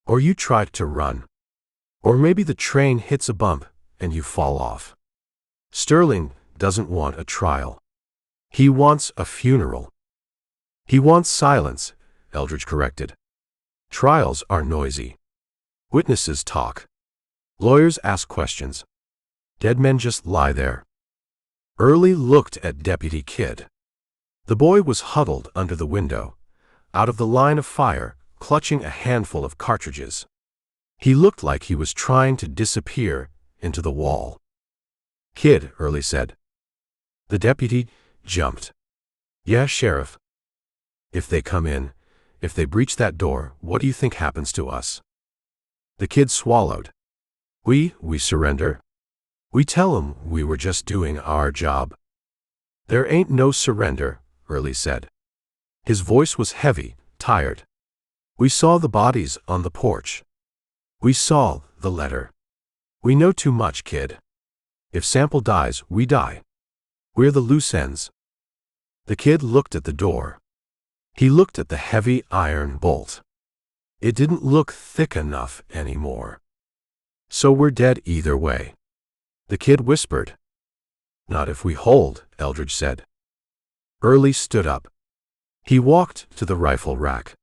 Or you try to run. Or maybe the train hits a bump and you fall off. Sterling doesn't want a trial. He wants a funeral. He wants silence, Eldridge corrected. Trials are noisy. Witnesses talk. Lawyers ask questions. Dead men just lie there. Early looked at Deputy Kidd. The boy was huddled under the window, out of the line of fire, clutching a handful of cartridges. He looked like he was trying to disappear into the wall. Kidd, Early said. The deputy jumped. Yeah, Sheriff. If they come in, if they breach that door, what do you think happens to us? The kid swallowed. We surrender. We tell 'em we were just doing our job. There ain't no surrender, Early said. His voice was heavy, tired. We saw the bodies on the porch. We saw the letter. We know too much, kid. If Sample dies, we die. We're the loose ends. The kid looked at the door. He looked at the heavy iron bolt. It didn't look thick enough anymore. So we're dead either way. The kid whispered. Not if we hold, Eldridge said. Early stood up. He walked to the rifle rack.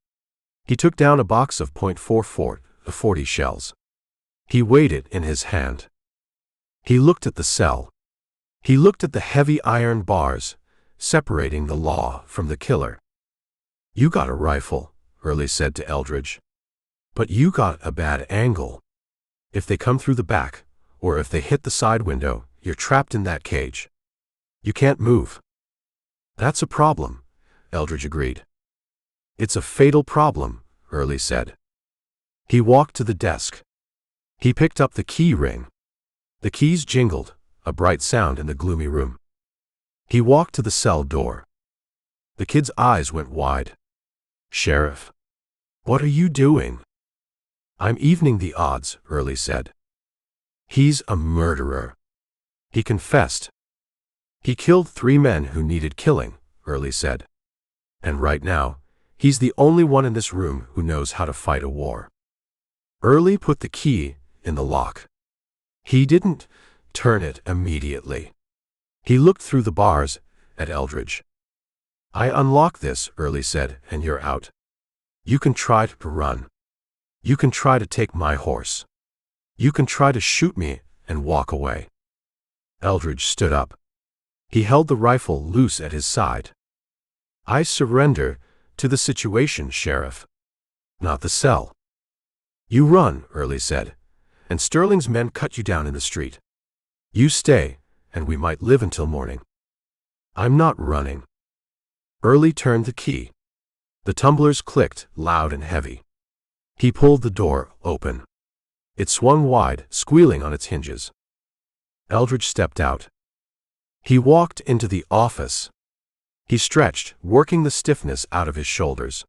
He took down a box of .44, 40 shells. He weighed it in his hand. He looked at the cell. He looked at the heavy iron bars, separating the law from the killer. You got a rifle, Early said to Eldridge. But you got a bad angle. If they come through the back, or if they hit the side window, you're trapped in that cage. You can't move. That's a problem, Eldridge agreed. It's a fatal problem, Early said. He walked to the desk. He picked up the key ring. The keys jingled, a bright sound in the gloomy room. He walked to the cell door. The kid's eyes went wide. Sheriff, what are you doing? I'm evening the odds, Early said. He's a murderer. He confessed. He killed 3 men who needed killing, Early said. And right now, he's the only one in this room who knows how to fight a war. Early put the key in the lock. He didn't turn it immediately. He looked through the bars at Eldridge. I unlock this, Early said, and you're out. You can try to run. You can try to take my horse. You can try to shoot me and walk away. Eldridge stood up. He held the rifle loose at his side. I surrender to the situation, Sheriff. Not the cell. You run, Early said, and Sterling's men cut you down in the street. You stay, and we might live until morning. I'm not running. Early turned the key. The tumblers clicked, loud and heavy. He pulled the door open. It swung wide, squealing on its hinges. Eldridge stepped out. He walked into the office. He stretched, working the stiffness out of his shoulders.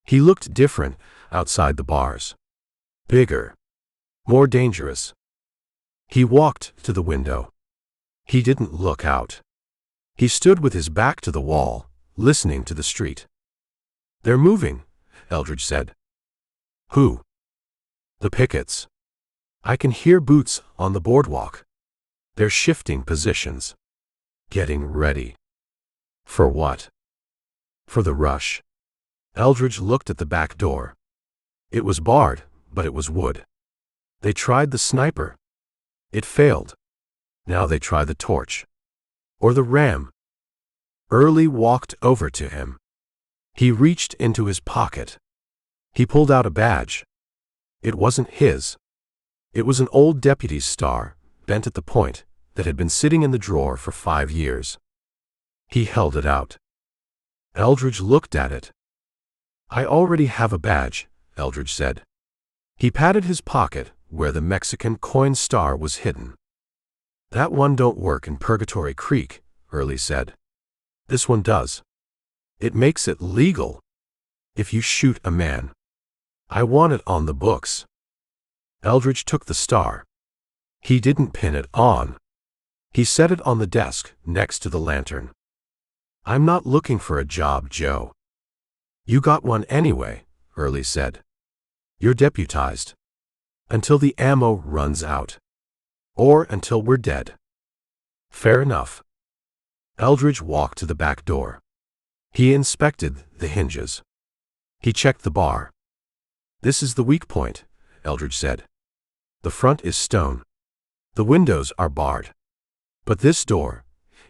He looked different outside the bars. Bigger. More dangerous. He walked to the window. He didn't look out. He stood with his back to the wall, listening to the street. They're moving, Eldridge said. Who? The pickets. I can hear boots on the boardwalk. They're shifting positions. Getting ready. For what? For the rush. Eldridge looked at the back door. It was barred, but it was wood. They tried the sniper. It failed. Now they try the torch. Or the ram. Early walked over to him. He reached into his pocket. He pulled out a badge. It wasn't his. It was an old deputy's star, bent at the point, that had been sitting in the drawer for 5 years. He held it out. Eldridge looked at it. "I already have a badge," Eldridge said. He patted his pocket where the Mexican coin star was hidden. "That one don't work in Purgatory Creek," Early said. "This one does. It makes it legal. If you shoot a man. I want it on the books." Eldridge took the star. He didn't pin it on. He set it on the desk next to the lantern. "I'm not looking for a job, Joe." "You got one anyway," Early said. "You're deputized. Until the ammo runs out. Or until we're dead." "Fair enough." Eldridge walked to the back door. He inspected the hinges. He checked the bar. "This is the weak point," Eldridge said. "The front is stone. The windows are barred. But this door,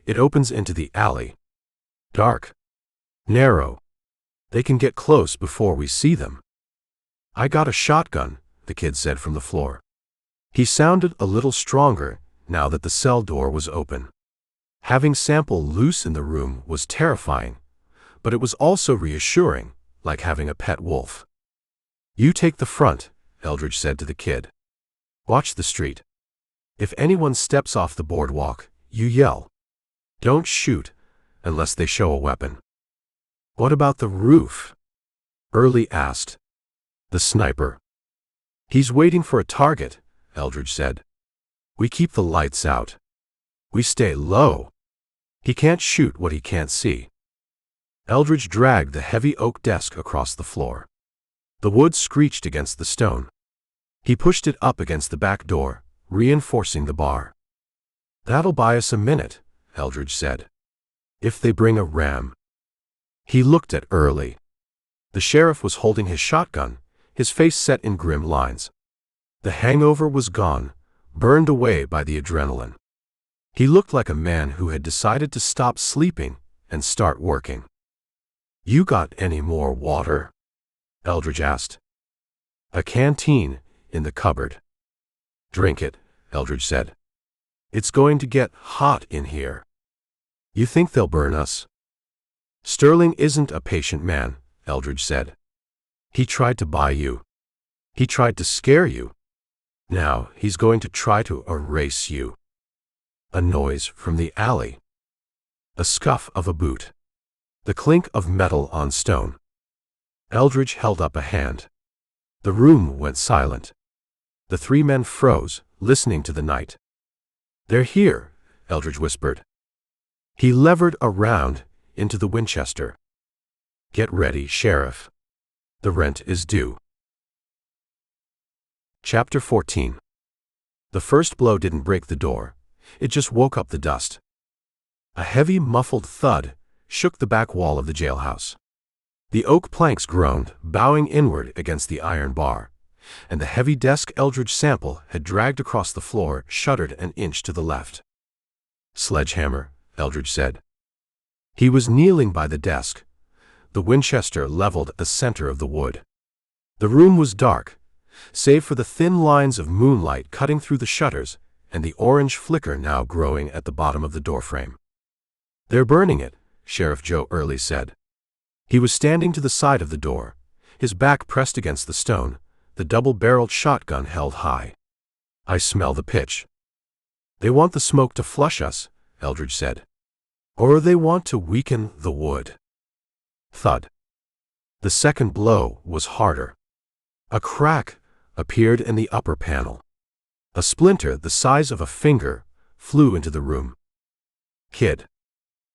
it opens into the alley. Dark. Narrow. They can get close before we see them." "I got a shotgun," the kid said from the floor. He sounded a little stronger now that the cell door was open. Having Sample loose in the room was terrifying, but it was also reassuring, like having a pet wolf. "You take the front," Eldridge said to the kid. "Watch the street. If anyone steps off the boardwalk, you yell. Don't shoot, unless they show a weapon." "What about the roof?" Early asked. "The sniper." "He's waiting for a target," Eldridge said. "We keep the lights out. We stay low. He can't shoot what he can't see." Eldridge dragged the heavy oak desk across the floor. The wood screeched against the stone. He pushed it up against the back door, reinforcing the bar. "That'll buy us a minute," Eldridge said. "If they bring a ram." He looked at Early. The sheriff was holding his shotgun, his face set in grim lines. The hangover was gone, burned away by the adrenaline. He looked like a man who had decided to stop sleeping and start working. "You got any more water?" Eldridge asked. "A canteen in the cupboard." "Drink it," Eldridge said. "It's going to get hot in here." "You think they'll burn us?" "Sterling isn't a patient man," Eldridge said. "He tried to buy you. He tried to scare you. Now he's going to try to erase you." A noise from the alley. The scuff of a boot. The clink of metal on stone. Eldridge held up a hand. The room went silent. The 3 men froze, listening to the night. "They're here," Eldridge whispered. He levered around into the Winchester. "Get ready, Sheriff. The rent is due." Chapter 14. The first blow didn't break the door. It just woke up the dust. A heavy, muffled thud shook the back wall of the jailhouse. The oak planks groaned, bowing inward against the iron bar, and the heavy desk Eldridge Sample had dragged across the floor shuddered an inch to the left. "Sledgehammer," Eldridge said. He was kneeling by the desk, the Winchester leveled at the center of the wood. The room was dark, save for the thin lines of moonlight cutting through the shutters and the orange flicker now growing at the bottom of the doorframe. "They're burning it," Sheriff Joe Early said. He was standing to the side of the door, his back pressed against the stone, the double-barreled shotgun held high. "I smell the pitch." "They want the smoke to flush us," Eldridge said. "Or they want to weaken the wood." Thud. The second blow was harder. A crack appeared in the upper panel. A splinter the size of a finger flew into the room. "Kid."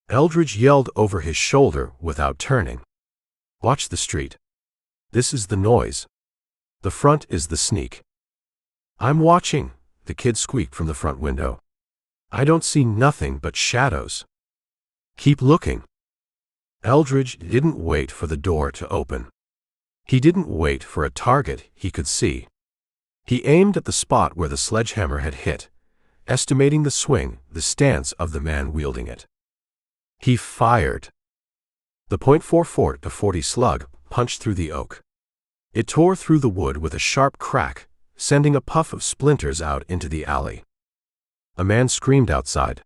Eldridge yelled over his shoulder without turning. "Watch the street. This is the noise. The front is the sneak." "I'm watching," the kid squeaked from the front window. "I don't see nothing but shadows." "Keep looking." Eldridge didn't wait for the door to open. He didn't wait for a target he could see. He aimed at the spot where the sledgehammer had hit, estimating the swing, the stance of the man wielding it. He fired. The .44-40 slug punched through the oak. It tore through the wood with a sharp crack, sending a puff of splinters out into the alley. A man screamed outside.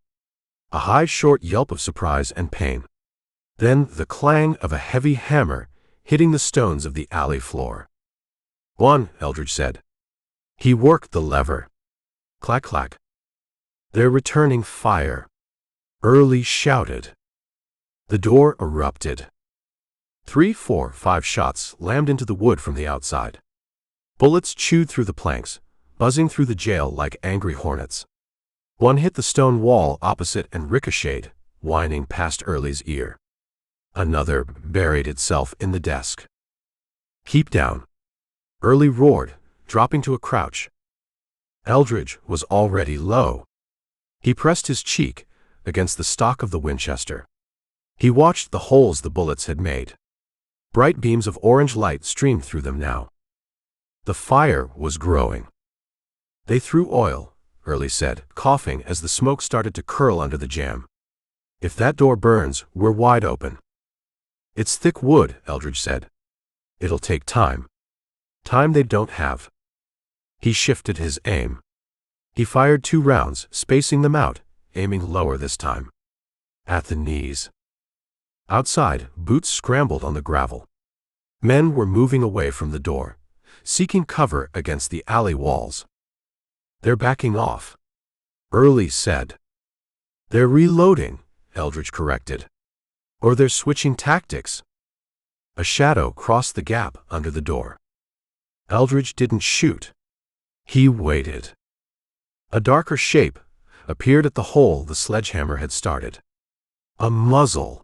A high, short yelp of surprise and pain. Then the clang of a heavy hammer hitting the stones of the alley floor. "One," Eldridge said. He worked the lever. Clack, clack. "They're returning fire," Early shouted. The door erupted. 3, 4, 5 shots slammed into the wood from the outside. Bullets chewed through the planks, buzzing through the jail like angry hornets. One hit the stone wall opposite and ricocheted, whining past Early's ear. Another buried itself in the desk. "Keep down," Early roared, dropping to a crouch. Eldridge was already low. He pressed his cheek against the stock of the Winchester. He watched the holes the bullets had made. Bright beams of orange light streamed through them now. The fire was growing. "They threw oil," Early said, coughing as the smoke started to curl under the jamb. "If that door burns, we're wide open." "It's thick wood," Eldridge said. "It'll take time. Time they don't have." He shifted his aim. He fired 2 rounds, spacing them out, aiming lower this time. At the knees. Outside, boots scrambled on the gravel. Men were moving away from the door, seeking cover against the alley walls. "They're backing off," Early said. "They're reloading," Eldridge corrected. "Or they're switching tactics." A shadow crossed the gap under the door. Eldridge didn't shoot. He waited. A darker shape appeared at the hole the sledgehammer had started. A muzzle.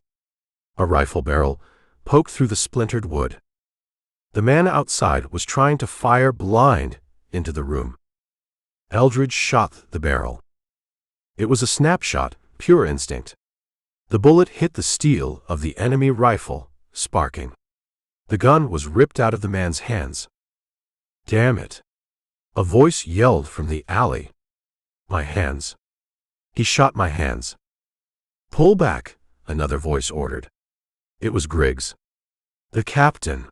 A rifle barrel poked through the splintered wood. The man outside was trying to fire blind into the room. Eldridge shot the barrel. It was a snapshot, pure instinct. The bullet hit the steel of the enemy rifle, sparking. The gun was ripped out of the man's hands. "Damn it!" A voice yelled from the alley. "My hands." He shot my hands. "Pull back," another voice ordered. It was Griggs. The captain.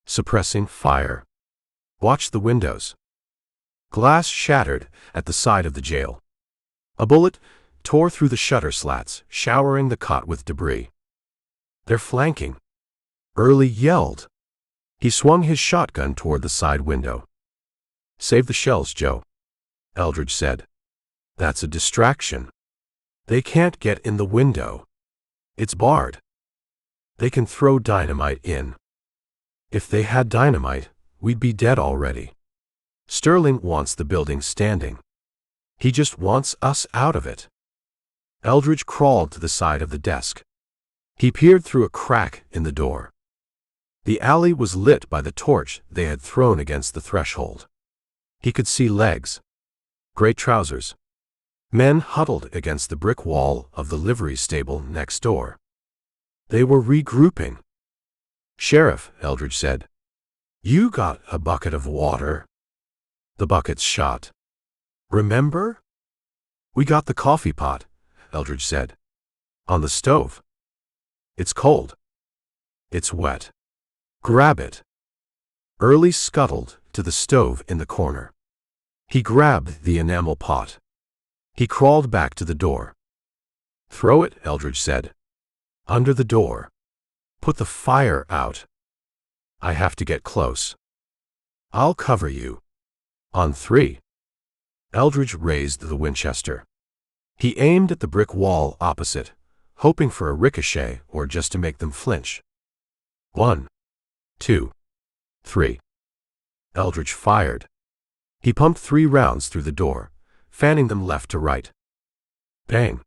Suppressing fire. "Watch the windows." Glass shattered at the side of the jail. A bullet tore through the shutter slats, showering the cot with debris. "They're flanking," Early yelled. He swung his shotgun toward the side window. "Save the shells, Joe," Eldridge said. "That's a distraction. They can't get in the window. It's barred. They can throw dynamite in. If they had dynamite, we'd be dead already. Sterling wants the building standing. He just wants us out of it." Eldridge crawled to the side of the desk. He peered through a crack in the door. The alley was lit by the torch they had thrown against the threshold. He could see legs. Gray trousers. Men huddled against the brick wall of the livery stable next door. They were regrouping. "Sheriff," Eldridge said, "you got a bucket of water." The buckets shot. "Remember?" "We got the coffee pot," Eldridge said. "On the stove." "It's cold." "It's wet. Grab it." Early scuttled to the stove in the corner. He grabbed the enamel pot. He crawled back to the door. "Throw it," Eldridge said. "Under the door. Put the fire out." "I have to get close." "I'll cover you. On 3. Eldridge raised the Winchester. He aimed at the brick wall opposite, hoping for a ricochet or just to make them flinch. 1, 2, 3. Eldridge fired. He pumped 3 rounds through the door, fanning them left to right. Bang!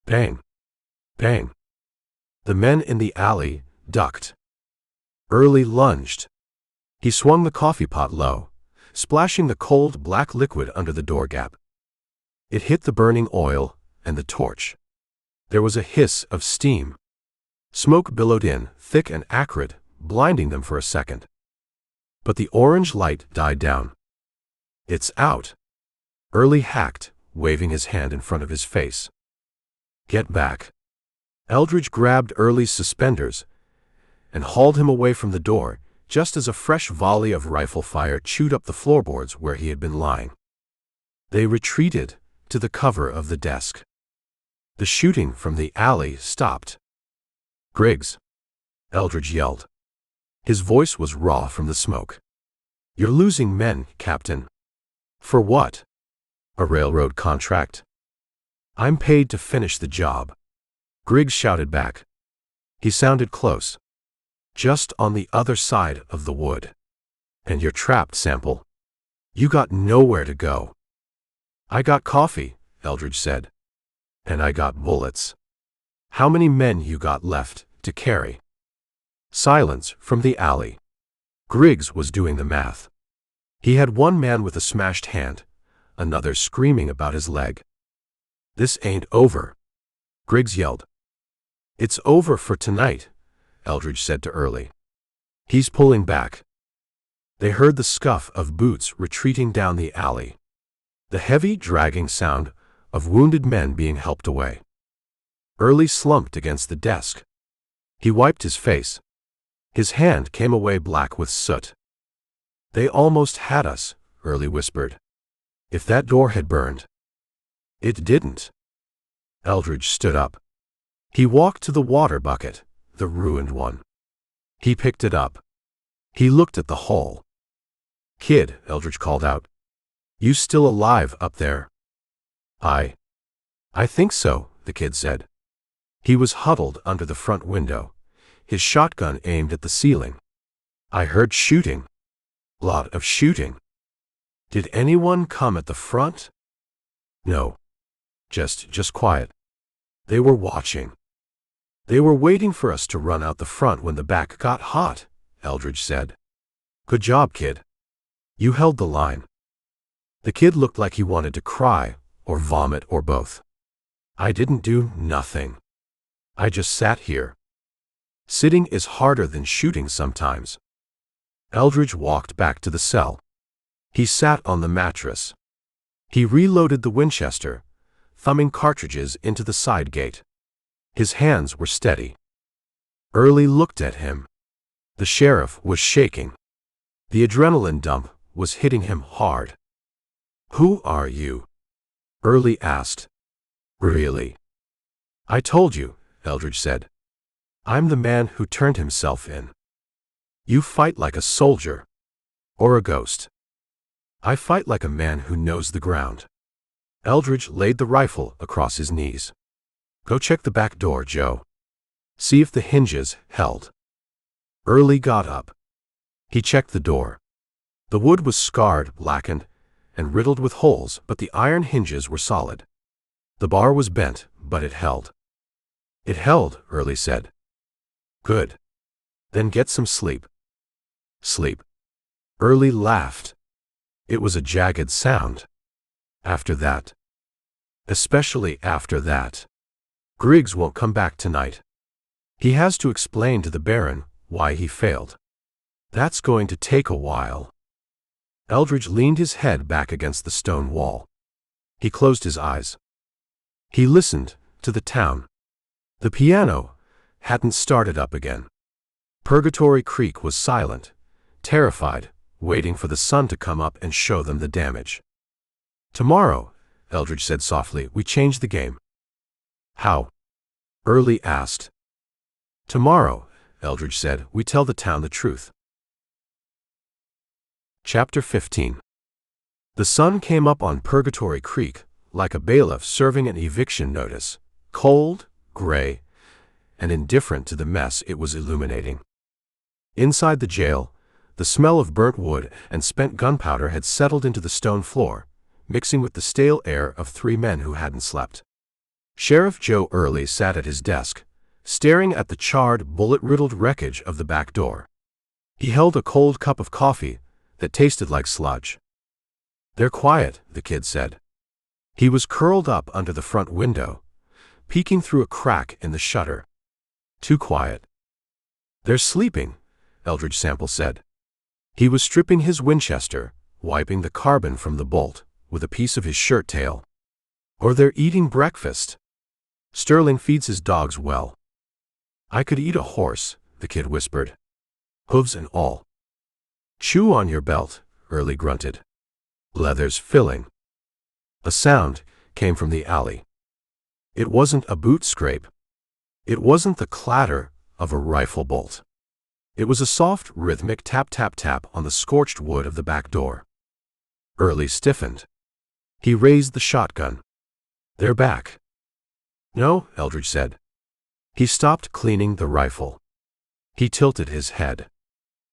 Bang! Bang! The men in the alley ducked. Early lunged. He swung the coffee pot low, splashing the cold black liquid under the door gap. It hit the burning oil and the torch. There was a hiss of steam. Smoke billowed in, thick and acrid, blinding them for a second. But the orange light died down. "It's out," Early hacked, waving his hand in front of his face. "Get back." Eldridge grabbed Early's suspenders and hauled him away from the door, just as a fresh volley of rifle fire chewed up the floorboards where he had been lying. They retreated to the cover of the desk. The shooting from the alley stopped. "Griggs!" Eldridge yelled. His voice was raw from the smoke. "You're losing men, Captain." "For what?" "A railroad contract." "I'm paid to finish the job," Griggs shouted back. He sounded close. "Just on the other side of the wood. And you're trapped, Sample. You got nowhere to go." "I got coffee," Eldridge said. "And I got bullets. How many men you got left to carry?" Silence from the alley. Griggs was doing the math. He had one man with a smashed hand, another screaming about his leg. "This ain't over," Griggs yelled. "It's over for tonight," Eldridge said to Early. "He's pulling back." They heard the scuff of boots retreating down the alley, the heavy, dragging sound of wounded men being helped away. Early slumped against the desk. He wiped his face. His hand came away black with soot. "They almost had us," Early whispered. "If that door had burned." "It didn't." Eldridge stood up. He walked to the water bucket, the ruined one. He picked it up. He looked at the hole. "Kid," Eldridge called out. "You still alive up there?" I think so," the kid said. He was huddled under the front window, his shotgun aimed at the ceiling. "I heard shooting. Lot of shooting." "Did anyone come at the front?" "No. Just quiet. They were watching. They were waiting for us to run out the front when the back got hot," Eldridge said. "Good job, kid. You held the line." The kid looked like he wanted to cry, or vomit, or both. "I didn't do nothing. I just sat here." Sitting is harder than shooting sometimes. Eldridge walked back to the cell. He sat on the mattress. He reloaded the Winchester, thumbing cartridges into the side gate. His hands were steady. Early looked at him. The sheriff was shaking. The adrenaline dump was hitting him hard. "Who are you?" Early asked. "Really?" "I told you," Eldridge said. "I'm the man who turned himself in. You fight like a soldier. Or a ghost. I fight like a man who knows the ground." Eldridge laid the rifle across his knees. "Go check the back door, Joe. See if the hinges held." Early got up. He checked the door. The wood was scarred, blackened, and riddled with holes, but the iron hinges were solid. The bar was bent, but it held. "It held," Early said. "Good. Then get some sleep." "Sleep." Early laughed. It was a jagged sound. "After that. Especially after that. Griggs won't come back tonight. He has to explain to the Baron why he failed. That's going to take a while." Eldridge leaned his head back against the stone wall. He closed his eyes. He listened to the town. The piano hadn't started up again. Purgatory Creek was silent, terrified, waiting for the sun to come up and show them the damage. "Tomorrow," Eldridge said softly, "we change the game." "How?" Early asked. "Tomorrow," Eldridge said, "we tell the town the truth." Chapter 15. The sun came up on Purgatory Creek, like a bailiff serving an eviction notice, cold, gray, and indifferent to the mess it was illuminating. Inside the jail, the smell of burnt wood and spent gunpowder had settled into the stone floor, mixing with the stale air of 3 men who hadn't slept. Sheriff Joe Early sat at his desk, staring at the charred, bullet-riddled wreckage of the back door. He held a cold cup of coffee that tasted like sludge. "They're quiet," the kid said. He was curled up under the front window, peeking through a crack in the shutter. "Too quiet." "They're sleeping," Eldridge Sample said. He was stripping his Winchester, wiping the carbon from the bolt with a piece of his shirt tail. "Or they're eating breakfast. Sterling feeds his dogs well." I could eat a horse, the kid whispered. Hooves and all. Chew on your belt, Early grunted. Leather's filling. A sound came from the alley. It wasn't a boot scrape. It wasn't the clatter of a rifle bolt. It was a soft, rhythmic tap-tap-tap on the scorched wood of the back door. Early stiffened. He raised the shotgun. They're back. No, Eldridge said. He stopped cleaning the rifle. He tilted his head.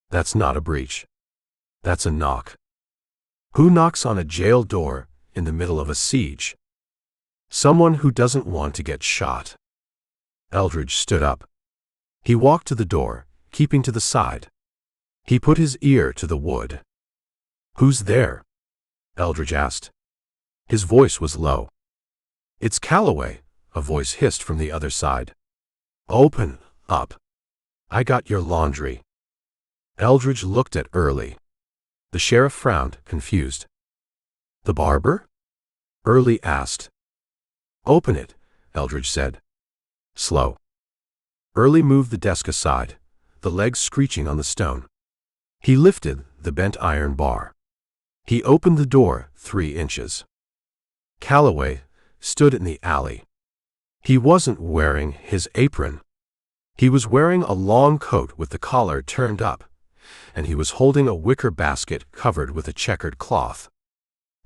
That's not a breach. That's a knock. Who knocks on a jail door in the middle of a siege? Someone who doesn't want to get shot. Eldridge stood up. He walked to the door, keeping to the side. He put his ear to the wood. Who's there? Eldridge asked. His voice was low. It's Calloway, a voice hissed from the other side. Open up. I got your laundry. Eldridge looked at Early. The sheriff frowned, confused. The barber? Early asked. Open it, Eldridge said. Slow. Early moved the desk aside, the legs screeching on the stone. He lifted the bent iron bar. He opened the door 3 inches. Calloway stood in the alley. He wasn't wearing his apron. He was wearing a long coat with the collar turned up, and he was holding a wicker basket covered with a checkered cloth.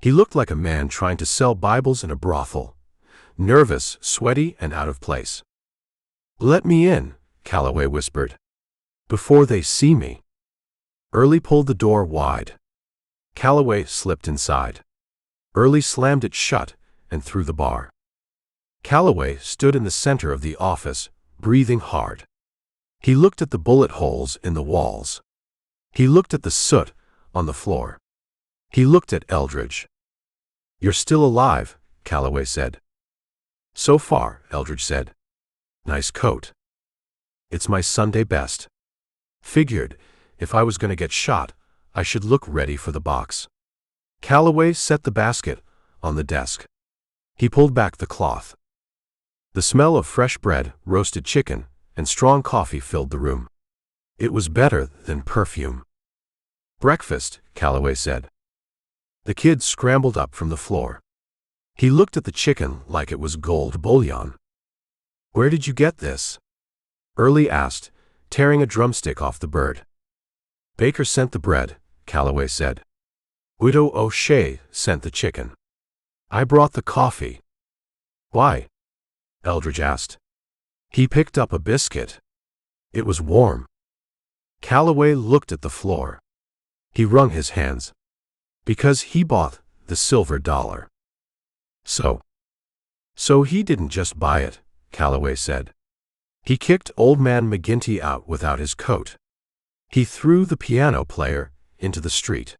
He looked like a man trying to sell Bibles in a brothel, nervous, sweaty, and out of place. Let me in, Calloway whispered. Before they see me. Early pulled the door wide. Calloway slipped inside. Early slammed it shut and threw the bar. Calloway stood in the center of the office, breathing hard. He looked at the bullet holes in the walls. He looked at the soot on the floor. He looked at Eldridge. You're still alive, Calloway said. So far, Eldridge said. Nice coat. It's my Sunday best. Figured, if I was going to get shot, I should look ready for the box. Calloway set the basket on the desk. He pulled back the cloth. The smell of fresh bread, roasted chicken, and strong coffee filled the room. It was better than perfume. Breakfast, Calloway said. The kid scrambled up from the floor. He looked at the chicken like it was gold bullion. Where did you get this? Early asked, tearing a drumstick off the bird. Baker sent the bread, Calloway said. Widow O'Shea sent the chicken. I brought the coffee. Why? Eldridge asked. He picked up a biscuit. It was warm. Calloway looked at the floor. He wrung his hands. Because he bought the silver dollar. So he didn't just buy it, Calloway said. He kicked old man McGinty out without his coat. He threw the piano player into the street.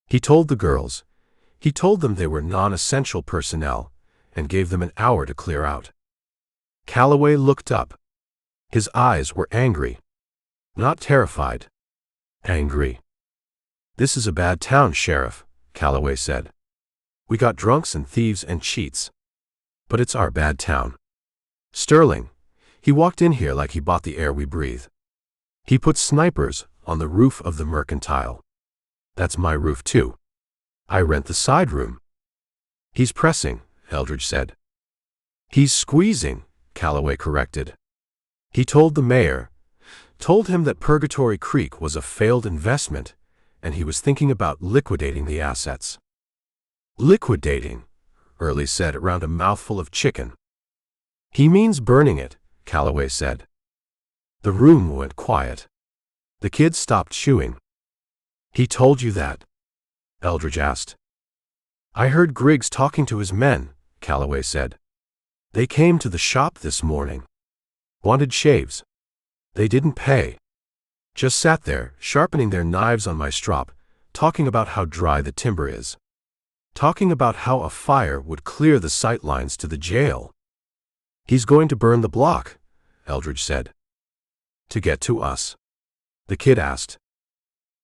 He told the girls. He told them they were non-essential personnel and gave them an hour to clear out. Calloway looked up. His eyes were angry. Not terrified. Angry. This is a bad town, Sheriff, Calloway said. We got drunks and thieves and cheats. But it's our bad town. Sterling. He walked in here like he bought the air we breathe. He put snipers on the roof of the Mercantile. That's my roof too. I rent the side room. He's pressing, Eldridge said. He's squeezing, Calloway corrected. He told the mayor, told him that Purgatory Creek was a failed investment, and he was thinking about liquidating the assets. Liquidating, Early said around a mouthful of chicken. He means burning it, Calloway said. The room went quiet. The kid stopped chewing. He told you that? Eldridge asked. I heard Griggs talking to his men, Calloway said. They came to the shop this morning. Wanted shaves. They didn't pay. Just sat there, sharpening their knives on my strop, talking about how dry the timber is. Talking about how a fire would clear the sight lines to the jail. He's going to burn the block, Eldridge said. To get to us? The kid asked.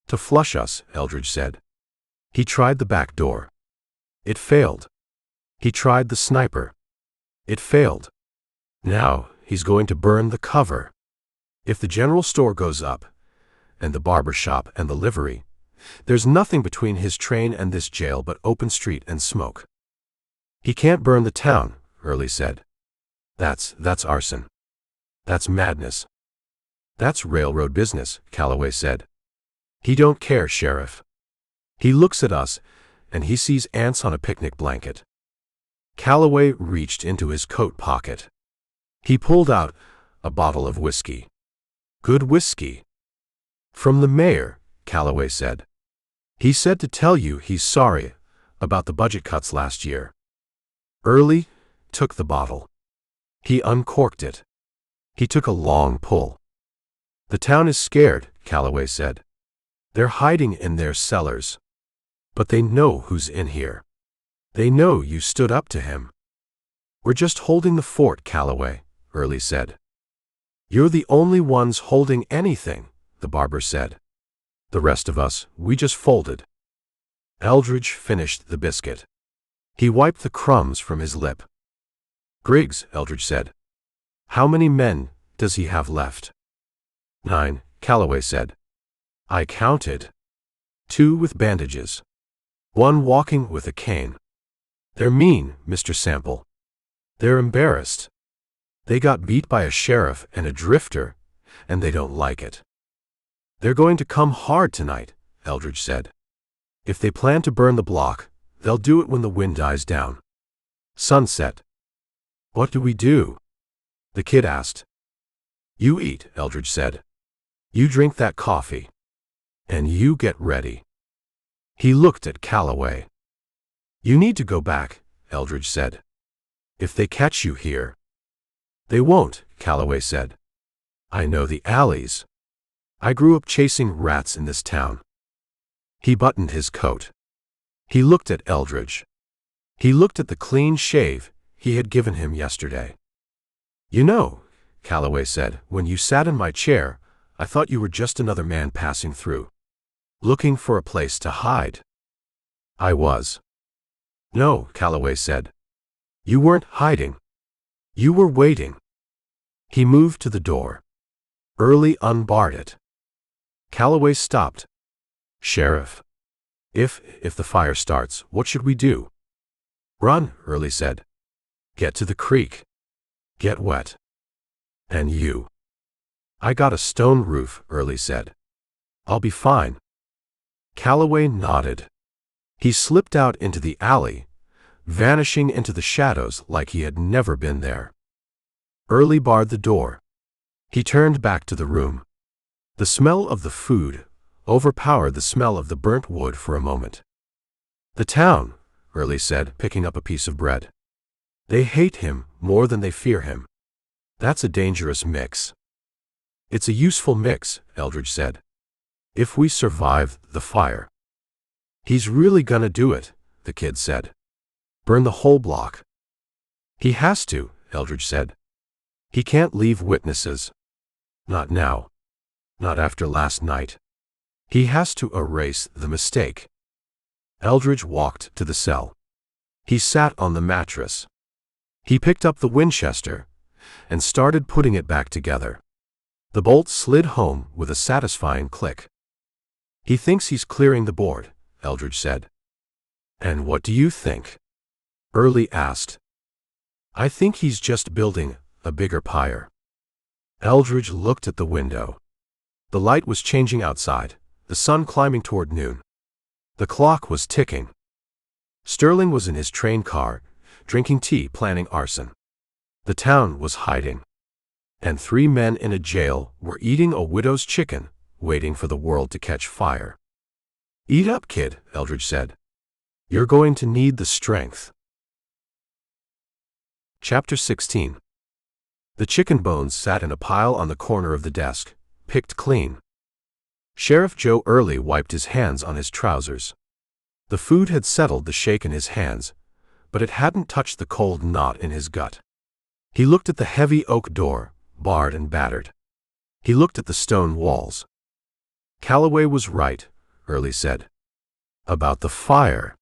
To flush us, Eldridge said. He tried the back door. It failed. He tried the sniper. It failed. Now, he's going to burn the cover. If the general store goes up, and the barber shop and the livery, there's nothing between his train and this jail but open street and smoke. He can't burn the town, Early said. That's arson. That's madness. That's railroad business, Calloway said. He don't care, Sheriff. He looks at us, and he sees ants on a picnic blanket. Calloway reached into his coat pocket. He pulled out a bottle of whiskey. Good whiskey. From the mayor, Calloway said. He said to tell you he's sorry about the budget cuts last year. Early took the bottle. He uncorked it. He took a long pull. The town is scared, Calloway said. They're hiding in their cellars. But they know who's in here. They know you stood up to him. We're just holding the fort, Calloway, Early said. You're the only ones holding anything, the barber said. The rest of us, we just folded. Eldridge finished the biscuit. He wiped the crumbs from his lip. Griggs, Eldridge said. How many men does he have left? 9, Calloway said. I counted. 2 with bandages. 1 walking with a cane. They're mean, Mr. Sample. They're embarrassed. They got beat by a sheriff and a drifter, and they don't like it. They're going to come hard tonight, Eldridge said. If they plan to burn the block, they'll do it when the wind dies down. Sunset. What do we do? The kid asked. You eat, Eldridge said. You drink that coffee. And you get ready. He looked at Calloway. You need to go back, Eldridge said. If they catch you here. They won't, Calloway said. I know the alleys. I grew up chasing rats in this town. He buttoned his coat. He looked at Eldridge. He looked at the clean shave he had given him yesterday. You know, Calloway said, when you sat in my chair, I thought you were just another man passing through, looking for a place to hide. I was. No, Calloway said. You weren't hiding. You were waiting. He moved to the door. Early unbarred it. Calloway stopped. Sheriff. If the fire starts, what should we do? Run, Early said. Get to the creek. Get wet. And you. I got a stone roof, Early said. I'll be fine. Calloway nodded. He slipped out into the alley, vanishing into the shadows like he had never been there. Early barred the door. He turned back to the room. The smell of the food overpowered the smell of the burnt wood for a moment. The town, Early said, picking up a piece of bread. They hate him more than they fear him. That's a dangerous mix. It's a useful mix, Eldridge said. If we survive the fire. He's really gonna do it, the kid said. Burn the whole block. He has to, Eldridge said. He can't leave witnesses. Not now. Not after last night. He has to erase the mistake. Eldridge walked to the cell. He sat on the mattress. He picked up the Winchester and started putting it back together. The bolt slid home with a satisfying click. He thinks he's clearing the board, Eldridge said. And what do you think? Early asked. I think he's just building a bigger pyre. Eldridge looked at the window. The light was changing outside, the sun climbing toward noon. The clock was ticking. Sterling was in his train car, drinking tea, planning arson. The town was hiding. And 3 men in a jail were eating a widow's chicken, waiting for the world to catch fire. Eat up, kid, Eldridge said. You're going to need the strength. Chapter 16. The chicken bones sat in a pile on the corner of the desk, picked clean. Sheriff Joe Early wiped his hands on his trousers. The food had settled the shake in his hands, but it hadn't touched the cold knot in his gut. He looked at the heavy oak door, barred and battered. He looked at the stone walls. Calloway was right, Early said. About the fire.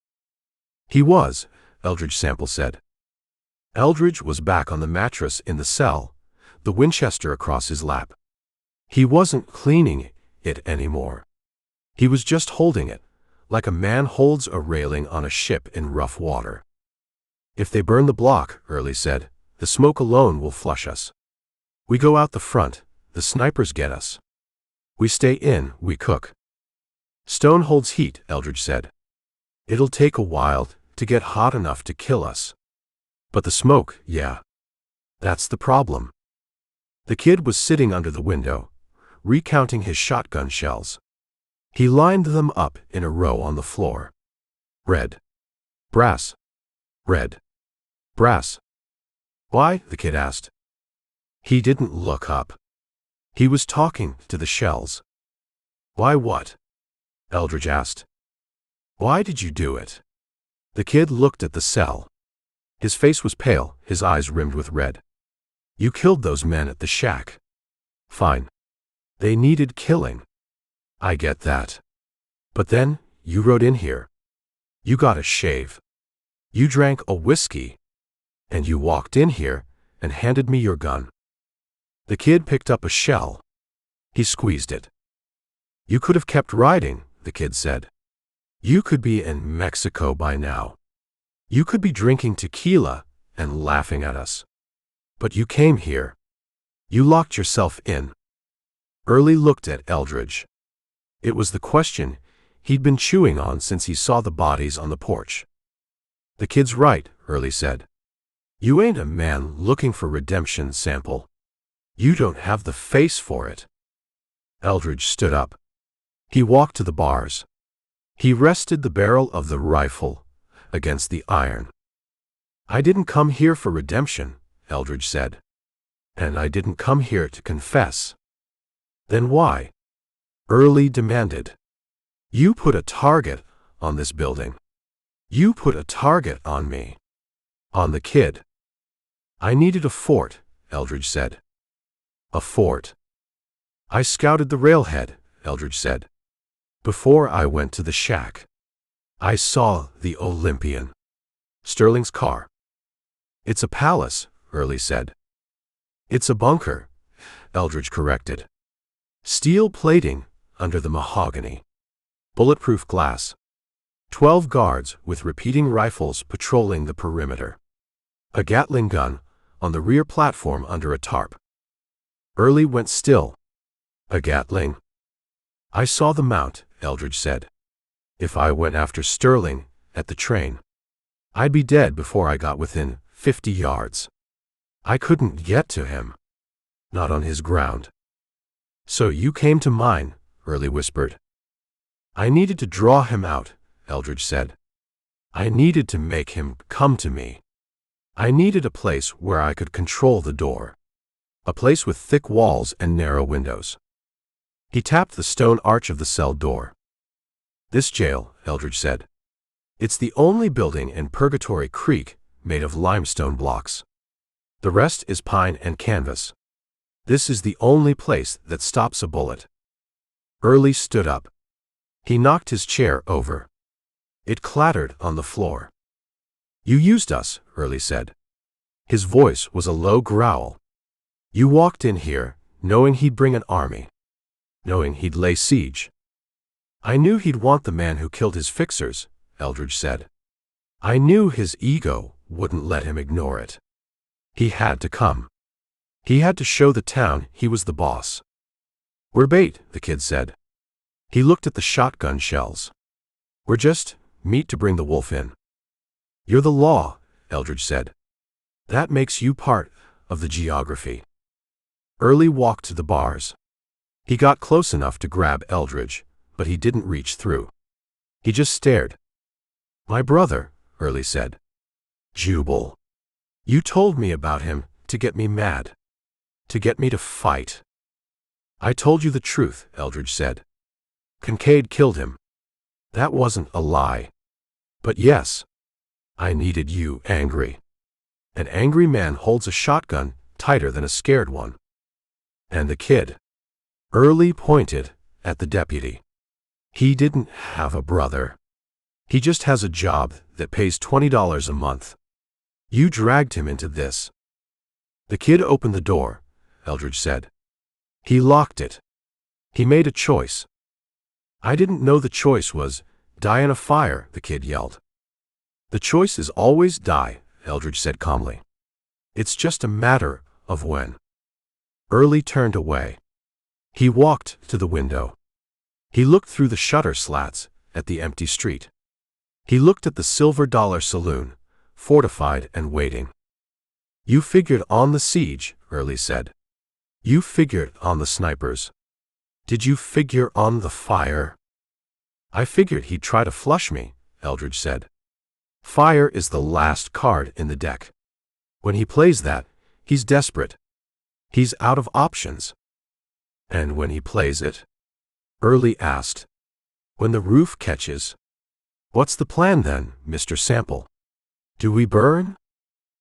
He was, Eldridge Sample said. Eldridge was back on the mattress in the cell, the Winchester across his lap. He wasn't cleaning it anymore. He was just holding it, like a man holds a railing on a ship in rough water. If they burn the block, Early said, the smoke alone will flush us. We go out the front, the snipers get us. We stay in, we cook. Stone holds heat, Eldridge said. It'll take a while to get hot enough to kill us. But the smoke, yeah. That's the problem. The kid was sitting under the window, recounting his shotgun shells. He lined them up in a row on the floor. Red. Brass. Red. Brass. Why? The kid asked. He didn't look up. He was talking to the shells. Why what? Eldridge asked. Why did you do it? The kid looked at the cell. His face was pale, his eyes rimmed with red. You killed those men at the shack. Fine. They needed killing. I get that. But then, you rode in here. You got a shave. You drank a whiskey. And you walked in here and handed me your gun. The kid picked up a shell. He squeezed it. You could have kept riding, the kid said. You could be in Mexico by now. You could be drinking tequila and laughing at us. But you came here. You locked yourself in. Early looked at Eldridge. It was the question he'd been chewing on since he saw the bodies on the porch. The kid's right, Early said. You ain't a man looking for redemption, Sample. You don't have the face for it. Eldridge stood up. He walked to the bars. He rested the barrel of the rifle against the iron. I didn't come here for redemption, Eldridge said. And I didn't come here to confess. Then why? Early demanded. You put a target on this building. You put a target on me. On the kid. I needed a fort, Eldridge said. A fort. I scouted the railhead, Eldridge said. Before I went to the shack. I saw the Olympian. Sterling's car. It's a palace, Early said. It's a bunker, Eldridge corrected. Steel plating under the mahogany. Bulletproof glass. 12 guards with repeating rifles patrolling the perimeter. A Gatling gun on the rear platform under a tarp. Early went still. A Gatling. I saw the mount, Eldridge said. If I went after Sterling at the train, I'd be dead before I got within 50 yards. I couldn't get to him. Not on his ground. So you came to mine, Early whispered. I needed to draw him out, Eldridge said. I needed to make him come to me. I needed a place where I could control the door. A place with thick walls and narrow windows. He tapped the stone arch of the cell door. This jail, Eldridge said. It's the only building in Purgatory Creek made of limestone blocks. The rest is pine and canvas. This is the only place that stops a bullet. Early stood up. He knocked his chair over. It clattered on the floor. You used us, Early said. His voice was a low growl. You walked in here, knowing he'd bring an army. Knowing he'd lay siege. I knew he'd want the man who killed his fixers, Eldridge said. I knew his ego wouldn't let him ignore it. He had to come. He had to show the town he was the boss. We're bait, the kid said. He looked at the shotgun shells. We're just meat to bring the wolf in. You're the law, Eldridge said. That makes you part of the geography. Early walked to the bars. He got close enough to grab Eldridge, but he didn't reach through. He just stared. My brother, Early said. Jubal. You told me about him to get me mad. To get me to fight. I told you the truth, Eldridge said. Kincaid killed him. That wasn't a lie. But yes, I needed you angry. An angry man holds a shotgun tighter than a scared one. And the kid. Early pointed at the deputy. He didn't have a brother. He just has a job that pays $20 a month. You dragged him into this. The kid opened the door, Eldridge said. He locked it. He made a choice. I didn't know the choice was die in a fire, the kid yelled. The choice is always die, Eldridge said calmly. It's just a matter of when. Early turned away. He walked to the window. He looked through the shutter slats at the empty street. He looked at the Silver Dollar Saloon, fortified and waiting. You figured on the siege, Early said. You figured on the snipers. Did you figure on the fire? I figured he'd try to flush me, Eldridge said. Fire is the last card in the deck. When he plays that, he's desperate. He's out of options. And when he plays it? Early asked. When the roof catches. What's the plan then, Mr. Sample? Do we burn?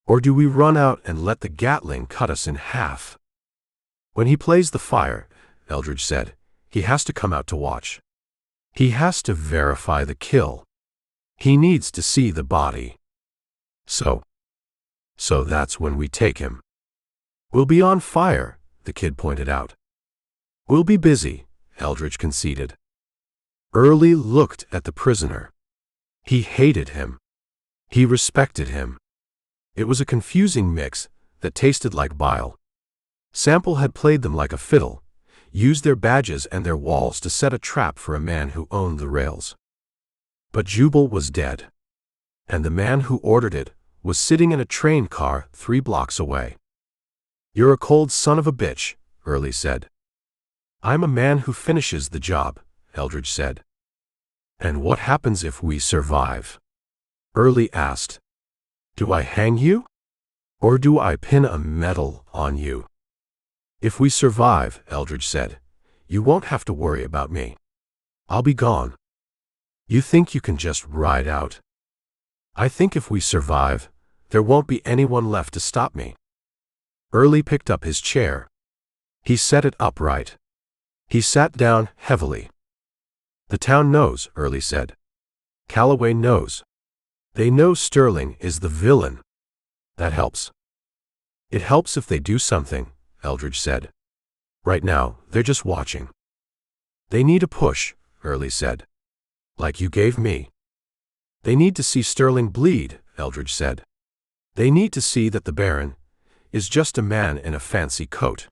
Or do we run out and let the Gatling cut us in half? When he plays the fire, Eldridge said, he has to come out to watch. He has to verify the kill. He needs to see the body. So that's when we take him. We'll be on fire, the kid pointed out. We'll be busy, Eldridge conceded. Early looked at the prisoner. He hated him. He respected him. It was a confusing mix that tasted like bile. Sample had played them like a fiddle, used their badges and their walls to set a trap for a man who owned the rails. But Jubal was dead. And the man who ordered it was sitting in a train car 3 blocks away. You're a cold son of a bitch, Early said. I'm a man who finishes the job, Eldridge said. And what happens if we survive? Early asked. Do I hang you? Or do I pin a medal on you? If we survive, Eldridge said, you won't have to worry about me. I'll be gone. You think you can just ride out? I think if we survive, there won't be anyone left to stop me. Early picked up his chair. He set it upright. He sat down heavily. The town knows, Early said. Calloway knows. They know Sterling is the villain. That helps. It helps if they do something, Eldridge said. Right now, they're just watching. They need a push, Early said. Like you gave me. They need to see Sterling bleed, Eldridge said. They need to see that the Baron is just a man in a fancy coat.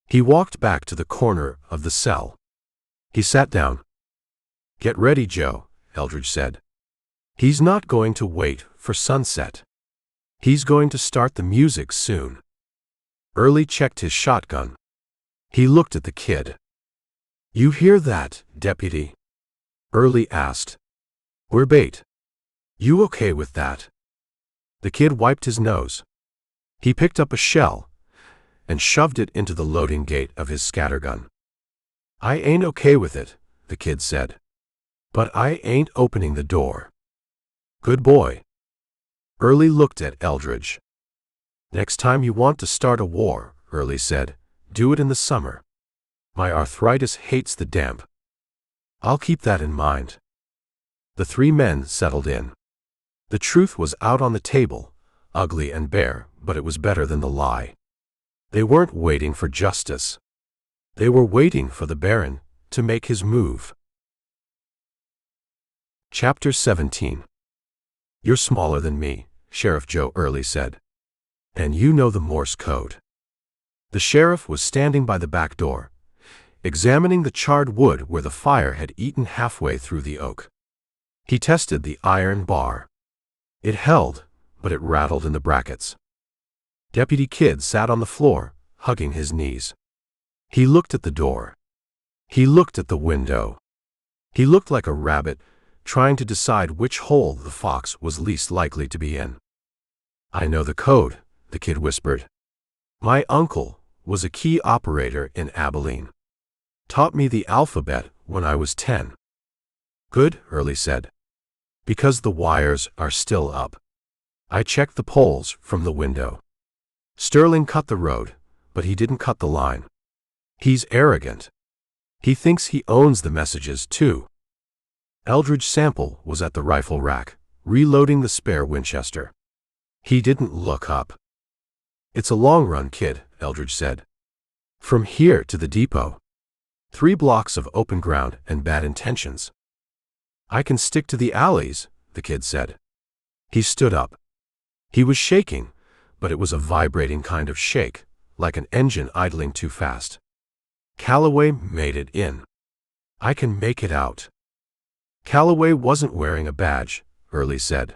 He walked back to the corner of the cell. He sat down. Get ready, Joe, Eldridge said. He's not going to wait for sunset. He's going to start the music soon. Early checked his shotgun. He looked at the kid. You hear that, deputy? Early asked. We're bait. You okay with that? The kid wiped his nose. He picked up a shell and shoved it into the loading gate of his scattergun. I ain't okay with it, the kid said. But I ain't opening the door. Good boy. Early looked at Eldridge. Next time you want to start a war, Early said, do it in the summer. My arthritis hates the damp. I'll keep that in mind. The 3 men settled in. The truth was out on the table, ugly and bare, but it was better than the lie. They weren't waiting for justice. They were waiting for the Baron to make his move. Chapter 17. You're smaller than me, Sheriff Joe Early said. And you know the Morse code. The sheriff was standing by the back door, examining the charred wood where the fire had eaten halfway through the oak. He tested the iron bar. It held, but it rattled in the brackets. Deputy Kidd sat on the floor, hugging his knees. He looked at the door. He looked at the window. He looked like a rabbit, trying to decide which hole the fox was least likely to be in. I know the code, the kid whispered. My uncle was a key operator in Abilene. Taught me the alphabet when I was 10. Good, Early said. Because the wires are still up. I checked the poles from the window. Sterling cut the road, but he didn't cut the line. He's arrogant. He thinks he owns the messages, too. Eldridge Sample was at the rifle rack, reloading the spare Winchester. He didn't look up. It's a long run, kid, Eldridge said. From here to the depot. 3 blocks of open ground and bad intentions. I can stick to the alleys, the kid said. He stood up. He was shaking, but it was a vibrating kind of shake, like an engine idling too fast. Calloway made it in. I can make it out. Calloway wasn't wearing a badge, Early said.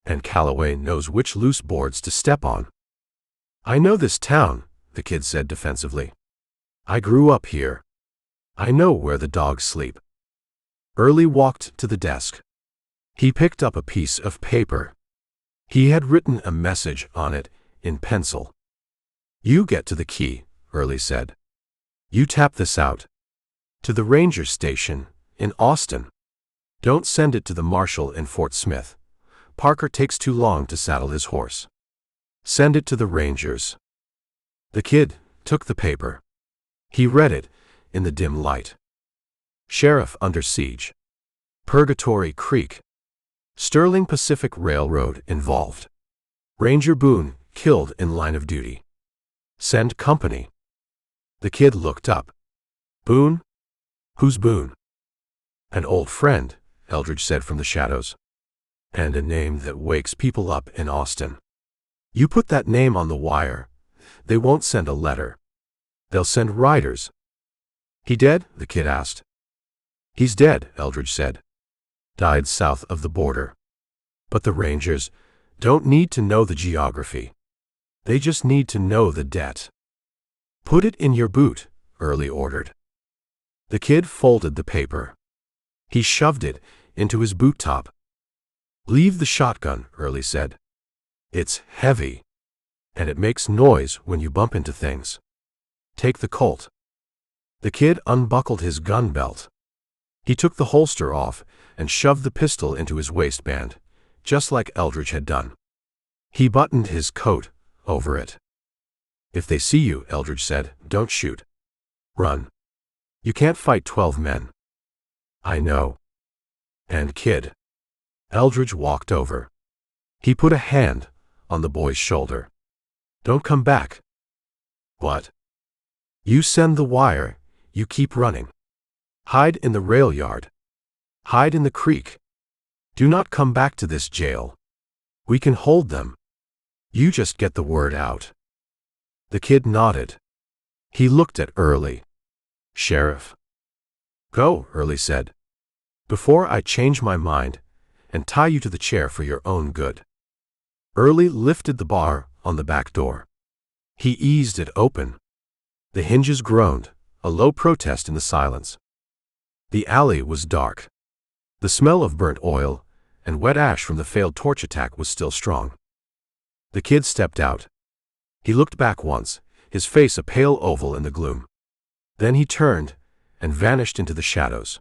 And Calloway knows which loose boards to step on. I know this town, the kid said defensively. I grew up here. I know where the dogs sleep. Early walked to the desk. He picked up a piece of paper. He had written a message on it in pencil. You get to the key, Early said. You tap this out. To the ranger station in Austin. Don't send it to the marshal in Fort Smith. Parker takes too long to saddle his horse. Send it to the rangers. The kid took the paper. He read it in the dim light. Sheriff under siege. Purgatory Creek. Sterling Pacific Railroad involved. Ranger Boone killed in line of duty. Send company. The kid looked up. Boone? Who's Boone? An old friend, Eldridge said from the shadows. And a name that wakes people up in Austin. You put that name on the wire. They won't send a letter. They'll send riders. He dead? The kid asked. He's dead, Eldridge said. Died south of the border. But the rangers don't need to know the geography. They just need to know the debt. Put it in your boot, Early ordered. The kid folded the paper. He shoved it into his boot top. Leave the shotgun, Early said. It's heavy. And it makes noise when you bump into things. Take the Colt. The kid unbuckled his gun belt. He took the holster off and shoved the pistol into his waistband, just like Eldridge had done. He buttoned his coat over it. If they see you, Eldridge said, don't shoot. Run. You can't fight 12 men. I know. And kid. Eldridge walked over. He put a hand on the boy's shoulder. Don't come back. What? You send the wire, you keep running. Hide in the rail yard. Hide in the creek. Do not come back to this jail. We can hold them. You just get the word out. The kid nodded. He looked at Early. Sheriff. Go, Early said. Before I change my mind and tie you to the chair for your own good. Early lifted the bar on the back door. He eased it open. The hinges groaned, a low protest in the silence. The alley was dark. The smell of burnt oil and wet ash from the failed torch attack was still strong. The kid stepped out. He looked back once, his face a pale oval in the gloom. Then he turned and vanished into the shadows.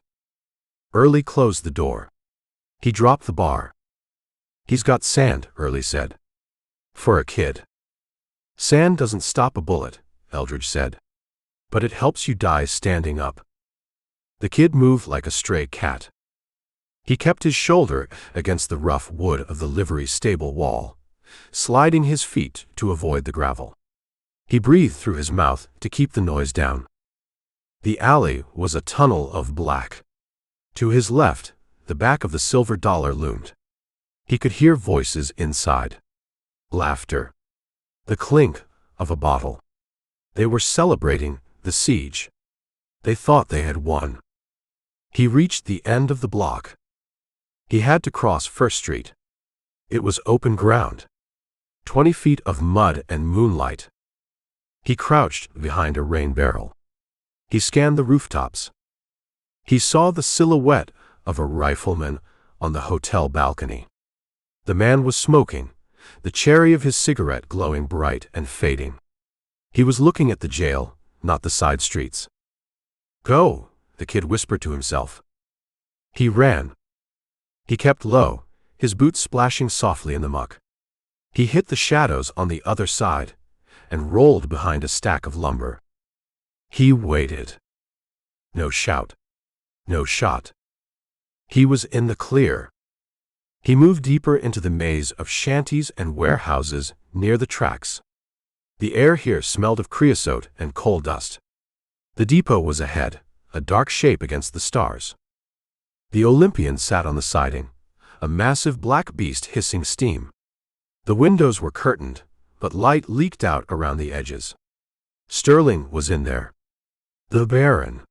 Early closed the door. He dropped the bar. He's got sand, Early said. For a kid. Sand doesn't stop a bullet, Eldridge said. But it helps you die standing up. The kid moved like a stray cat. He kept his shoulder against the rough wood of the livery stable wall, sliding his feet to avoid the gravel. He breathed through his mouth to keep the noise down. The alley was a tunnel of black. To his left, the back of the silver dollar loomed. He could hear voices inside. Laughter. The clink of a bottle. They were celebrating the siege. They thought they had won. He reached the end of the block. He had to cross First Street. It was open ground. 20 feet of mud and moonlight. He crouched behind a rain barrel. He scanned the rooftops. He saw the silhouette of a rifleman on the hotel balcony. The man was smoking, the cherry of his cigarette glowing bright and fading. He was looking at the jail, not the side streets. Go, the kid whispered to himself. He ran. He kept low, his boots splashing softly in the muck. He hit the shadows on the other side and rolled behind a stack of lumber. He waited. No shout. No shot. He was in the clear. He moved deeper into the maze of shanties and warehouses near the tracks. The air here smelled of creosote and coal dust. The depot was ahead, a dark shape against the stars. The Olympian sat on the siding, a massive black beast hissing steam. The windows were curtained, but light leaked out around the edges. Sterling was in there. The Baron.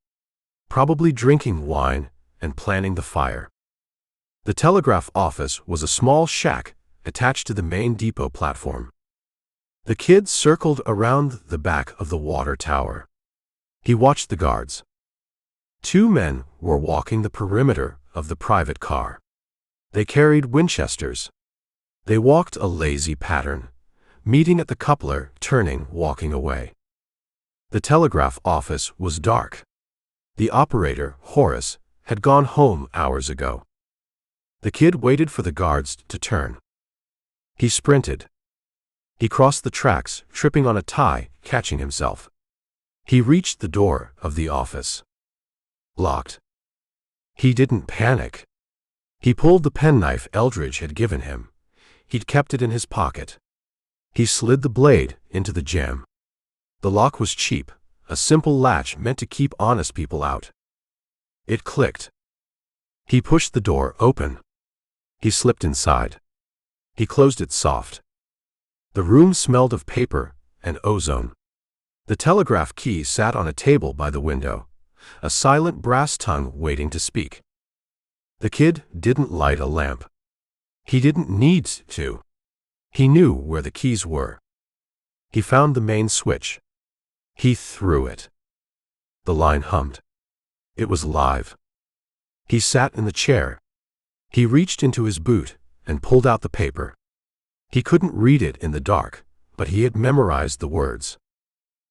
Probably drinking wine and planning the fire. The telegraph office was a small shack attached to the main depot platform. The kid circled around the back of the water tower. He watched the guards. 2 men were walking the perimeter of the private car. They carried Winchesters. They walked a lazy pattern, meeting at the coupler, turning, walking away. The telegraph office was dark. The operator, Horace, had gone home hours ago. The kid waited for the guards to turn. He sprinted. He crossed the tracks, tripping on a tie, catching himself. He reached the door of the office. Locked. He didn't panic. He pulled the penknife Eldridge had given him. He'd kept it in his pocket. He slid the blade into the jamb. The lock was cheap, a simple latch meant to keep honest people out. It clicked. He pushed the door open. He slipped inside. He closed it soft. The room smelled of paper and ozone. The telegraph key sat on a table by the window, a silent brass tongue waiting to speak. The kid didn't light a lamp. He didn't need to. He knew where the keys were. He found the main switch. He threw it. The line hummed. It was live. He sat in the chair. He reached into his boot and pulled out the paper. He couldn't read it in the dark, but he had memorized the words.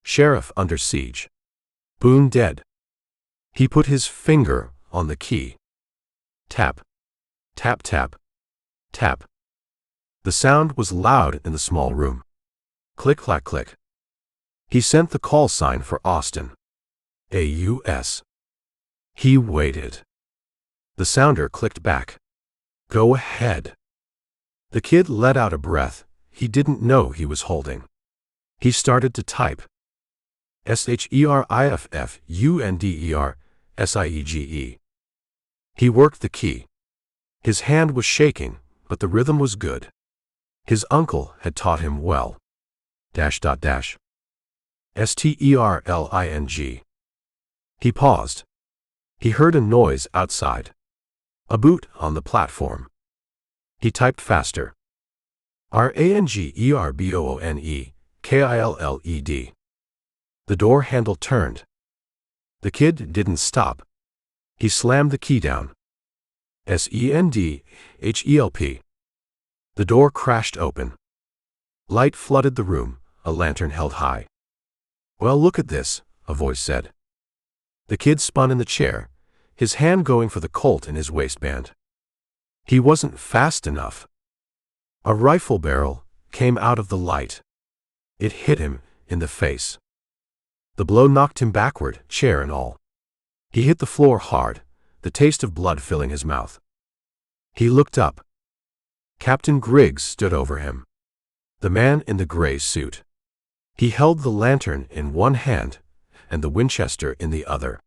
Sheriff under siege. Boone dead. He put his finger on the key. Tap. Tap tap. Tap. The sound was loud in the small room. Click clack click. He sent the call sign for Austin. AUS. He waited. The sounder clicked back. Go ahead. The kid let out a breath he didn't know he was holding. He started to type. SHERIFFUNDERSIEGE. He worked the key. His hand was shaking, but the rhythm was good. His uncle had taught him well. --. STERLING. He paused. He heard a noise outside. A boot on the platform. He typed faster. RANGERBOONE KILLED. The door handle turned. The kid didn't stop. He slammed the key down. SENDHELP. The door crashed open. Light flooded the room, a lantern held high. Well, look at this, a voice said. The kid spun in the chair, his hand going for the Colt in his waistband. He wasn't fast enough. A rifle barrel came out of the light. It hit him in the face. The blow knocked him backward, chair and all. He hit the floor hard, the taste of blood filling his mouth. He looked up. Captain Griggs stood over him. The man in the gray suit. He held the lantern in one hand and the Winchester in the other.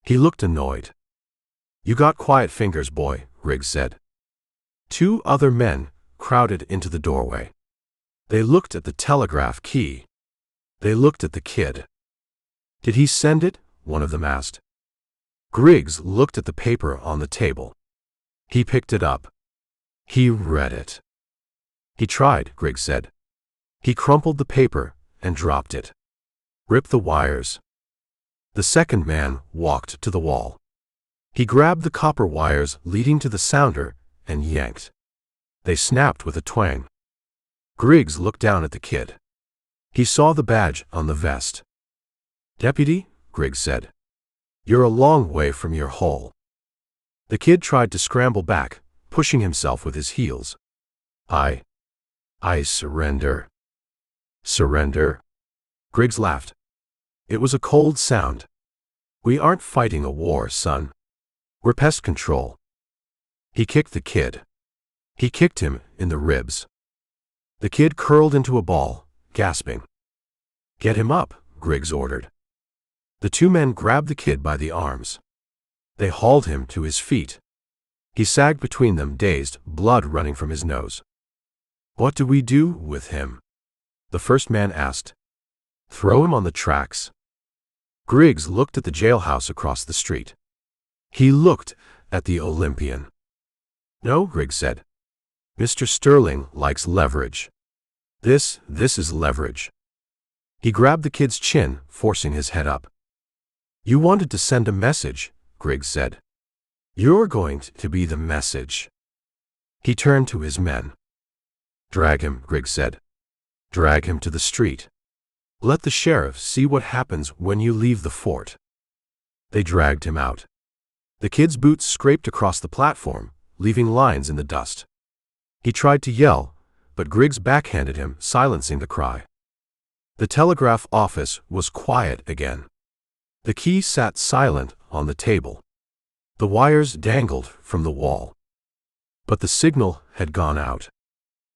He looked annoyed. You got quiet fingers, boy, Griggs said. 2 other men crowded into the doorway. They looked at the telegraph key. They looked at the kid. Did he send it? One of them asked. Griggs looked at the paper on the table. He picked it up. He read it. He tried, Griggs said. He crumpled the paper and dropped it. Rip the wires. The second man walked to the wall. He grabbed the copper wires leading to the sounder and yanked. They snapped with a twang. Griggs looked down at the kid. He saw the badge on the vest. Deputy, Griggs said. You're a long way from your hole. The kid tried to scramble back, pushing himself with his heels. I surrender. Surrender? Griggs laughed. It was a cold sound. We aren't fighting a war, son. We're pest control. He kicked the kid. He kicked him in the ribs. The kid curled into a ball, gasping. Get him up, Griggs ordered. The two men grabbed the kid by the arms. They hauled him to his feet. He sagged between them, dazed, blood running from his nose. What do we do with him? The first man asked. Throw him on the tracks. Griggs looked at the jailhouse across the street. He looked at the Olympian. No, Griggs said. Mr. Sterling likes leverage. This is leverage. He grabbed the kid's chin, forcing his head up. You wanted to send a message, Griggs said. You're going to be the message. He turned to his men. Drag him, Griggs said. Drag him to the street. Let the sheriff see what happens when you leave the fort. They dragged him out. The kid's boots scraped across the platform, leaving lines in the dust. He tried to yell, but Griggs backhanded him, silencing the cry. The telegraph office was quiet again. The key sat silent on the table. The wires dangled from the wall. But the signal had gone out.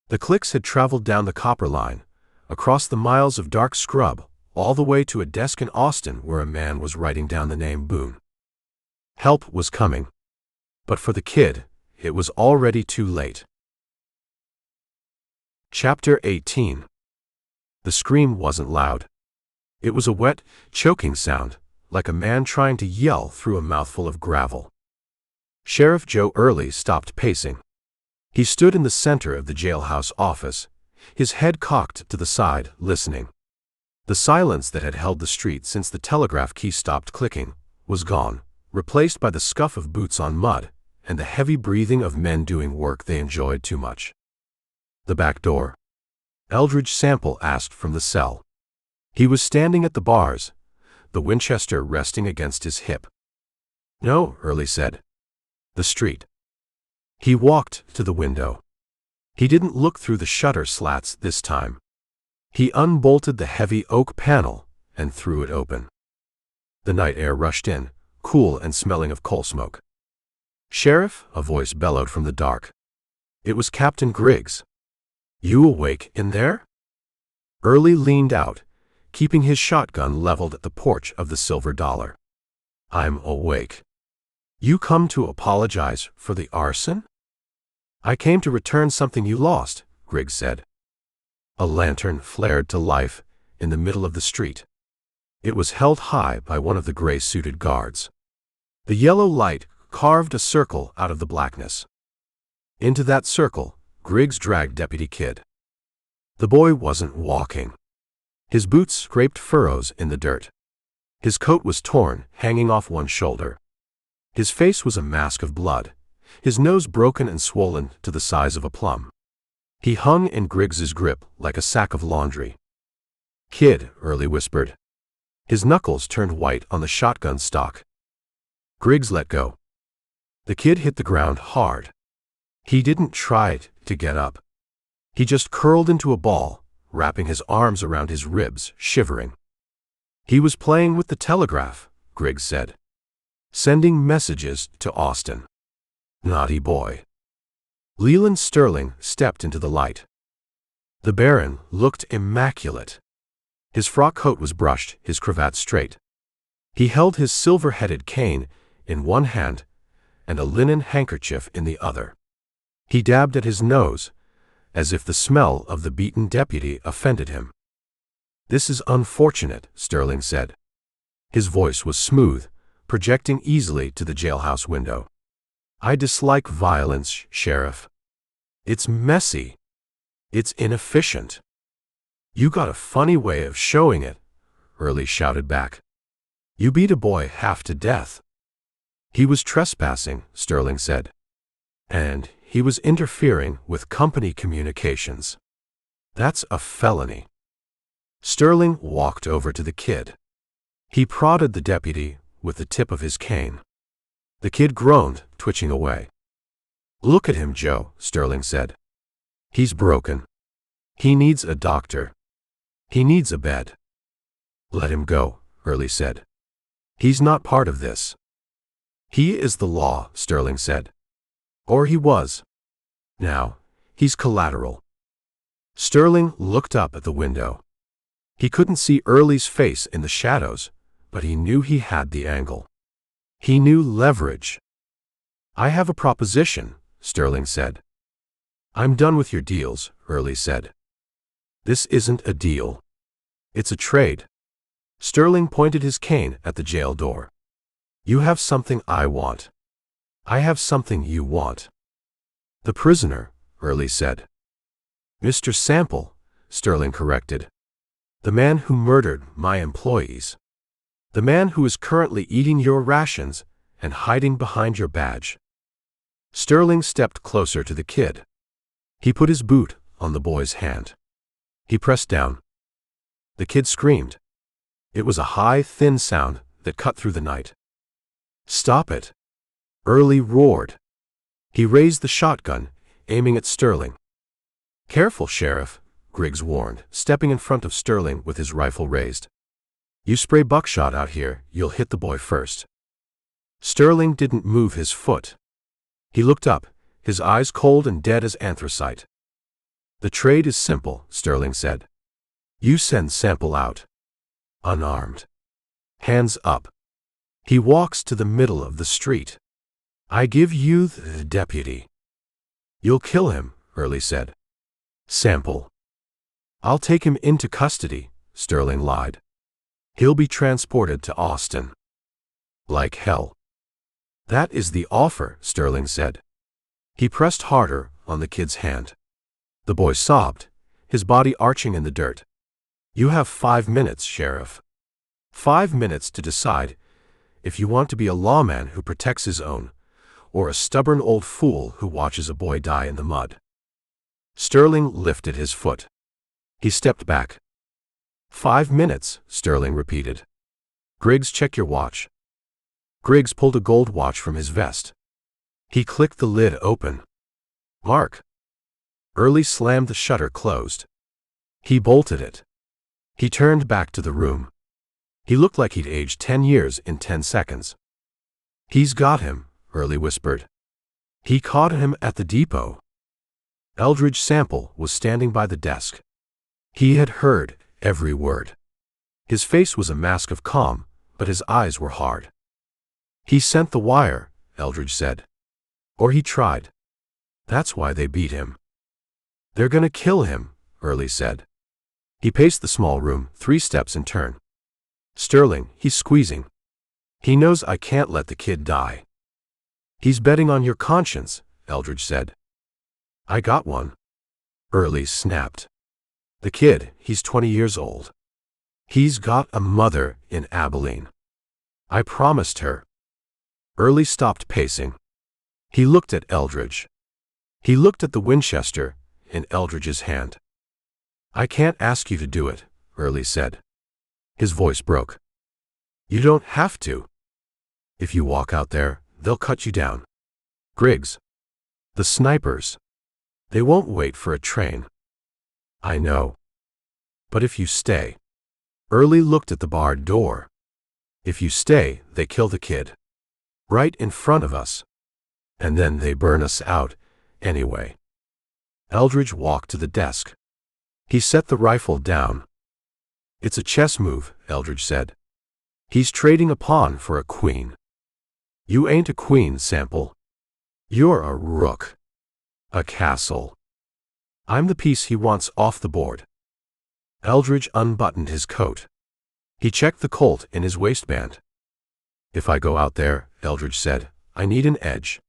The clicks had traveled down the copper line, across the miles of dark scrub, all the way to a desk in Austin where a man was writing down the name Boone. Help was coming. But for the kid, it was already too late. Chapter 18. The scream wasn't loud. It was a wet, choking sound, like a man trying to yell through a mouthful of gravel. Sheriff Joe Early stopped pacing. He stood in the center of the jailhouse office, his head cocked to the side, listening. The silence that had held the street since the telegraph key stopped clicking was gone, replaced by the scuff of boots on mud and the heavy breathing of men doing work they enjoyed too much. The back door. Eldridge Sample asked from the cell. He was standing at the bars, the Winchester resting against his hip. No, Early said. The street. He walked to the window. He didn't look through the shutter slats this time. He unbolted the heavy oak panel and threw it open. The night air rushed in, cool and smelling of coal smoke. Sheriff, a voice bellowed from the dark. It was Captain Griggs. You awake in there? Early leaned out, keeping his shotgun leveled at the porch of the Silver Dollar. I'm awake. You come to apologize for the arson? I came to return something you lost, Griggs said. A lantern flared to life in the middle of the street. It was held high by one of the gray-suited guards. The yellow light carved a circle out of the blackness. Into that circle, Griggs dragged Deputy Kidd. The boy wasn't walking. His boots scraped furrows in the dirt. His coat was torn, hanging off one shoulder. His face was a mask of blood, his nose broken and swollen to the size of a plum. He hung in Griggs's grip like a sack of laundry. Kid, Early whispered. His knuckles turned white on the shotgun stock. Griggs let go. The kid hit the ground hard. He didn't try to get up. He just curled into a ball, wrapping his arms around his ribs, shivering. He was playing with the telegraph, Griggs said. Sending messages to Austin. Naughty boy. Leland Sterling stepped into the light. The Baron looked immaculate. His frock coat was brushed, his cravat straight. He held his silver-headed cane in one hand and a linen handkerchief in the other. He dabbed at his nose, as if the smell of the beaten deputy offended him. This is unfortunate, Sterling said. His voice was smooth, projecting easily to the jailhouse window. I dislike violence, Sheriff. It's messy. It's inefficient. You got a funny way of showing it, Early shouted back. You beat a boy half to death. He was trespassing, Sterling said. And he was interfering with company communications. That's a felony. Sterling walked over to the kid. He prodded the deputy with the tip of his cane. The kid groaned, twitching away. Look at him, Joe, Sterling said. He's broken. He needs a doctor. He needs a bed. Let him go, Early said. He's not part of this. He is the law, Sterling said. Or he was. Now, he's collateral. Sterling looked up at the window. He couldn't see Early's face in the shadows, but he knew he had the angle. He knew leverage. "I have a proposition," Sterling said. "I'm done with your deals," Early said. "This isn't a deal. It's a trade." Sterling pointed his cane at the jail door. "You have something I want. I have something you want." "The prisoner," Early said. "Mr. Sample," Sterling corrected. "The man who murdered my employees. The man who is currently eating your rations and hiding behind your badge." Sterling stepped closer to the kid. He put his boot on the boy's hand. He pressed down. The kid screamed. It was a high, thin sound that cut through the night. "Stop it!" Early roared. He raised the shotgun, aiming at Sterling. "Careful, Sheriff," Griggs warned, stepping in front of Sterling with his rifle raised. "You spray buckshot out here, you'll hit the boy first." Sterling didn't move his foot. He looked up, his eyes cold and dead as anthracite. "The trade is simple," Sterling said. "You send Sample out. Unarmed. Hands up. He walks to the middle of the street. I give you the deputy." "You'll kill him," Early said. "Sample." "I'll take him into custody," Sterling lied. "He'll be transported to Austin." "Like hell." "That is the offer," Sterling said. He pressed harder on the kid's hand. The boy sobbed, his body arching in the dirt. "You have 5 minutes, Sheriff. 5 minutes to decide if you want to be a lawman who protects his own, or a stubborn old fool who watches a boy die in the mud." Sterling lifted his foot. He stepped back. 5 minutes, Sterling repeated. "Griggs, check your watch." Griggs pulled a gold watch from his vest. He clicked the lid open. "Mark." Early slammed the shutter closed. He bolted it. He turned back to the room. He looked like he'd aged 10 years in 10 seconds. "He's got him," Early whispered. "He caught him at the depot." Eldridge Sample was standing by the desk. He had heard every word. His face was a mask of calm, but his eyes were hard. "He sent the wire," Eldridge said. "Or he tried. That's why they beat him." "They're gonna kill him," Early said. He paced the small room, 3 steps in turn. "Sterling, he's squeezing. He knows I can't let the kid die." "He's betting on your conscience," Eldridge said. "I got one." Early snapped. "The kid, he's 20 years old. He's got a mother in Abilene. I promised her." Early stopped pacing. He looked at Eldridge. He looked at the Winchester in Eldridge's hand. "I can't ask you to do it," Early said. His voice broke. "You don't have to. If you walk out there, they'll cut you down. Griggs. The snipers. They won't wait for a train." "I know. But if you stay." Early looked at the barred door. "If you stay, they kill the kid. Right in front of us. And then they burn us out, anyway." Eldridge walked to the desk. He set the rifle down. "It's a chess move," Eldridge said. "He's trading a pawn for a queen. You ain't a queen, Sample. You're a rook. A castle. I'm the piece he wants off the board." Eldridge unbuttoned his coat. He checked the Colt in his waistband. "If I go out there," Eldridge said, "I need an edge.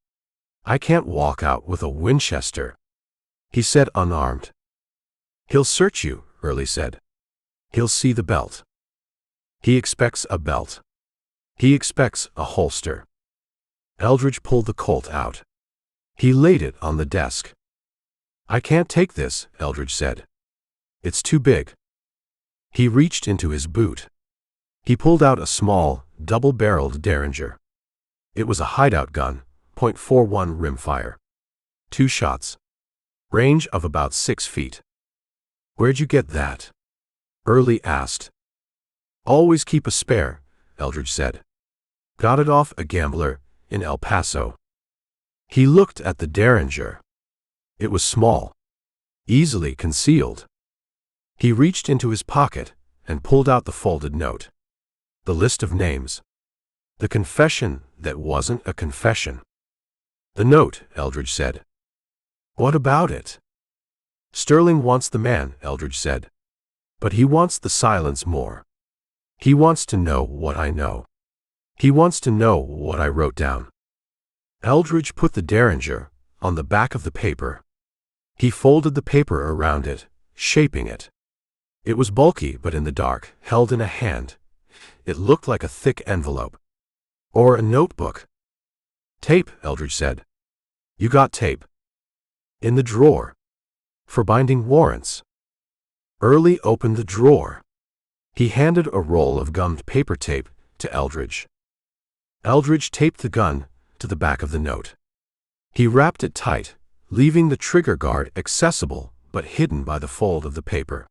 I can't walk out with a Winchester." He said unarmed. "He'll search you," Early said. "He'll see the belt. He expects a belt. He expects a holster." Eldridge pulled the Colt out. He laid it on the desk. "I can't take this," Eldridge said. "It's too big." He reached into his boot. He pulled out a small, double-barreled Derringer. It was a hideout gun, .41 rimfire. 2 shots. Range of about 6 feet. "Where'd you get that?" Early asked. "Always keep a spare," Eldridge said. "Got it off a gambler in El Paso." He looked at the Derringer. It was small. Easily concealed. He reached into his pocket and pulled out the folded note. The list of names. The confession that wasn't a confession. The note, Eldridge said. What about it? Sterling wants the man, Eldridge said. But he wants the silence more. He wants to know what I know. He wants to know what I wrote down. Eldridge put the derringer on the back of the paper. He folded the paper around it, shaping it. It was bulky, but in the dark, held in a hand. It looked like a thick envelope. Or a notebook. Tape, Eldridge said. You got tape. In the drawer. For binding warrants. Early opened the drawer. He handed a roll of gummed paper tape to Eldridge. Eldridge taped the gun to the back of the note. He wrapped it tight, leaving the trigger guard accessible but hidden by the fold of the paper.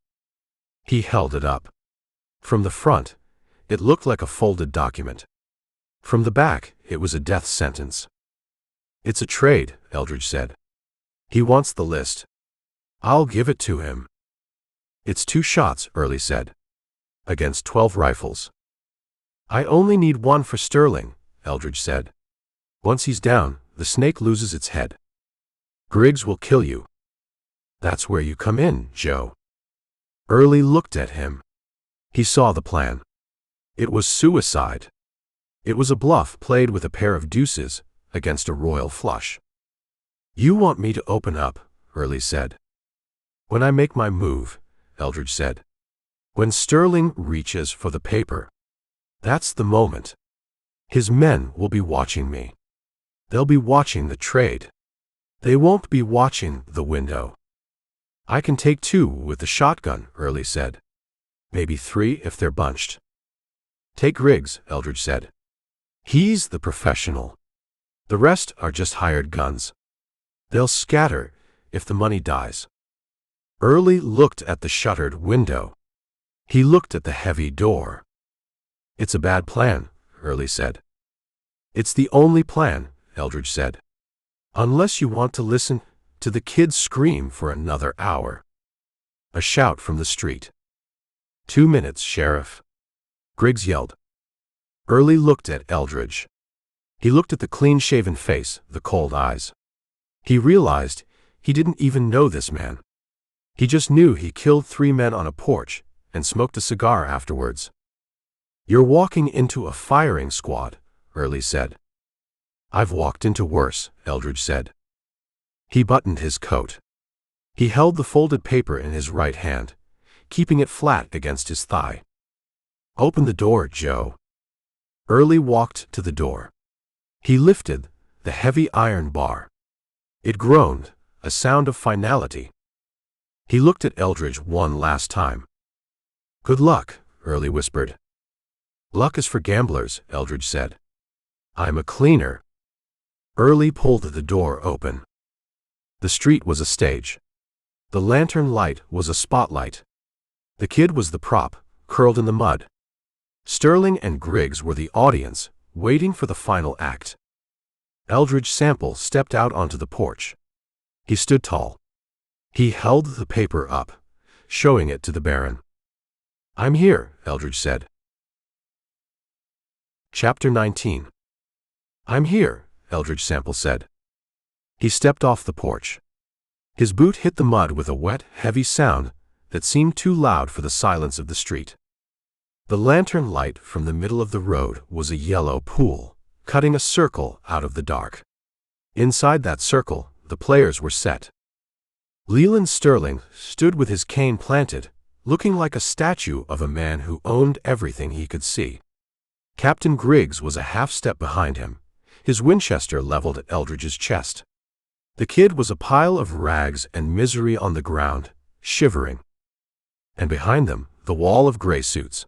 He held it up. From the front, it looked like a folded document. From the back, it was a death sentence. It's a trade, Eldridge said. He wants the list. I'll give it to him. It's 2 shots, Early said. Against 12 rifles. I only need 1 for Sterling, Eldridge said. Once he's down, the snake loses its head. Griggs will kill you. That's where you come in, Joe. Early looked at him. He saw the plan. It was suicide. It was a bluff played with a pair of deuces against a royal flush. You want me to open up, Early said. When I make my move, Eldridge said. When Sterling reaches for the paper. That's the moment. His men will be watching me. They'll be watching the trade. They won't be watching the window. I can take 2 with the shotgun, Early said. Maybe 3 if they're bunched. Take Griggs, Eldridge said. He's the professional. The rest are just hired guns. They'll scatter if the money dies. Early looked at the shuttered window. He looked at the heavy door. It's a bad plan, Early said. It's the only plan, Eldridge said. Unless you want to listen to the kids scream for another hour. A shout from the street. 2 minutes, Sheriff. Griggs yelled. Early looked at Eldridge. He looked at the clean-shaven face, the cold eyes. He realized he didn't even know this man. He just knew he killed 3 men on a porch and smoked a cigar afterwards. You're walking into a firing squad, Early said. I've walked into worse, Eldridge said. He buttoned his coat. He held the folded paper in his right hand, keeping it flat against his thigh. Open the door, Joe. Early walked to the door. He lifted the heavy iron bar. It groaned, a sound of finality. He looked at Eldridge one last time. Good luck, Early whispered. Luck is for gamblers, Eldridge said. I'm a cleaner. Early pulled the door open. The street was a stage. The lantern light was a spotlight. The kid was the prop, curled in the mud. Sterling and Griggs were the audience, waiting for the final act. Eldridge Sample stepped out onto the porch. He stood tall. He held the paper up, showing it to the Baron. I'm here, Eldridge said. Chapter 19. I'm here, Eldridge Sample said. He stepped off the porch. His boot hit the mud with a wet, heavy sound that seemed too loud for the silence of the street. The lantern light from the middle of the road was a yellow pool, cutting a circle out of the dark. Inside that circle, the players were set. Leland Sterling stood with his cane planted, looking like a statue of a man who owned everything he could see. Captain Griggs was a half-step behind him, his Winchester leveled at Eldridge's chest. The kid was a pile of rags and misery on the ground, shivering. And behind them, the wall of gray suits.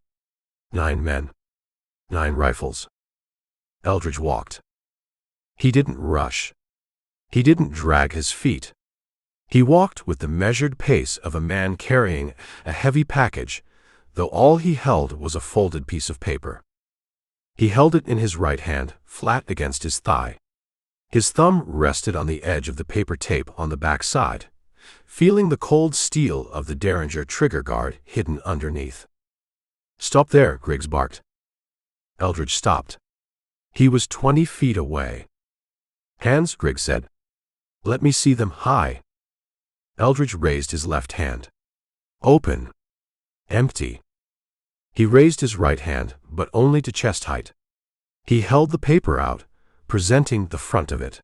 9 men. 9 rifles. Eldridge walked. He didn't rush. He didn't drag his feet. He walked with the measured pace of a man carrying a heavy package, though all he held was a folded piece of paper. He held it in his right hand, flat against his thigh. His thumb rested on the edge of the paper tape on the back side, feeling the cold steel of the Derringer trigger guard hidden underneath. Stop there, Griggs barked. Eldridge stopped. He was 20 feet away. Hands, Griggs said. Let me see them high. Eldridge raised his left hand. Open. Empty. He raised his right hand, but only to chest height. He held the paper out, presenting the front of it.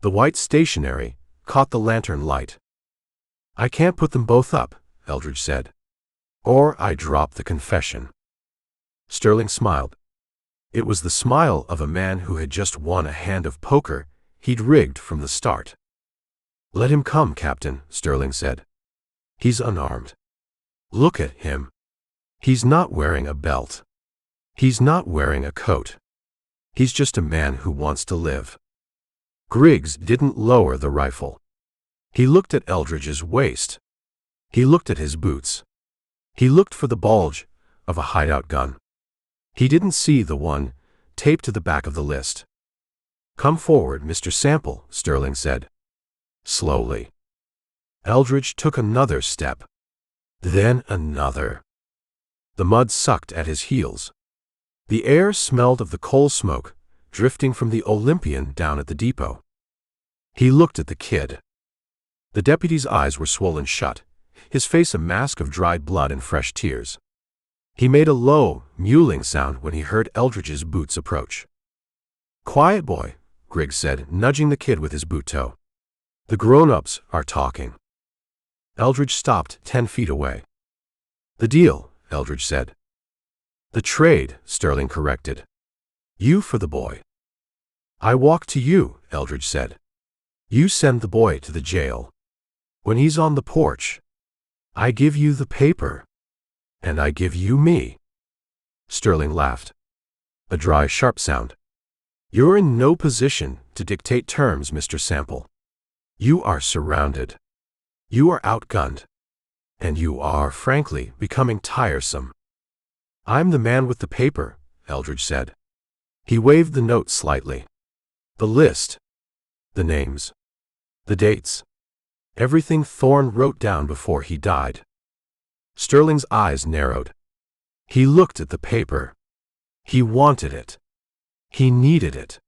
The white stationery caught the lantern light. I can't put them both up, Eldridge said. Or I drop the confession. Sterling smiled. It was the smile of a man who had just won a hand of poker he'd rigged from the start. Let him come, Captain, Sterling said. He's unarmed. Look at him. He's not wearing a belt. He's not wearing a coat. He's just a man who wants to live. Griggs didn't lower the rifle. He looked at Eldridge's waist. He looked at his boots. He looked for the bulge of a hideout gun. He didn't see the one taped to the back of the list. Come forward, Mr. Sample, Sterling said. Slowly. Eldridge took another step. Then another. The mud sucked at his heels. The air smelled of the coal smoke drifting from the Olympian down at the depot. He looked at the kid. The deputy's eyes were swollen shut, his face a mask of dried blood and fresh tears. He made a low, mewling sound when he heard Eldridge's boots approach. Quiet, boy, Griggs said, nudging the kid with his boot toe. The grown-ups are talking. Eldridge stopped 10 feet away. The deal, Eldridge said. The trade, Sterling corrected. You for the boy. I walk to you, Eldridge said. You send the boy to the jail. When he's on the porch, I give you the paper. And I give you me. Sterling laughed. A dry, sharp sound. You're in no position to dictate terms, Mr. Sample. You are surrounded. You are outgunned. And you are, frankly, becoming tiresome. I'm the man with the paper, Eldridge said. He waved the note slightly. The list. The names. The dates. Everything Thorne wrote down before he died. Sterling's eyes narrowed. He looked at the paper. He wanted it. He needed it.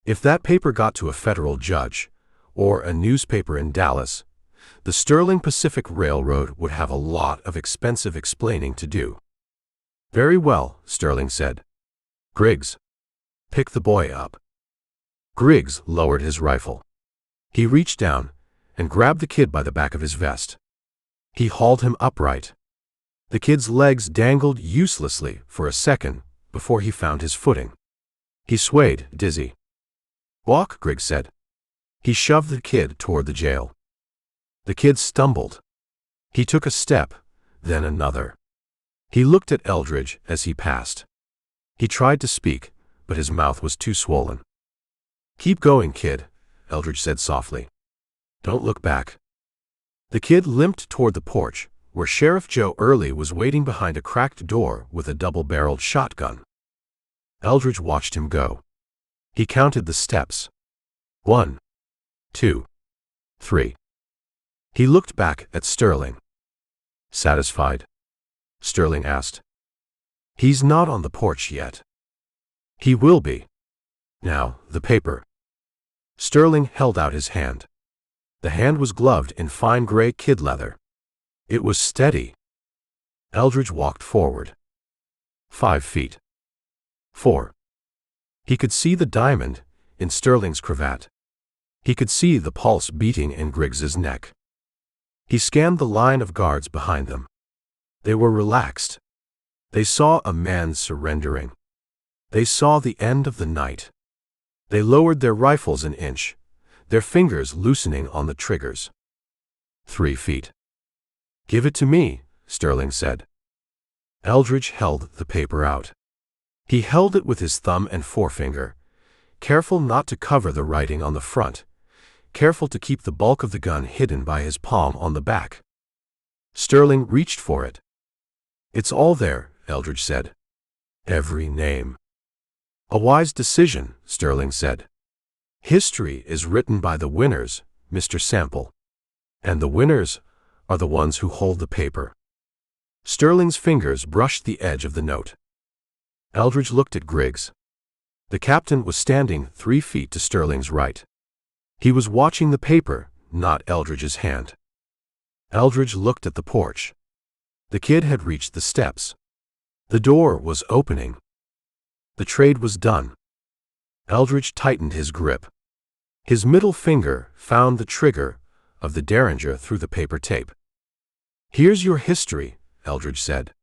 If that paper got to a federal judge, or a newspaper in Dallas, the Sterling Pacific Railroad would have a lot of expensive explaining to do. Very well, Sterling said. Griggs, pick the boy up. Griggs lowered his rifle. He reached down and grabbed the kid by the back of his vest. He hauled him upright. The kid's legs dangled uselessly for a second before he found his footing. He swayed, dizzy. Walk, Griggs said. He shoved the kid toward the jail. The kid stumbled. He took a step, then another. He looked at Eldridge as he passed. He tried to speak, but his mouth was too swollen. Keep going, kid, Eldridge said softly. Don't look back. The kid limped toward the porch, where Sheriff Joe Early was waiting behind a cracked door with a double-barreled shotgun. Eldridge watched him go. He counted the steps. 1, 2, 3. He looked back at Sterling. Satisfied? Sterling asked. He's not on the porch yet. He will be. Now, the paper. Sterling held out his hand. The hand was gloved in fine gray kid leather. It was steady. Eldridge walked forward. 5 feet. 4. He could see the diamond in Sterling's cravat. He could see the pulse beating in Griggs's neck. He scanned the line of guards behind them. They were relaxed. They saw a man surrendering. They saw the end of the night. They lowered their rifles an inch, their fingers loosening on the triggers. 3 feet. Give it to me, Sterling said. Eldridge held the paper out. He held it with his thumb and forefinger, careful not to cover the writing on the front, careful to keep the bulk of the gun hidden by his palm on the back. Sterling reached for it. It's all there, Eldridge said. Every name. A wise decision, Sterling said. History is written by the winners, Mr. Sample. And the winners are the ones who hold the paper. Sterling's fingers brushed the edge of the note. Eldridge looked at Griggs. The captain was standing 3 feet to Sterling's right. He was watching the paper, not Eldridge's hand. Eldridge looked at the porch. The kid had reached the steps. The door was opening. The trade was done. Eldridge tightened his grip. His middle finger found the trigger of the derringer through the paper tape. "Here's your history," Eldridge said.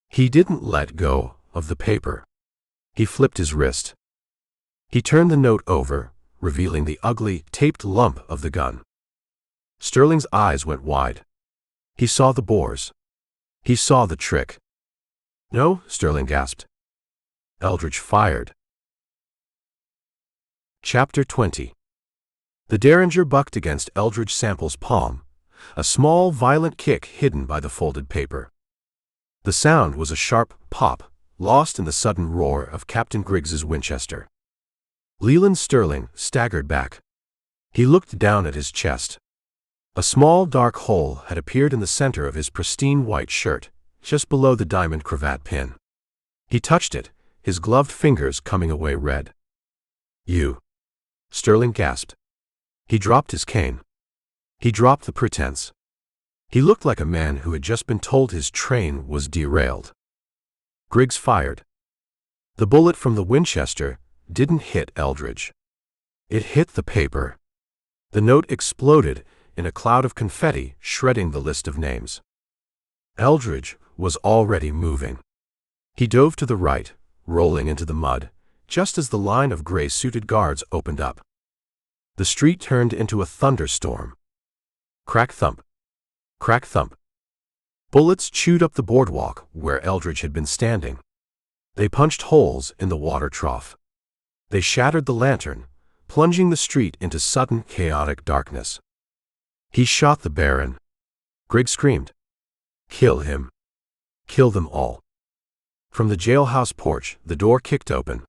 He didn't let go of the paper. He flipped his wrist. He turned the note over, revealing the ugly, taped lump of the gun. Sterling's eyes went wide. He saw the bores. He saw the trick. "No," Sterling gasped. Eldridge fired. Chapter 20. The derringer bucked against Eldridge Sample's palm, a small, violent kick hidden by the folded paper. The sound was a sharp pop, lost in the sudden roar of Captain Griggs's Winchester. Leland Sterling staggered back. He looked down at his chest. A small dark hole had appeared in the center of his pristine white shirt, just below the diamond cravat pin. He touched it, his gloved fingers coming away red. "You," Sterling gasped. He dropped his cane. He dropped the pretense. He looked like a man who had just been told his train was derailed. Griggs fired. The bullet from the Winchester didn't hit Eldridge. It hit the paper. The note exploded in a cloud of confetti, shredding the list of names. Eldridge was already moving. He dove to the right, rolling into the mud, just as the line of gray-suited guards opened up. The street turned into a thunderstorm. Crack thump. Crack thump. Bullets chewed up the boardwalk where Eldridge had been standing. They punched holes in the water trough. They shattered the lantern, plunging the street into sudden, chaotic darkness. He shot the Baron. Griggs screamed. "Kill him. Kill them all." From the jailhouse porch, the door kicked open.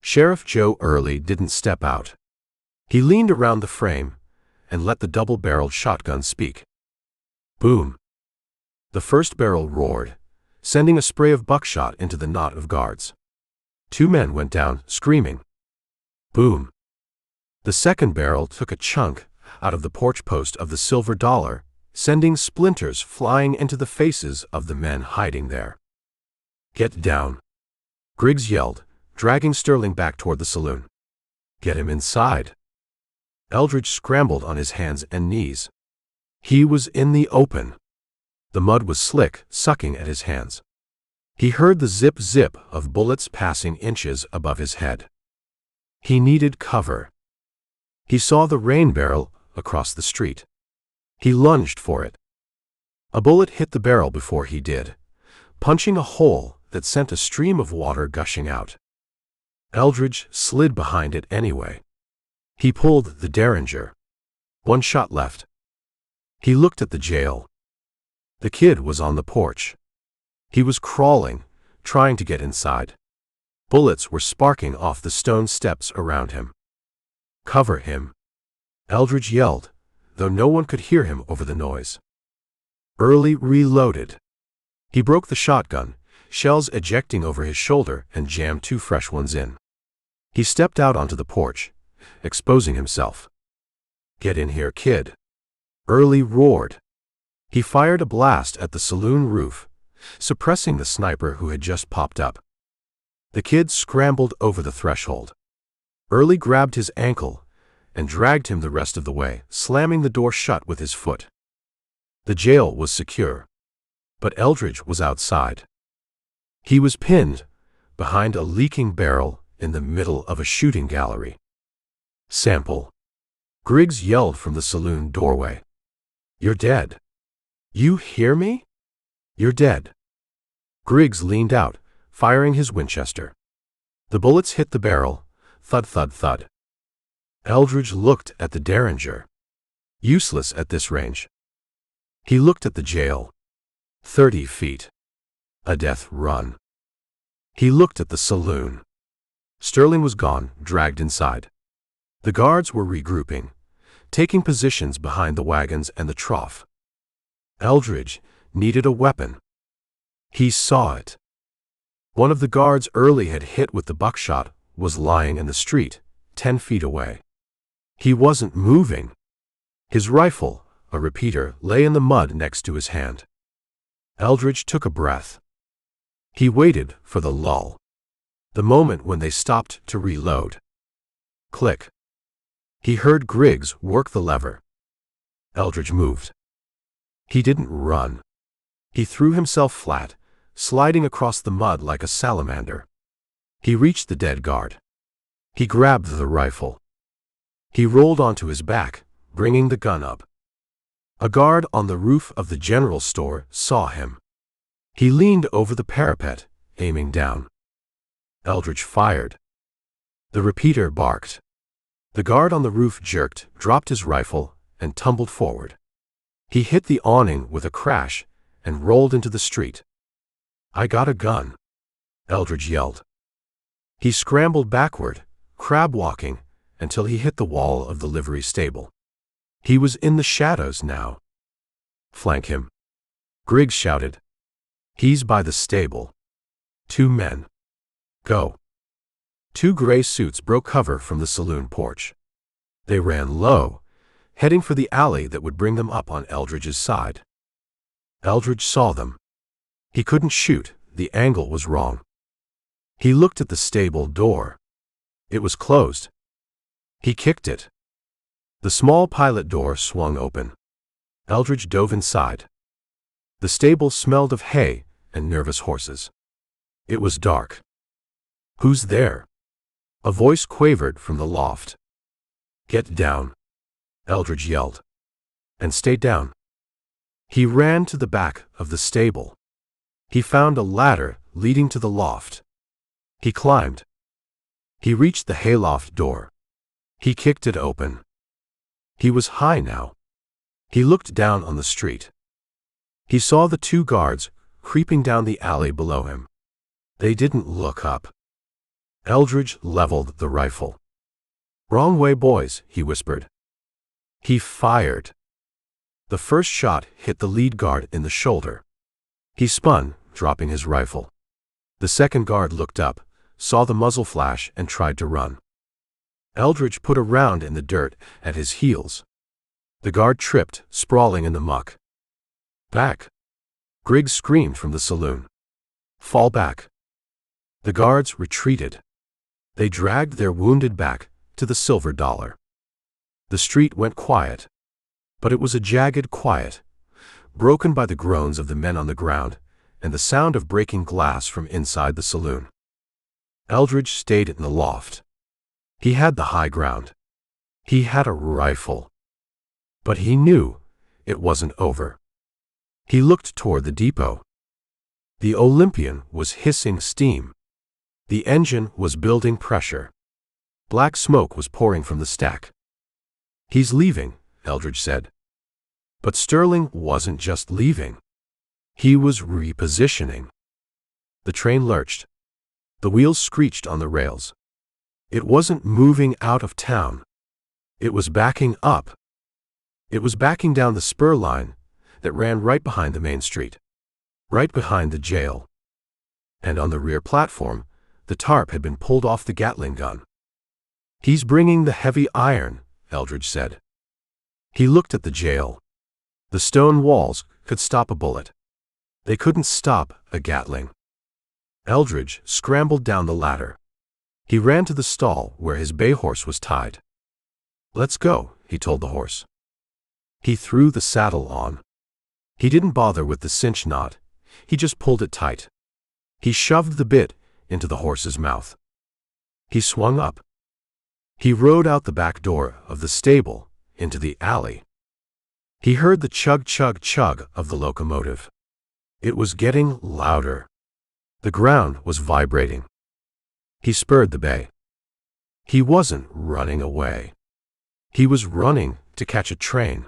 Sheriff Joe Early didn't step out. He leaned around the frame and let the double-barreled shotgun speak. Boom. The first barrel roared, sending a spray of buckshot into the knot of guards. 2 men went down, screaming. Boom. The second barrel took a chunk out of the porch post of the silver dollar, sending splinters flying into the faces of the men hiding there. "Get down," Griggs yelled, dragging Sterling back toward the saloon. "Get him inside." Eldridge scrambled on his hands and knees. He was in the open. The mud was slick, sucking at his hands. He heard the zip-zip of bullets passing inches above his head. He needed cover. He saw the rain barrel across the street. He lunged for it. A bullet hit the barrel before he did, punching a hole that sent a stream of water gushing out. Eldridge slid behind it anyway. He pulled the derringer. 1 shot left. He looked at the jail. The kid was on the porch. He was crawling, trying to get inside. Bullets were sparking off the stone steps around him. "Cover him," Eldridge yelled, though no one could hear him over the noise. Early reloaded. He broke the shotgun, shells ejecting over his shoulder, and jammed 2 fresh ones in. He stepped out onto the porch, exposing himself. "Get in here, kid," Early roared. He fired a blast at the saloon roof, suppressing the sniper who had just popped up. The kid scrambled over the threshold. Early grabbed his ankle and dragged him the rest of the way, slamming the door shut with his foot. The jail was secure, but Eldridge was outside. He was pinned behind a leaking barrel in the middle of a shooting gallery. "Sample," Griggs yelled from the saloon doorway. "You're dead. You hear me? You're dead." Griggs leaned out, firing his Winchester. The bullets hit the barrel, thud, thud, thud. Eldridge looked at the derringer. Useless at this range. He looked at the jail. 30 feet. A death run. He looked at the saloon. Sterling was gone, dragged inside. The guards were regrouping, taking positions behind the wagons and the trough. Eldridge needed a weapon. He saw it. One of the guards Early had hit with the buckshot was lying in the street, 10 feet away. He wasn't moving. His rifle, a repeater, lay in the mud next to his hand. Eldridge took a breath. He waited for the lull. The moment when they stopped to reload. Click. He heard Griggs work the lever. Eldridge moved. He didn't run. He threw himself flat, sliding across the mud like a salamander. He reached the dead guard. He grabbed the rifle. He rolled onto his back, bringing the gun up. A guard on the roof of the general store saw him. He leaned over the parapet, aiming down. Eldridge fired. The repeater barked. The guard on the roof jerked, dropped his rifle, and tumbled forward. He hit the awning with a crash and rolled into the street. "I got a gun," Eldridge yelled. He scrambled backward, crab-walking, until he hit the wall of the livery stable. He was in the shadows now. "Flank him," Griggs shouted. "He's by the stable." 2 men. "Go." 2 gray suits broke cover from the saloon porch. They ran low, heading for the alley that would bring them up on Eldridge's side. Eldridge saw them. He couldn't shoot, the angle was wrong. He looked at the stable door. It was closed. He kicked it. The small pilot door swung open. Eldridge dove inside. The stable smelled of hay and nervous horses. It was dark. "Who's there?" A voice quavered from the loft. "Get down," Eldridge yelled. "And stay down." He ran to the back of the stable. He found a ladder leading to the loft. He climbed. He reached the hayloft door. He kicked it open. He was high now. He looked down on the street. He saw the 2 guards creeping down the alley below him. They didn't look up. Eldridge leveled the rifle. "Wrong way, boys," he whispered. He fired. The first shot hit the lead guard in the shoulder. He spun, dropping his rifle. The second guard looked up, saw the muzzle flash, and tried to run. Eldridge put a round in the dirt at his heels. The guard tripped, sprawling in the muck. "Back!" Griggs screamed from the saloon. "Fall back!" The guards retreated. They dragged their wounded back to the silver dollar. The street went quiet. But it was a jagged quiet, broken by the groans of the men on the ground and the sound of breaking glass from inside the saloon. Eldridge stayed in the loft. He had the high ground. He had a rifle. But he knew it wasn't over. He looked toward the depot. The Olympian was hissing steam. The engine was building pressure. Black smoke was pouring from the stack. "He's leaving," Eldridge said. But Sterling wasn't just leaving. He was repositioning. The train lurched. The wheels screeched on the rails. It wasn't moving out of town. It was backing up. It was backing down the spur line that ran right behind the main street, right behind the jail. And on the rear platform, the tarp had been pulled off the Gatling gun. "He's bringing the heavy iron," Eldridge said. He looked at the jail. The stone walls could stop a bullet. They couldn't stop a Gatling. Eldridge scrambled down the ladder. He ran to the stall where his bay horse was tied. "Let's go," he told the horse. He threw the saddle on. He didn't bother with the cinch knot. He just pulled it tight. He shoved the bit into the horse's mouth. He swung up. He rode out the back door of the stable into the alley. He heard the chug-chug-chug of the locomotive. It was getting louder. The ground was vibrating. He spurred the bay. He wasn't running away. He was running to catch a train.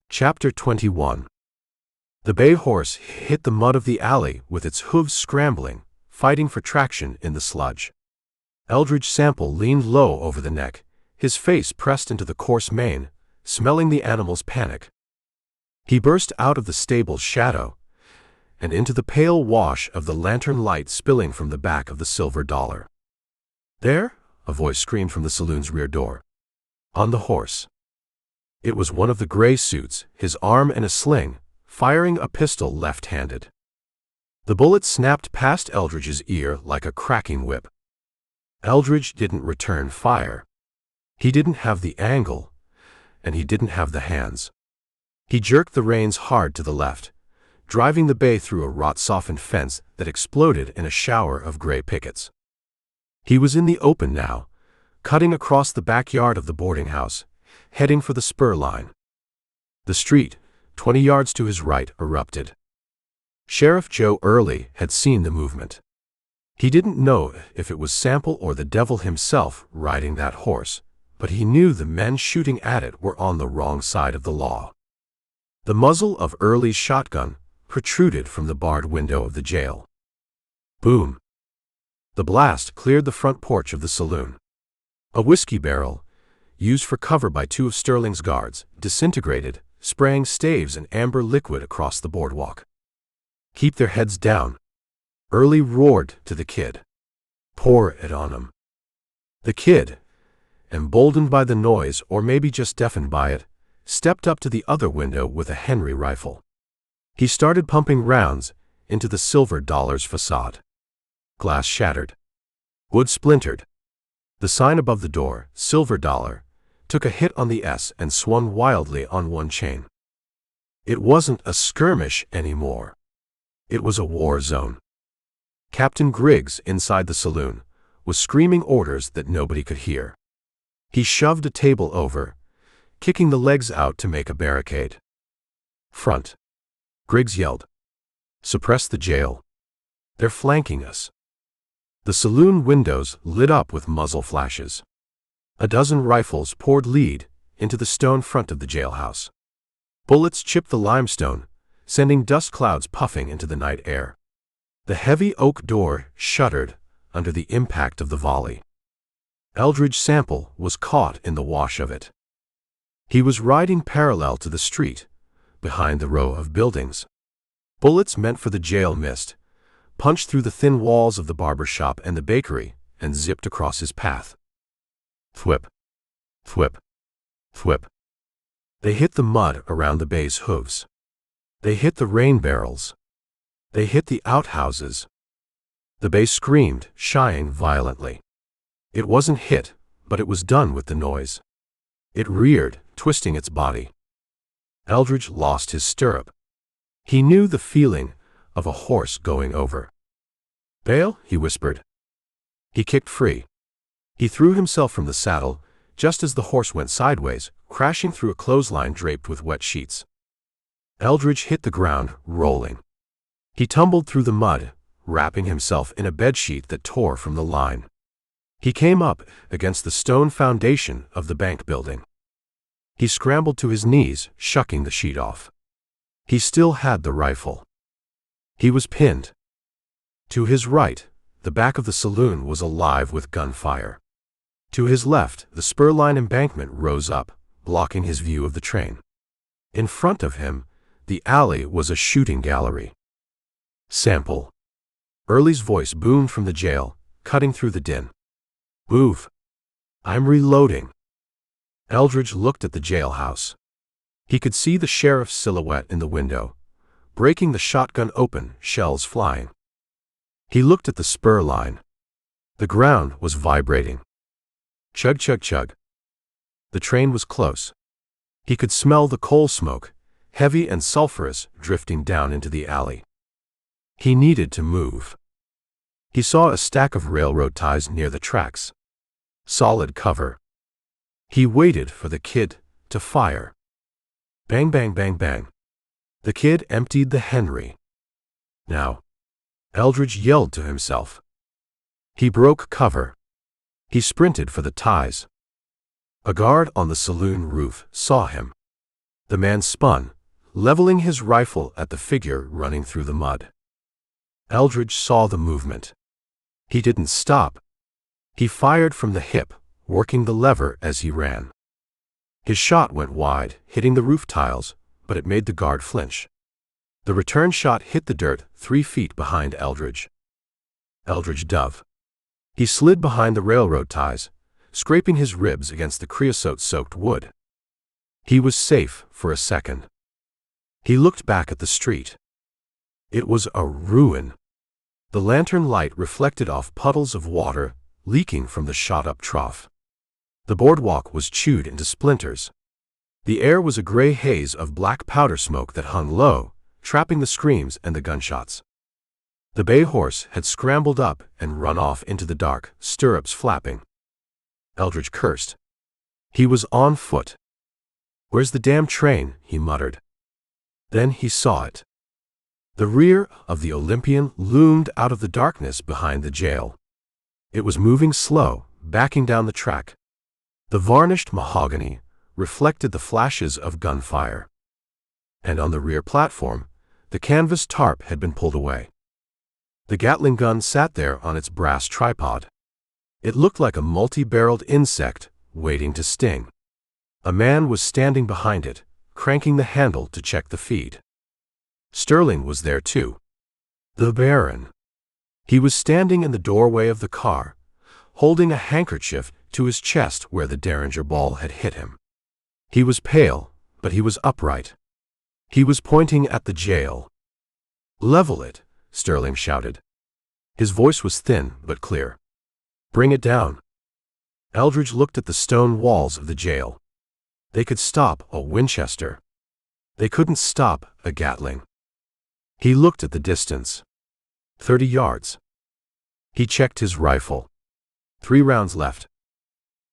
Chapter 21. The bay horse hit the mud of the alley with its hooves scrambling, fighting for traction in the sludge. Eldridge Sample leaned low over the neck, his face pressed into the coarse mane, smelling the animal's panic. He burst out of the stable's shadow, and into the pale wash of the lantern light spilling from the back of the silver dollar. "There!" a voice screamed from the saloon's rear door. "On the horse." It was one of the gray suits, his arm in a sling, firing a pistol left-handed. The bullet snapped past Eldridge's ear like a cracking whip. Eldridge didn't return fire. He didn't have the angle, and he didn't have the hands. He jerked the reins hard to the left, driving the bay through a rot-softened fence that exploded in a shower of gray pickets. He was in the open now, cutting across the backyard of the boarding house, heading for the spur line. The street, 20 yards to his right, erupted. Sheriff Joe Early had seen the movement. He didn't know if it was Sample or the devil himself riding that horse, but he knew the men shooting at it were on the wrong side of the law. The muzzle of Early's shotgun protruded from the barred window of the jail. Boom! The blast cleared the front porch of the saloon. A whiskey barrel, used for cover by two of Sterling's guards, disintegrated, spraying staves and amber liquid across the boardwalk. "Keep their heads down," Early roared to the kid. "Pour it on 'em." The kid, emboldened by the noise or maybe just deafened by it, stepped up to the other window with a Henry rifle. He started pumping rounds into the silver dollar's facade. Glass shattered. Wood splintered. The sign above the door, "Silver Dollar," took a hit on the S and swung wildly on one chain. It wasn't a skirmish anymore. It was a war zone. Captain Griggs, inside the saloon, was screaming orders that nobody could hear. He shoved a table over, kicking the legs out to make a barricade. "Front!" Griggs yelled. "Suppress the jail. They're flanking us." The saloon windows lit up with muzzle flashes. A dozen rifles poured lead into the stone front of the jailhouse. Bullets chipped the limestone, sending dust clouds puffing into the night air. The heavy oak door shuddered under the impact of the volley. Eldridge Sample was caught in the wash of it. He was riding parallel to the street, behind the row of buildings. Bullets meant for the jail missed, punched through the thin walls of the barber shop and the bakery, and zipped across his path. Thwip, thwip, thwip. They hit the mud around the bay's hooves. They hit the rain barrels. They hit the outhouses. The bay screamed, shying violently. It wasn't hit, but it was done with the noise. It reared, twisting its body. Eldridge lost his stirrup. He knew the feeling of a horse going over. "Bail," he whispered. He kicked free. He threw himself from the saddle, just as the horse went sideways, crashing through a clothesline draped with wet sheets. Eldridge hit the ground, rolling. He tumbled through the mud, wrapping himself in a bedsheet that tore from the line. He came up against the stone foundation of the bank building. He scrambled to his knees, shucking the sheet off. He still had the rifle. He was pinned. To his right, the back of the saloon was alive with gunfire. To his left, the spur-line embankment rose up, blocking his view of the train. In front of him, the alley was a shooting gallery. "Sample." Early's voice boomed from the jail, cutting through the din. "Move. I'm reloading." Eldridge looked at the jailhouse. He could see the sheriff's silhouette in the window, breaking the shotgun open, shells flying. He looked at the spur line. The ground was vibrating. Chug, chug, chug. The train was close. He could smell the coal smoke, heavy and sulphurous, drifting down into the alley. He needed to move. He saw a stack of railroad ties near the tracks. Solid cover. He waited for the kid to fire. Bang, bang, bang, bang. The kid emptied the Henry. "Now," Eldridge yelled to himself. He broke cover. He sprinted for the ties. A guard on the saloon roof saw him. The man spun, leveling his rifle at the figure running through the mud. Eldridge saw the movement. He didn't stop. He fired from the hip, working the lever as he ran. His shot went wide, hitting the roof tiles, but it made the guard flinch. The return shot hit the dirt 3 feet behind Eldridge. Eldridge dove. He slid behind the railroad ties, scraping his ribs against the creosote-soaked wood. He was safe for a second. He looked back at the street. It was a ruin. The lantern light reflected off puddles of water leaking from the shot-up trough. The boardwalk was chewed into splinters. The air was a gray haze of black powder smoke that hung low, trapping the screams and the gunshots. The bay horse had scrambled up and run off into the dark, stirrups flapping. Eldridge cursed. He was on foot. "Where's the damn train?" he muttered. Then he saw it. The rear of the Olympian loomed out of the darkness behind the jail. It was moving slow, backing down the track. The varnished mahogany reflected the flashes of gunfire. And on the rear platform, the canvas tarp had been pulled away. The Gatling gun sat there on its brass tripod. It looked like a multi-barreled insect waiting to sting. A man was standing behind it, cranking the handle to check the feed. Sterling was there too. The Baron. He was standing in the doorway of the car, holding a handkerchief to his chest where the Derringer ball had hit him. He was pale, but he was upright. He was pointing at the jail. "Level it," Sterling shouted. His voice was thin but clear. "Bring it down." Eldridge looked at the stone walls of the jail. They could stop a Winchester. They couldn't stop a Gatling. He looked at the distance. 30 yards. He checked his rifle. 3 rounds left.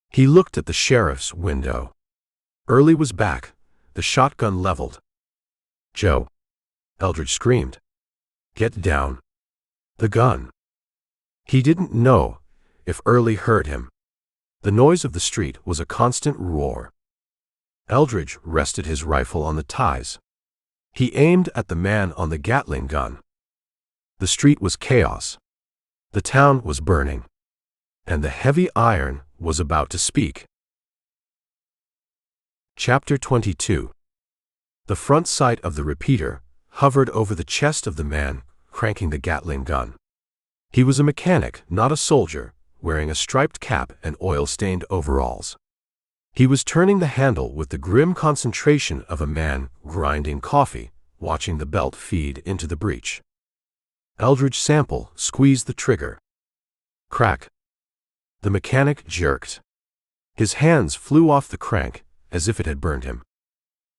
He looked at the sheriff's window. Early was back, the shotgun leveled. "Joe!" Eldridge screamed. "Get down." The gun. He didn't know if Early heard him. The noise of the street was a constant roar. Eldridge rested his rifle on the ties. He aimed at the man on the Gatling gun. The street was chaos. The town was burning. And the heavy iron was about to speak. Chapter 22. The front sight of the repeater hovered over the chest of the man cranking the Gatling gun. He was a mechanic, not a soldier, wearing a striped cap and oil-stained overalls. He was turning the handle with the grim concentration of a man grinding coffee, watching the belt feed into the breech. Eldridge Sample squeezed the trigger. Crack. The mechanic jerked. His hands flew off the crank as if it had burned him.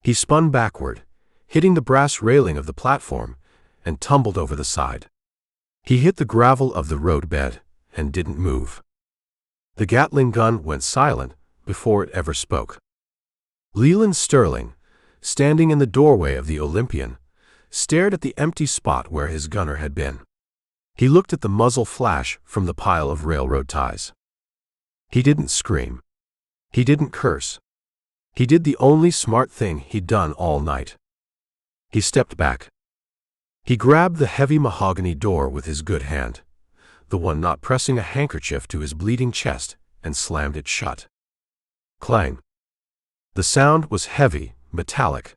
He spun backward, hitting the brass railing of the platform, and tumbled over the side. He hit the gravel of the roadbed and didn't move. The Gatling gun went silent before it ever spoke. Leland Sterling, standing in the doorway of the Olympian, stared at the empty spot where his gunner had been. He looked at the muzzle flash from the pile of railroad ties. He didn't scream. He didn't curse. He did the only smart thing he'd done all night. He stepped back. He grabbed the heavy mahogany door with his good hand, the one not pressing a handkerchief to his bleeding chest, and slammed it shut. Clang. The sound was heavy, metallic.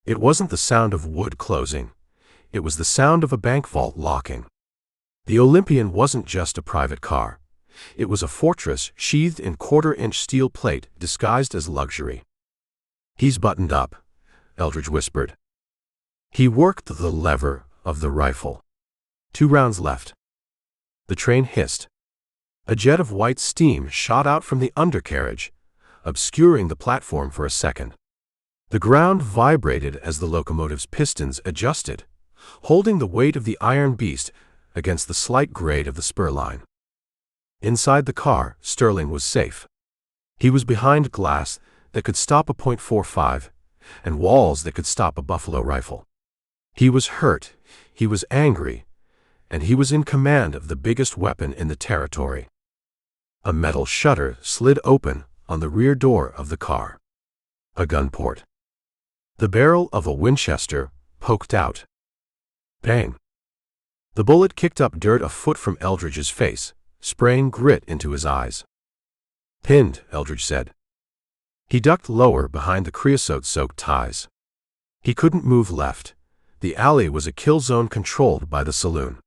It wasn't the sound of wood closing. It was the sound of a bank vault locking. The Olympian wasn't just a private car. It was a fortress sheathed in quarter-inch steel plate disguised as luxury. "He's buttoned up," Eldridge whispered. He worked the lever of the rifle. 2 rounds left. The train hissed. A jet of white steam shot out from the undercarriage, obscuring the platform for a second. The ground vibrated as the locomotive's pistons adjusted, holding the weight of the iron beast against the slight grade of the spur line. Inside the car, Sterling was safe. He was behind glass that could stop a .45 and walls that could stop a buffalo rifle. He was hurt, he was angry, and he was in command of the biggest weapon in the territory. A metal shutter slid open on the rear door of the car. A gun port. The barrel of a Winchester poked out. Bang! The bullet kicked up dirt a foot from Eldridge's face, spraying grit into his eyes. "Pinned," Eldridge said. He ducked lower behind the creosote-soaked ties. He couldn't move left. The alley was a kill zone controlled by the saloon.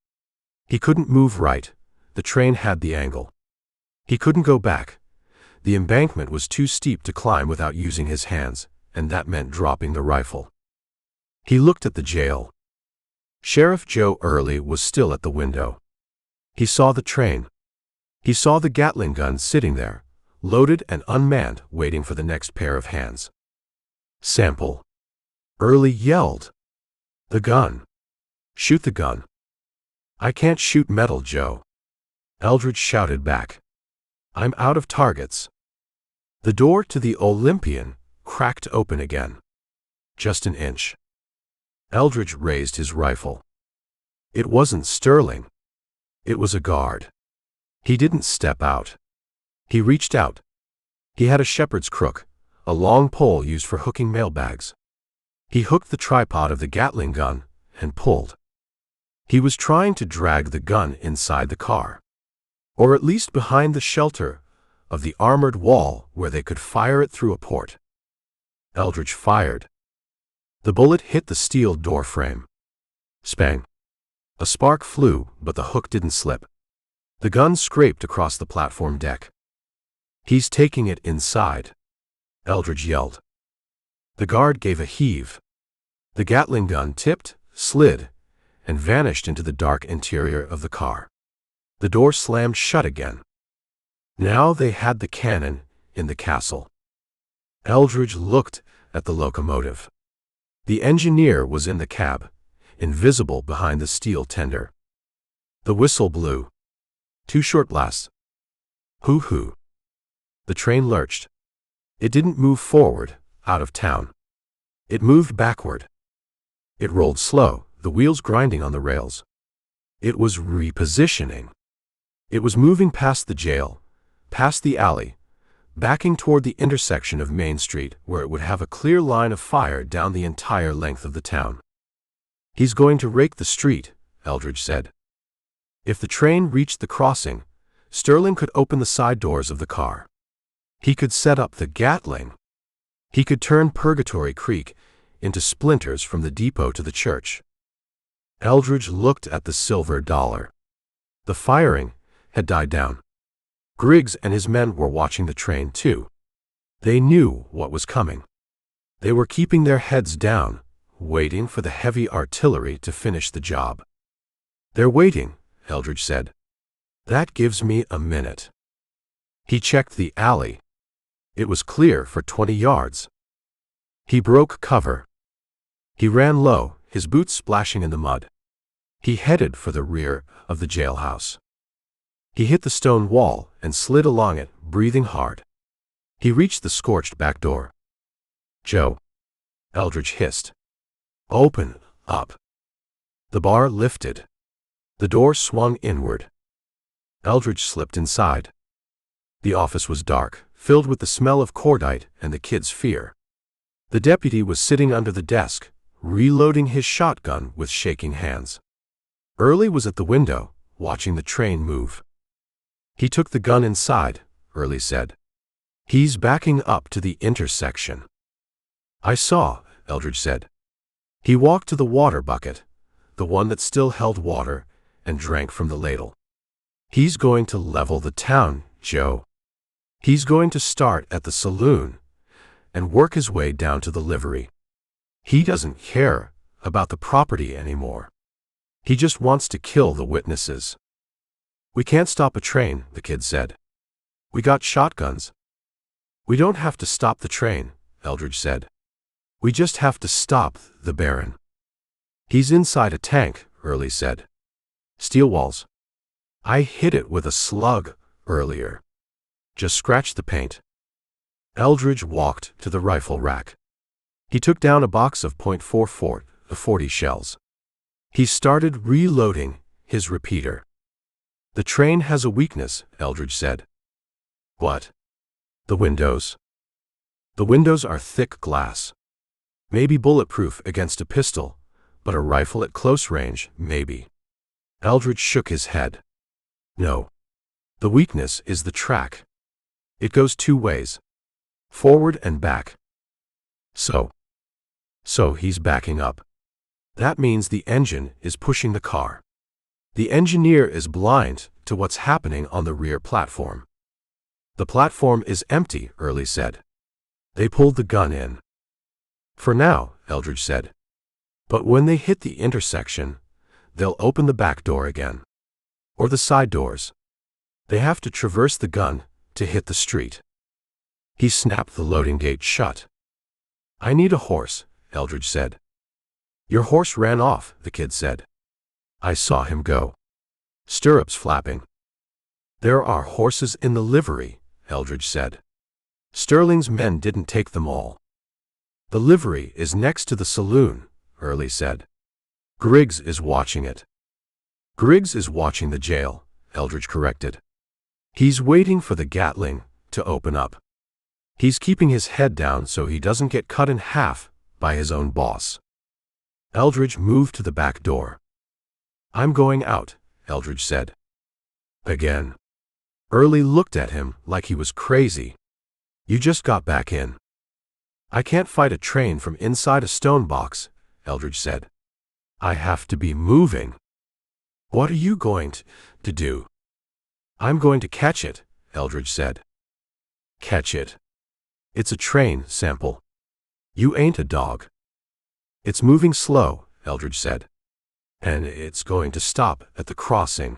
He couldn't move right. The train had the angle. He couldn't go back. The embankment was too steep to climb without using his hands, and that meant dropping the rifle. He looked at the jail. Sheriff Joe Early was still at the window. He saw the train. He saw the Gatling gun sitting there, loaded and unmanned, waiting for the next pair of hands. Sample. Early yelled. The gun. Shoot the gun. I can't shoot metal, Joe. Eldridge shouted back. I'm out of targets. The door to the Olympian cracked open again. Just an inch. Eldridge raised his rifle. It wasn't Sterling. It was a guard. He didn't step out. He reached out. He had a shepherd's crook, a long pole used for hooking mailbags. He hooked the tripod of the Gatling gun and pulled. He was trying to drag the gun inside the car, or at least behind the shelter of the armored wall where they could fire it through a port. Eldridge fired. The bullet hit the steel door frame. Spang. A spark flew, but the hook didn't slip. The gun scraped across the platform deck. He's taking it inside, Eldridge yelled. The guard gave a heave. The Gatling gun tipped, slid, and vanished into the dark interior of the car. The door slammed shut again. Now they had the cannon in the castle. Eldridge looked at the locomotive. The engineer was in the cab, invisible behind the steel tender. The whistle blew. 2 short blasts. Hoo-hoo. The train lurched. It didn't move forward, out of town. It moved backward. It rolled slow, the wheels grinding on the rails. It was repositioning. It was moving past the jail, past the alley, backing toward the intersection of Main Street where it would have a clear line of fire down the entire length of the town. He's going to rake the street, Eldridge said. If the train reached the crossing, Sterling could open the side doors of the car. He could set up the Gatling. He could turn Purgatory Creek into splinters from the depot to the church. Eldridge looked at the silver dollar. The firing had died down. Griggs and his men were watching the train too. They knew what was coming. They were keeping their heads down, waiting for the heavy artillery to finish the job. They're waiting, Eldridge said. That gives me a minute. He checked the alley. It was clear for 20 yards. He broke cover. He ran low, his boots splashing in the mud. He headed for the rear of the jailhouse. He hit the stone wall and slid along it, breathing hard. He reached the scorched back door. Joe, Eldridge hissed. Open up. The bar lifted. The door swung inward. Eldridge slipped inside. The office was dark, filled with the smell of cordite and the kid's fear. The deputy was sitting under the desk, reloading his shotgun with shaking hands. Early was at the window, watching the train move. He took the gun inside, Early said. He's backing up to the intersection. I saw, Eldridge said. He walked to the water bucket, the one that still held water, and drank from the ladle. He's going to level the town, Joe. He's going to start at the saloon and work his way down to the livery. He doesn't care about the property anymore. He just wants to kill the witnesses. We can't stop a train, the kid said. We got shotguns. We don't have to stop the train, Eldridge said. We just have to stop the Baron. He's inside a tank, Early said. Steel walls. I hit it with a slug earlier. Just scratch the paint. Eldridge walked to the rifle rack. He took down a box of .44 40 shells. He started reloading his repeater. The train has a weakness, Eldridge said. What? The windows. The windows are thick glass. Maybe bulletproof against a pistol, but a rifle at close range, maybe. Eldridge shook his head. No. The weakness is the track. It goes 2 ways. Forward and back. So he's backing up. That means the engine is pushing the car. The engineer is blind to what's happening on the rear platform. The platform is empty, Early said. They pulled the gun in. For now, Eldridge said. But when they hit the intersection, they'll open the back door again. Or the side doors. They have to traverse the gun to hit the street. He snapped the loading gate shut. I need a horse, Eldridge said. Your horse ran off, the kid said. I saw him go. Stirrups flapping. There are horses in the livery, Eldridge said. Sterling's men didn't take them all. The livery is next to the saloon, Early said. Griggs is watching it. Griggs is watching the jail, Eldridge corrected. He's waiting for the Gatling to open up. He's keeping his head down so he doesn't get cut in half by his own boss. Eldridge moved to the back door. I'm going out, Eldridge said. Again. Early looked at him like he was crazy. You just got back in. I can't fight a train from inside a stone box, Eldridge said. I have to be moving. What are you going to do? I'm going to catch it, Eldridge said. Catch it. It's a train, Sample. You ain't a dog. It's moving slow, Eldridge said. And it's going to stop at the crossing.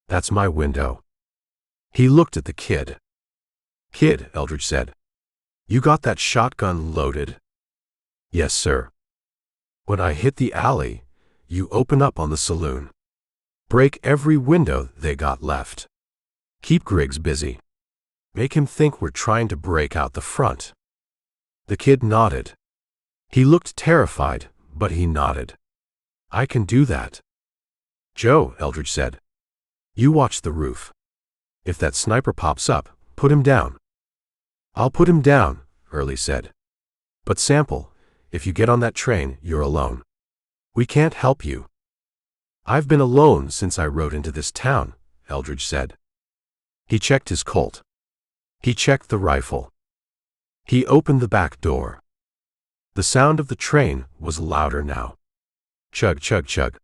That's my window. He looked at the kid. Kid, Eldridge said. You got that shotgun loaded? Yes, sir. When I hit the alley, you open up on the saloon. Break every window they got left. Keep Griggs busy. Make him think we're trying to break out the front. The kid nodded. He looked terrified, but he nodded. I can do that. Joe, Eldridge said. You watch the roof. If that sniper pops up, put him down. I'll put him down, Early said. But Sample, if you get on that train, you're alone. We can't help you. I've been alone since I rode into this town, Eldridge said. He checked his Colt. He checked the rifle. He opened the back door. The sound of the train was louder now. Chug, chug, chug.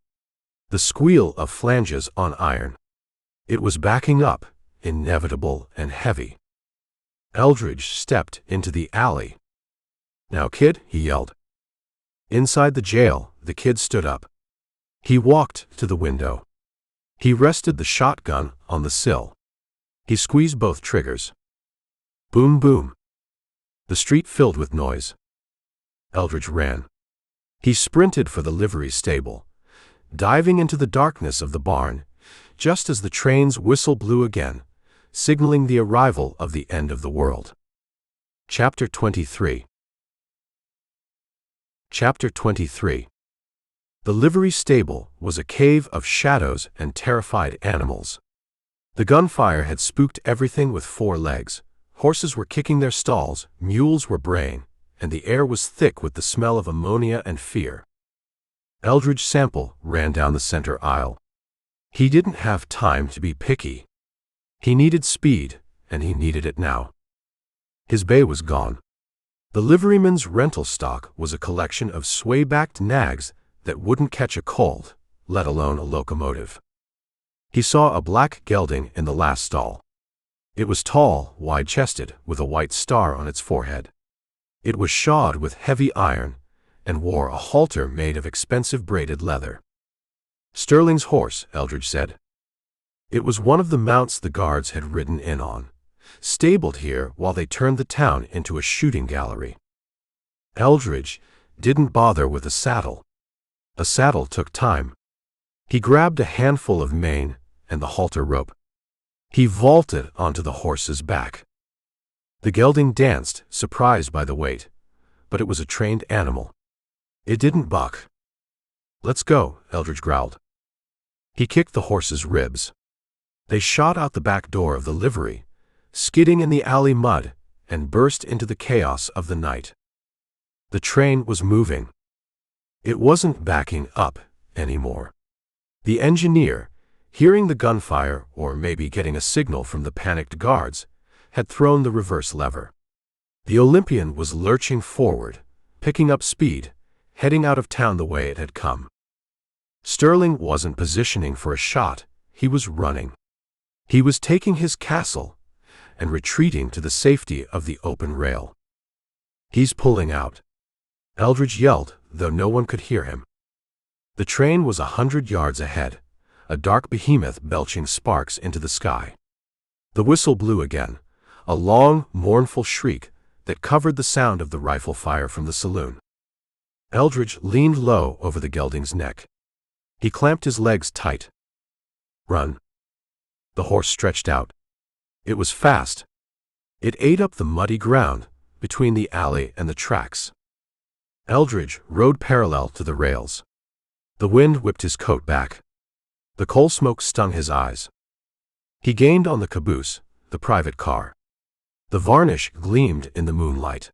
The squeal of flanges on iron. It was backing up, inevitable and heavy. Eldridge stepped into the alley. Now, kid, he yelled. Inside the jail, the kid stood up. He walked to the window. He rested the shotgun on the sill. He squeezed both triggers. Boom, boom. The street filled with noise. Eldridge ran. He sprinted for the livery stable, diving into the darkness of the barn, just as the train's whistle blew again, signaling the arrival of the end of the world. Chapter 23. Chapter 23. The livery stable was a cave of shadows and terrified animals. The gunfire had spooked everything with four legs. Horses were kicking their stalls, mules were braying, and the air was thick with the smell of ammonia and fear. Eldridge Sample ran down the center aisle. He didn't have time to be picky. He needed speed, and he needed it now. His bay was gone. The liveryman's rental stock was a collection of sway-backed nags that wouldn't catch a cold, let alone a locomotive. He saw a black gelding in the last stall. It was tall, wide-chested, with a white star on its forehead. It was shod with heavy iron and wore a halter made of expensive braided leather. Sterling's horse, Eldridge said. It was one of the mounts the guards had ridden in on, stabled here while they turned the town into a shooting gallery. Eldridge didn't bother with a saddle. A saddle took time. He grabbed a handful of mane and the halter rope. He vaulted onto the horse's back. The gelding danced, surprised by the weight, but it was a trained animal. It didn't buck. Let's go, Eldridge growled. He kicked the horse's ribs. They shot out the back door of the livery, skidding in the alley mud, and burst into the chaos of the night. The train was moving. It wasn't backing up anymore. The engineer, hearing the gunfire or maybe getting a signal from the panicked guards, had thrown the reverse lever. The Olympian was lurching forward, picking up speed, heading out of town the way it had come. Sterling wasn't positioning for a shot, he was running. He was taking his castle and retreating to the safety of the open rail. "He's pulling out," Eldridge yelled, though no one could hear him. The train was 100 yards ahead, a dark behemoth belching sparks into the sky. The whistle blew again, a long, mournful shriek that covered the sound of the rifle fire from the saloon. Eldridge leaned low over the gelding's neck. He clamped his legs tight. "Run." The horse stretched out. It was fast. It ate up the muddy ground between the alley and the tracks. Eldridge rode parallel to the rails. The wind whipped his coat back. The coal smoke stung his eyes. He gained on the caboose, the private car. The varnish gleamed in the moonlight.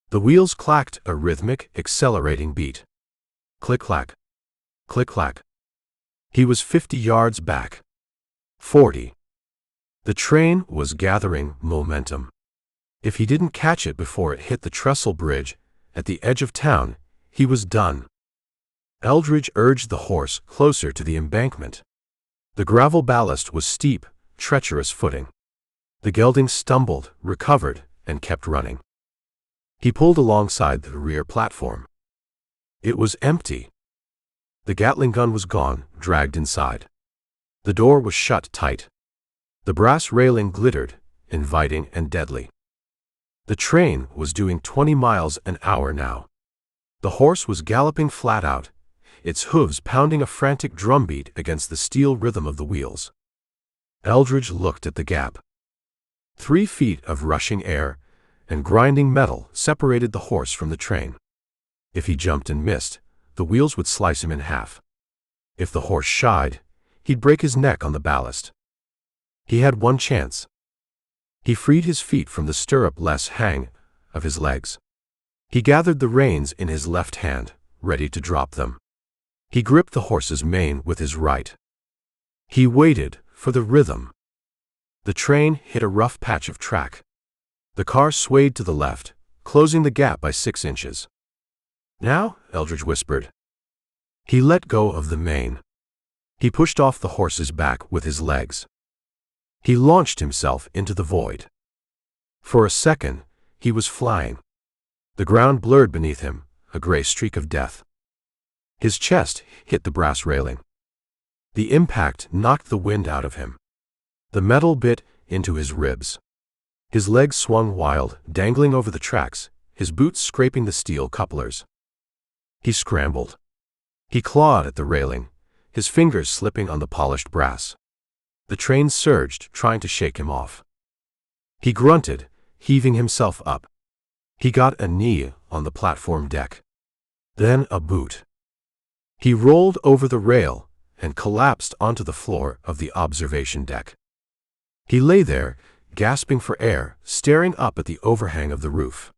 The wheels clacked a rhythmic, accelerating beat. Click-clack. Click-clack. He was 50 yards back. 40. The train was gathering momentum. If he didn't catch it before it hit the trestle bridge at the edge of town, he was done. Eldridge urged the horse closer to the embankment. The gravel ballast was steep, treacherous footing. The gelding stumbled, recovered, and kept running. He pulled alongside the rear platform. It was empty. The Gatling gun was gone, dragged inside. The door was shut tight. The brass railing glittered, inviting and deadly. The train was doing 20 miles an hour now. The horse was galloping flat out, its hooves pounding a frantic drumbeat against the steel rhythm of the wheels. Eldridge looked at the gap. 3 feet of rushing air and grinding metal separated the horse from the train. If he jumped and missed, the wheels would slice him in half. If the horse shied, he'd break his neck on the ballast. He had one chance. He freed his feet from the stirrup-less hang of his legs. He gathered the reins in his left hand, ready to drop them. He gripped the horse's mane with his right. He waited for the rhythm. The train hit a rough patch of track. The car swayed to the left, closing the gap by 6 inches. "Now," Eldridge whispered. He let go of the mane. He pushed off the horse's back with his legs. He launched himself into the void. For a second, he was flying. The ground blurred beneath him, a gray streak of death. His chest hit the brass railing. The impact knocked the wind out of him. The metal bit into his ribs. His legs swung wild, dangling over the tracks, his boots scraping the steel couplers. He scrambled. He clawed at the railing, his fingers slipping on the polished brass. The train surged, trying to shake him off. He grunted, heaving himself up. He got a knee on the platform deck. Then a boot. He rolled over the rail and collapsed onto the floor of the observation deck. He lay there, gasping for air, staring up at the overhang of the roof.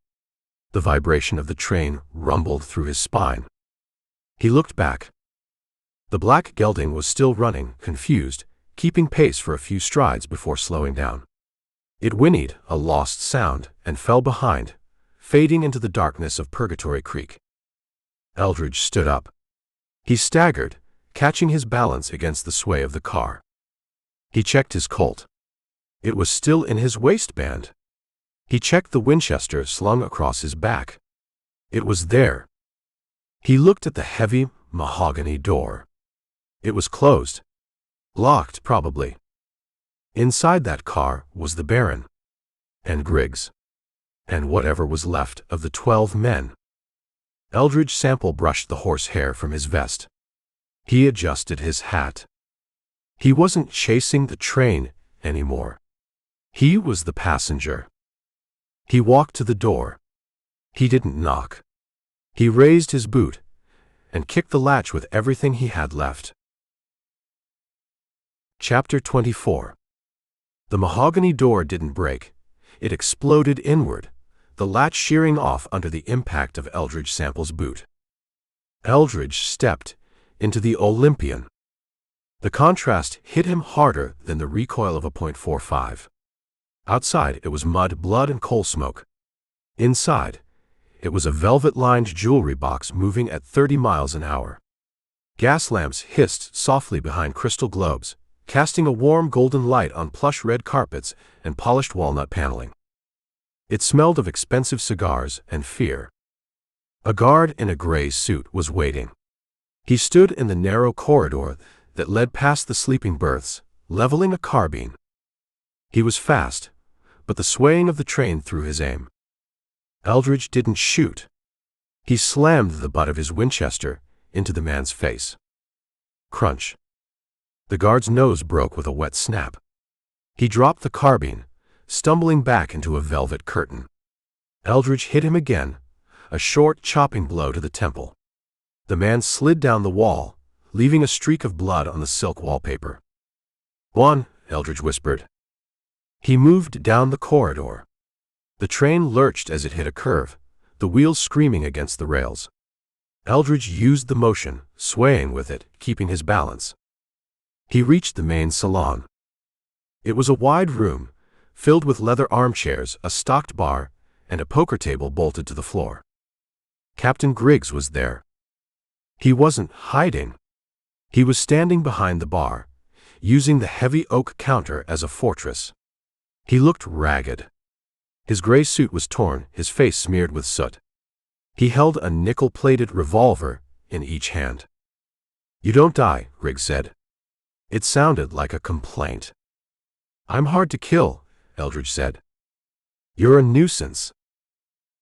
The vibration of the train rumbled through his spine. He looked back. The black gelding was still running, confused, keeping pace for a few strides before slowing down. It whinnied, a lost sound, and fell behind, fading into the darkness of Purgatory Creek. Eldridge stood up. He staggered, catching his balance against the sway of the car. He checked his Colt. It was still in his waistband. He checked the Winchester slung across his back. It was there. He looked at the heavy mahogany door. It was closed. Locked, probably. Inside that car was the Baron. And Griggs. And whatever was left of the 12 men. Eldridge Sample brushed the horsehair from his vest. He adjusted his hat. He wasn't chasing the train anymore. He was the passenger. He walked to the door. He didn't knock. He raised his boot and kicked the latch with everything he had left. Chapter 24. The mahogany door didn't break. It exploded inward, the latch shearing off under the impact of Eldridge Sample's boot. Eldridge stepped into the Olympian. The contrast hit him harder than the recoil of a .45. Outside, it was mud, blood, and coal smoke. Inside, It was a velvet-lined jewelry box moving at 30 miles an hour. Gas lamps hissed softly behind crystal globes, casting a warm golden light on plush red carpets and polished walnut paneling. It smelled of expensive cigars and fear. A guard in a gray suit was waiting. He stood in the narrow corridor that led past the sleeping berths, leveling a carbine. He was fast, but the swaying of the train threw his aim. Eldridge didn't shoot. He slammed the butt of his Winchester into the man's face. Crunch. The guard's nose broke with a wet snap. He dropped the carbine, stumbling back into a velvet curtain. Eldridge hit him again, a short, chopping blow to the temple. The man slid down the wall, leaving a streak of blood on the silk wallpaper. "One," Eldridge whispered. He moved down the corridor. The train lurched as it hit a curve, the wheels screaming against the rails. Eldridge used the motion, swaying with it, keeping his balance. He reached the main salon. It was a wide room, filled with leather armchairs, a stocked bar, and a poker table bolted to the floor. Captain Griggs was there. He wasn't hiding. He was standing behind the bar, using the heavy oak counter as a fortress. He looked ragged. His gray suit was torn, his face smeared with soot. He held a nickel-plated revolver in each hand. "You don't die," Griggs said. It sounded like a complaint. "I'm hard to kill," Eldridge said. "You're a nuisance."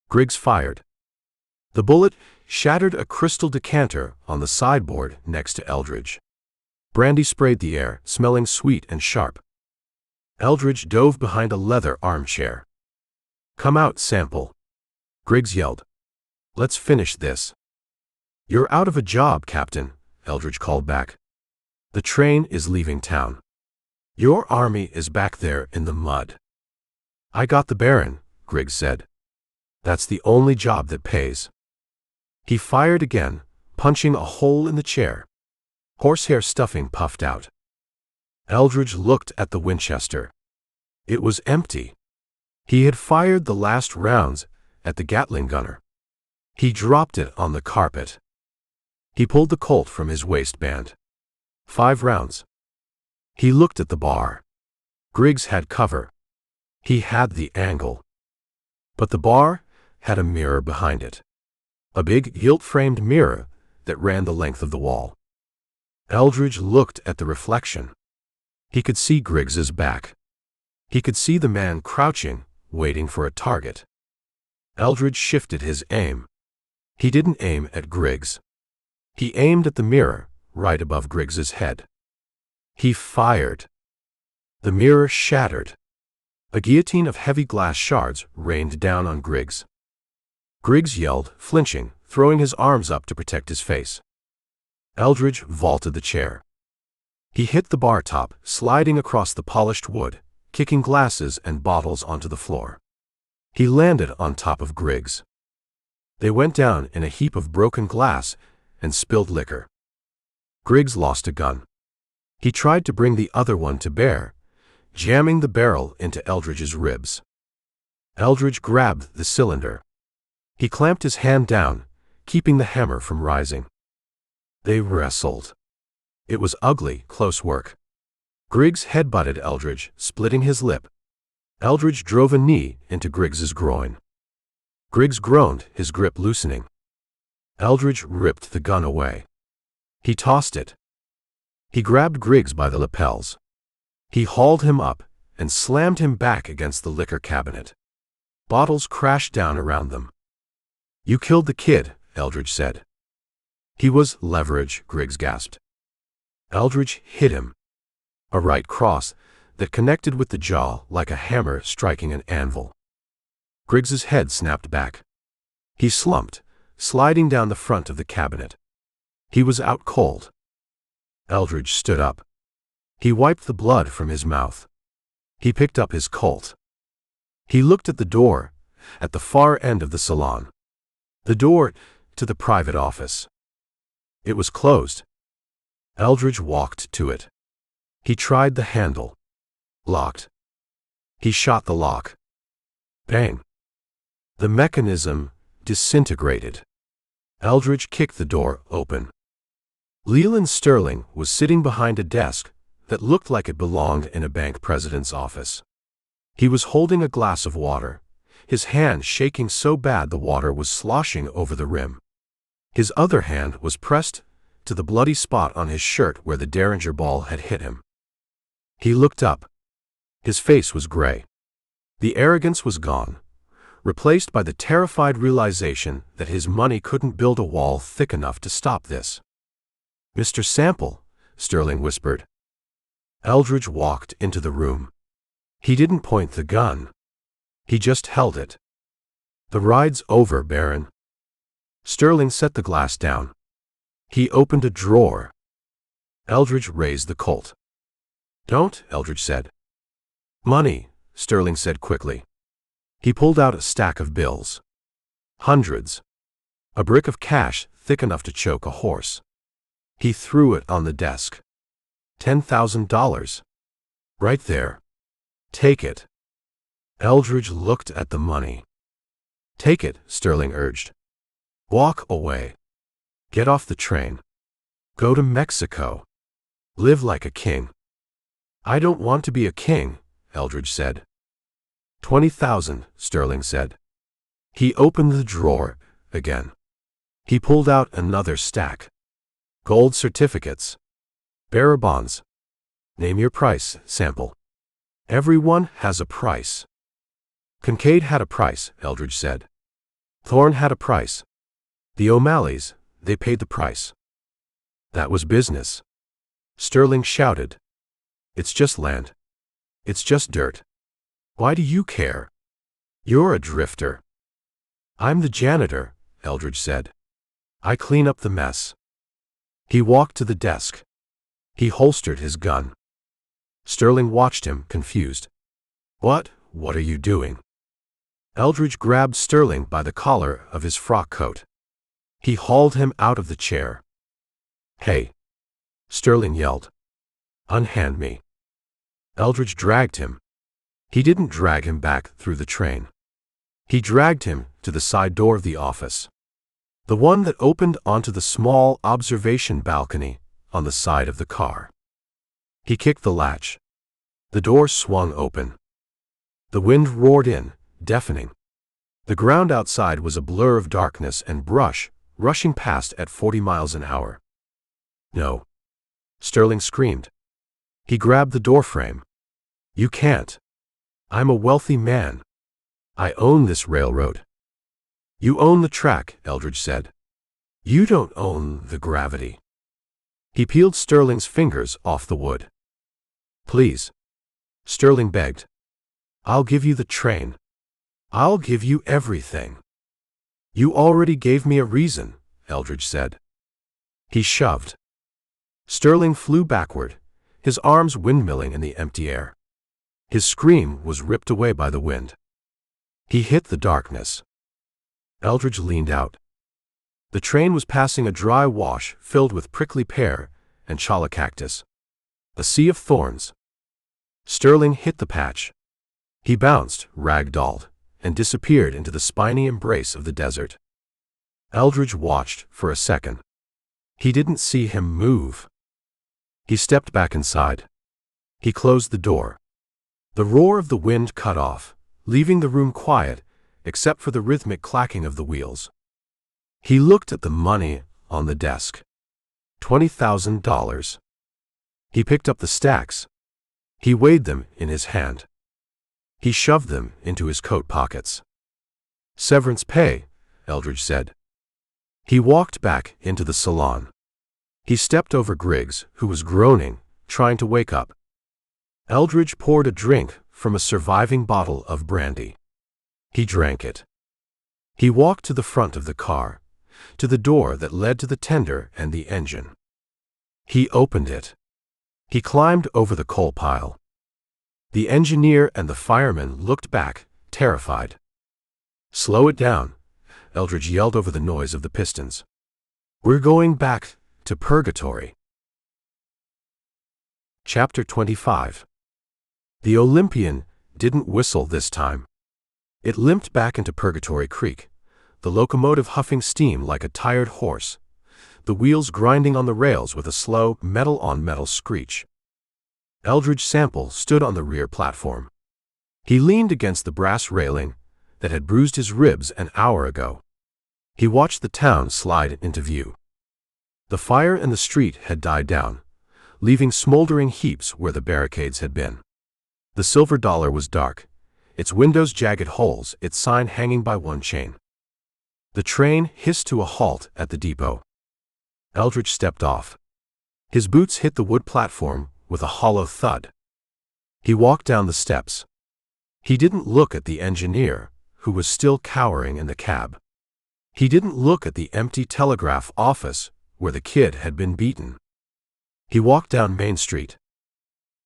Griggs fired. The bullet shattered a crystal decanter on the sideboard next to Eldridge. Brandy sprayed the air, smelling sweet and sharp. Eldridge dove behind a leather armchair. "Come out, Sample," Griggs yelled. "Let's finish this." "You're out of a job, Captain," Eldridge called back. "The train is leaving town. Your army is back there in the mud." "I got the Baron," Griggs said. "That's the only job that pays." He fired again, punching a hole in the chair. Horsehair stuffing puffed out. Eldridge looked at the Winchester. It was empty. He had fired the last rounds at the Gatling gunner. He dropped it on the carpet. He pulled the Colt from his waistband. 5 rounds. He looked at the bar. Griggs had cover. He had the angle. But the bar had a mirror behind it. A big, gilt-framed mirror that ran the length of the wall. Eldridge looked at the reflection. He could see Griggs's back. He could see the man crouching, waiting for a target. Eldridge shifted his aim. He didn't aim at Griggs. He aimed at the mirror, right above Griggs's head. He fired. The mirror shattered. A guillotine of heavy glass shards rained down on Griggs. Griggs yelled, flinching, throwing his arms up to protect his face. Eldridge vaulted the chair. He hit the bar top, sliding across the polished wood, kicking glasses and bottles onto the floor. He landed on top of Griggs. They went down in a heap of broken glass and spilled liquor. Griggs lost a gun. He tried to bring the other one to bear, jamming the barrel into Eldridge's ribs. Eldridge grabbed the cylinder. He clamped his hand down, keeping the hammer from rising. They wrestled. It was ugly, close work. Griggs headbutted Eldridge, splitting his lip. Eldridge drove a knee into Griggs's groin. Griggs groaned, his grip loosening. Eldridge ripped the gun away. He tossed it. He grabbed Griggs by the lapels. He hauled him up and slammed him back against the liquor cabinet. Bottles crashed down around them. "You killed the kid," Eldridge said. "He was leverage," Griggs gasped. Eldridge hit him. A right cross that connected with the jaw like a hammer striking an anvil. Griggs's head snapped back. He slumped, sliding down the front of the cabinet. He was out cold. Eldridge stood up. He wiped the blood from his mouth. He picked up his Colt. He looked at the door, at the far end of the salon. The door to the private office. It was closed. Eldridge walked to it. He tried the handle. Locked. He shot the lock. Bang. The mechanism disintegrated. Eldridge kicked the door open. Leland Sterling was sitting behind a desk that looked like it belonged in a bank president's office. He was holding a glass of water, his hand shaking so bad the water was sloshing over the rim. His other hand was pressed to the bloody spot on his shirt where the derringer ball had hit him. He looked up. His face was gray. The arrogance was gone, replaced by the terrified realization that his money couldn't build a wall thick enough to stop this. "Mr. Sample," Sterling whispered. Eldridge walked into the room. He didn't point the gun. He just held it. "The ride's over, Baron." Sterling set the glass down. He opened a drawer. Eldridge raised the Colt. "Don't," Eldridge said. "Money," Sterling said quickly. He pulled out a stack of bills. Hundreds. A brick of cash thick enough to choke a horse. He threw it on the desk. $10,000. Right there. Take it." Eldridge looked at the money. "Take it," Sterling urged. "Walk away. Get off the train. Go to Mexico. Live like a king." "I don't want to be a king," Eldridge said. 20,000, Sterling said. He opened the drawer again. He pulled out another stack. Gold certificates. Bearer bonds. Name your price, Sample. Everyone has a price. Kincaid had a price, Eldridge said. Thorne had a price. The O'Malleys, they paid the price. That was business. Sterling shouted. It's just land. It's just dirt. Why do you care? You're a drifter. I'm the janitor, Eldridge said. I clean up the mess. He walked to the desk. He holstered his gun. Sterling watched him, confused. What are you doing? Eldridge grabbed Sterling by the collar of his frock coat. He hauled him out of the chair. Hey! Sterling yelled. Unhand me. Eldridge dragged him. He didn't drag him back through the train. He dragged him to the side door of the office. The one that opened onto the small observation balcony on the side of the car. He kicked the latch. The door swung open. The wind roared in, deafening. The ground outside was a blur of darkness and brush, rushing past at 40 miles an hour. No! Sterling screamed. He grabbed the doorframe. You can't. I'm a wealthy man. I own this railroad. You own the track, Eldridge said. You don't own the gravity. He peeled Sterling's fingers off the wood. Please. Sterling begged. I'll give you the train. I'll give you everything. You already gave me a reason, Eldridge said. He shoved. Sterling flew backward, his arms windmilling in the empty air. His scream was ripped away by the wind. He hit the darkness. Eldridge leaned out. The train was passing a dry wash filled with prickly pear and chala cactus. A sea of thorns. Sterling hit the patch. He bounced, ragdolled, and disappeared into the spiny embrace of the desert. Eldridge watched for a second. He didn't see him move. He stepped back inside. He closed the door. The roar of the wind cut off, leaving the room quiet, except for the rhythmic clacking of the wheels. He looked at the money on the desk. $20,000. He picked up the stacks. He weighed them in his hand. He shoved them into his coat pockets. Severance pay, Eldridge said. He walked back into the salon. He stepped over Griggs, who was groaning, trying to wake up. Eldridge poured a drink from a surviving bottle of brandy. He drank it. He walked to the front of the car, to the door that led to the tender and the engine. He opened it. He climbed over the coal pile. The engineer and the fireman looked back, terrified. Slow it down, Eldridge yelled over the noise of the pistons. We're going back to Purgatory. Chapter 25. The Olympian didn't whistle this time. It limped back into Purgatory Creek, the locomotive huffing steam like a tired horse, the wheels grinding on the rails with a slow, metal-on-metal screech. Eldridge Sample stood on the rear platform. He leaned against the brass railing that had bruised his ribs an hour ago. He watched the town slide into view. The fire in the street had died down, leaving smoldering heaps where the barricades had been. The silver dollar was dark, its windows jagged holes, its sign hanging by one chain. The train hissed to a halt at the depot. Eldridge stepped off. His boots hit the wood platform with a hollow thud. He walked down the steps. He didn't look at the engineer, who was still cowering in the cab. He didn't look at the empty telegraph office where the kid had been beaten. He walked down Main Street.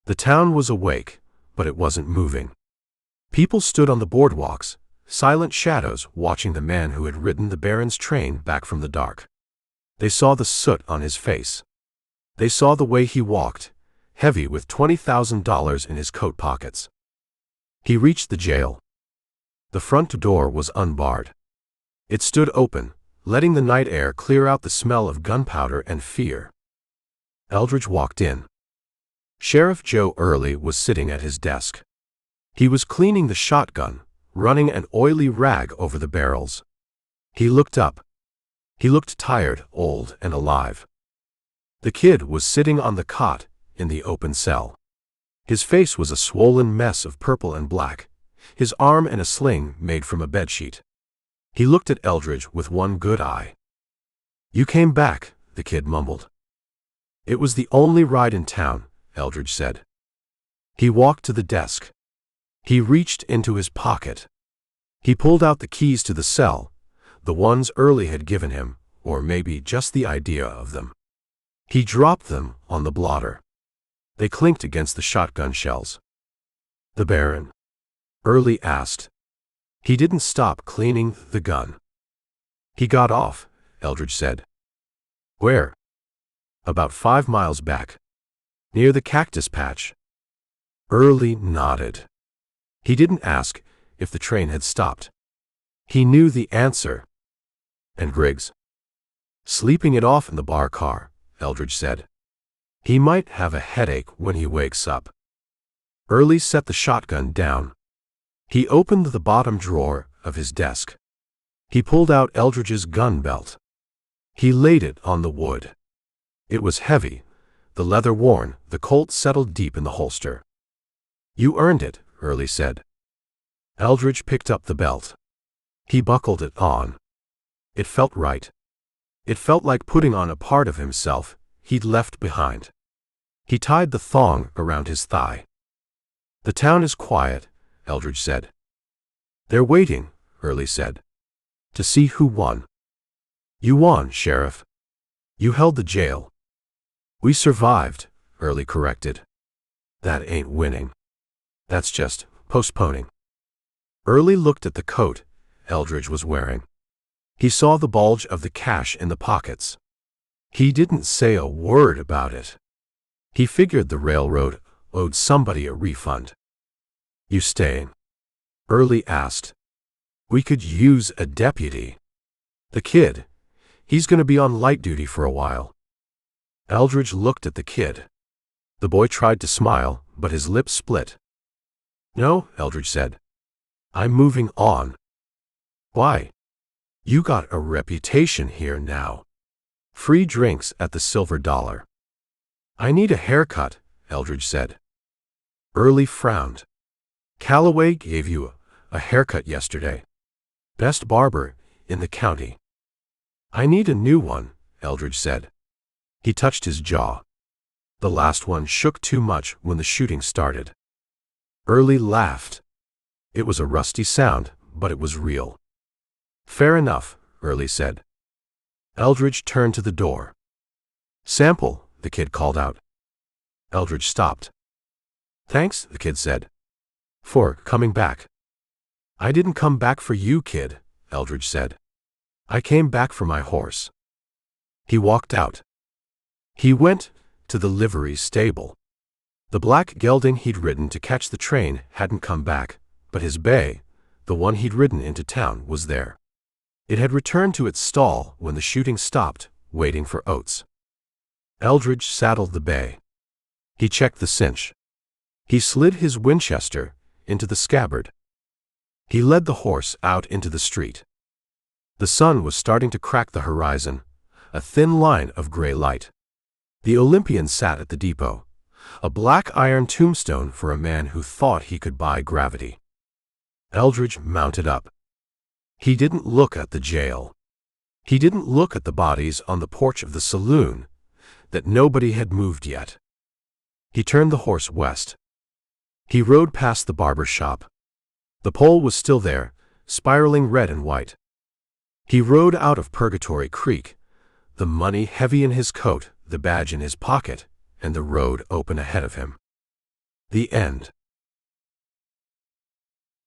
The town was awake, but it wasn't moving. People stood on the boardwalks, silent shadows watching the man who had ridden the Baron's train back from the dark. They saw the soot on his face. They saw the way he walked, heavy with $20,000 in his coat pockets. He reached the jail. The front door was unbarred. It stood open, letting the night air clear out the smell of gunpowder and fear. Eldridge walked in. Sheriff Joe Early was sitting at his desk. He was cleaning the shotgun, running an oily rag over the barrels. He looked up. He looked tired, old, and alive. The kid was sitting on the cot in the open cell. His face was a swollen mess of purple and black, his arm in a sling made from a bedsheet. He looked at Eldridge with one good eye. "You came back," the kid mumbled. "It was the only ride in town," Eldridge said. He walked to the desk. He reached into his pocket. He pulled out the keys to the cell, the ones Early had given him, or maybe just the idea of them. He dropped them on the blotter. They clinked against the shotgun shells. "The Baron?" Early asked. He didn't stop cleaning the gun. "He got off," Eldridge said. "Where?" "About 5 miles back. Near the cactus patch." Early nodded. He didn't ask if the train had stopped. He knew the answer. "And Griggs?" "Sleeping it off in the bar car," Eldridge said. "He might have a headache when he wakes up." Early set the shotgun down. He opened the bottom drawer of his desk. He pulled out Eldridge's gun belt. He laid it on the wood. It was heavy, the leather worn, the Colt settled deep in the holster. "You earned it," Early said. Eldridge picked up the belt. He buckled it on. It felt right. It felt like putting on a part of himself he'd left behind. He tied the thong around his thigh. "The town is quiet," Eldridge said. "They're waiting," Early said, "to see who won." "You won, Sheriff. You held the jail." "We survived," Early corrected. "That ain't winning. That's just postponing." Early looked at the coat Eldridge was wearing. He saw the bulge of the cash in the pockets. He didn't say a word about it. He figured the railroad owed somebody a refund. "You staying?" Early asked. "We could use a deputy." "The kid. He's going to be on light duty for a while." Eldridge looked at the kid. The boy tried to smile, but his lips split. "No," Eldridge said. "I'm moving on." "Why?" "You got a reputation here now. Free drinks at the Silver Dollar." "I need a haircut," Eldridge said. Early frowned. "Calloway gave you a haircut yesterday. Best barber in the county." "I need a new one," Eldridge said. He touched his jaw. The last one shook too much when the shooting started. Early laughed. It was a rusty sound, but it was real. "Fair enough," Early said. Eldridge turned to the door. "Sample," the kid called out. Eldridge stopped. "Thanks," the kid said, "for coming back." "I didn't come back for you, kid," Eldridge said. "I came back for my horse." He walked out. He went to the livery stable. The black gelding he'd ridden to catch the train hadn't come back, but his bay, the one he'd ridden into town, was there. It had returned to its stall when the shooting stopped, waiting for Oates. Eldridge saddled the bay. He checked the cinch. He slid his Winchester into the scabbard. He led the horse out into the street. The sun was starting to crack the horizon, a thin line of gray light. The Olympian sat at the depot, a black iron tombstone for a man who thought he could buy gravity. Eldridge mounted up. He didn't look at the jail. He didn't look at the bodies on the porch of the saloon, that nobody had moved yet. He turned the horse west. He rode past the barber shop. The pole was still there, spiraling red and white. He rode out of Purgatory Creek, the money heavy in his coat, the badge in his pocket, and the road open ahead of him. The end.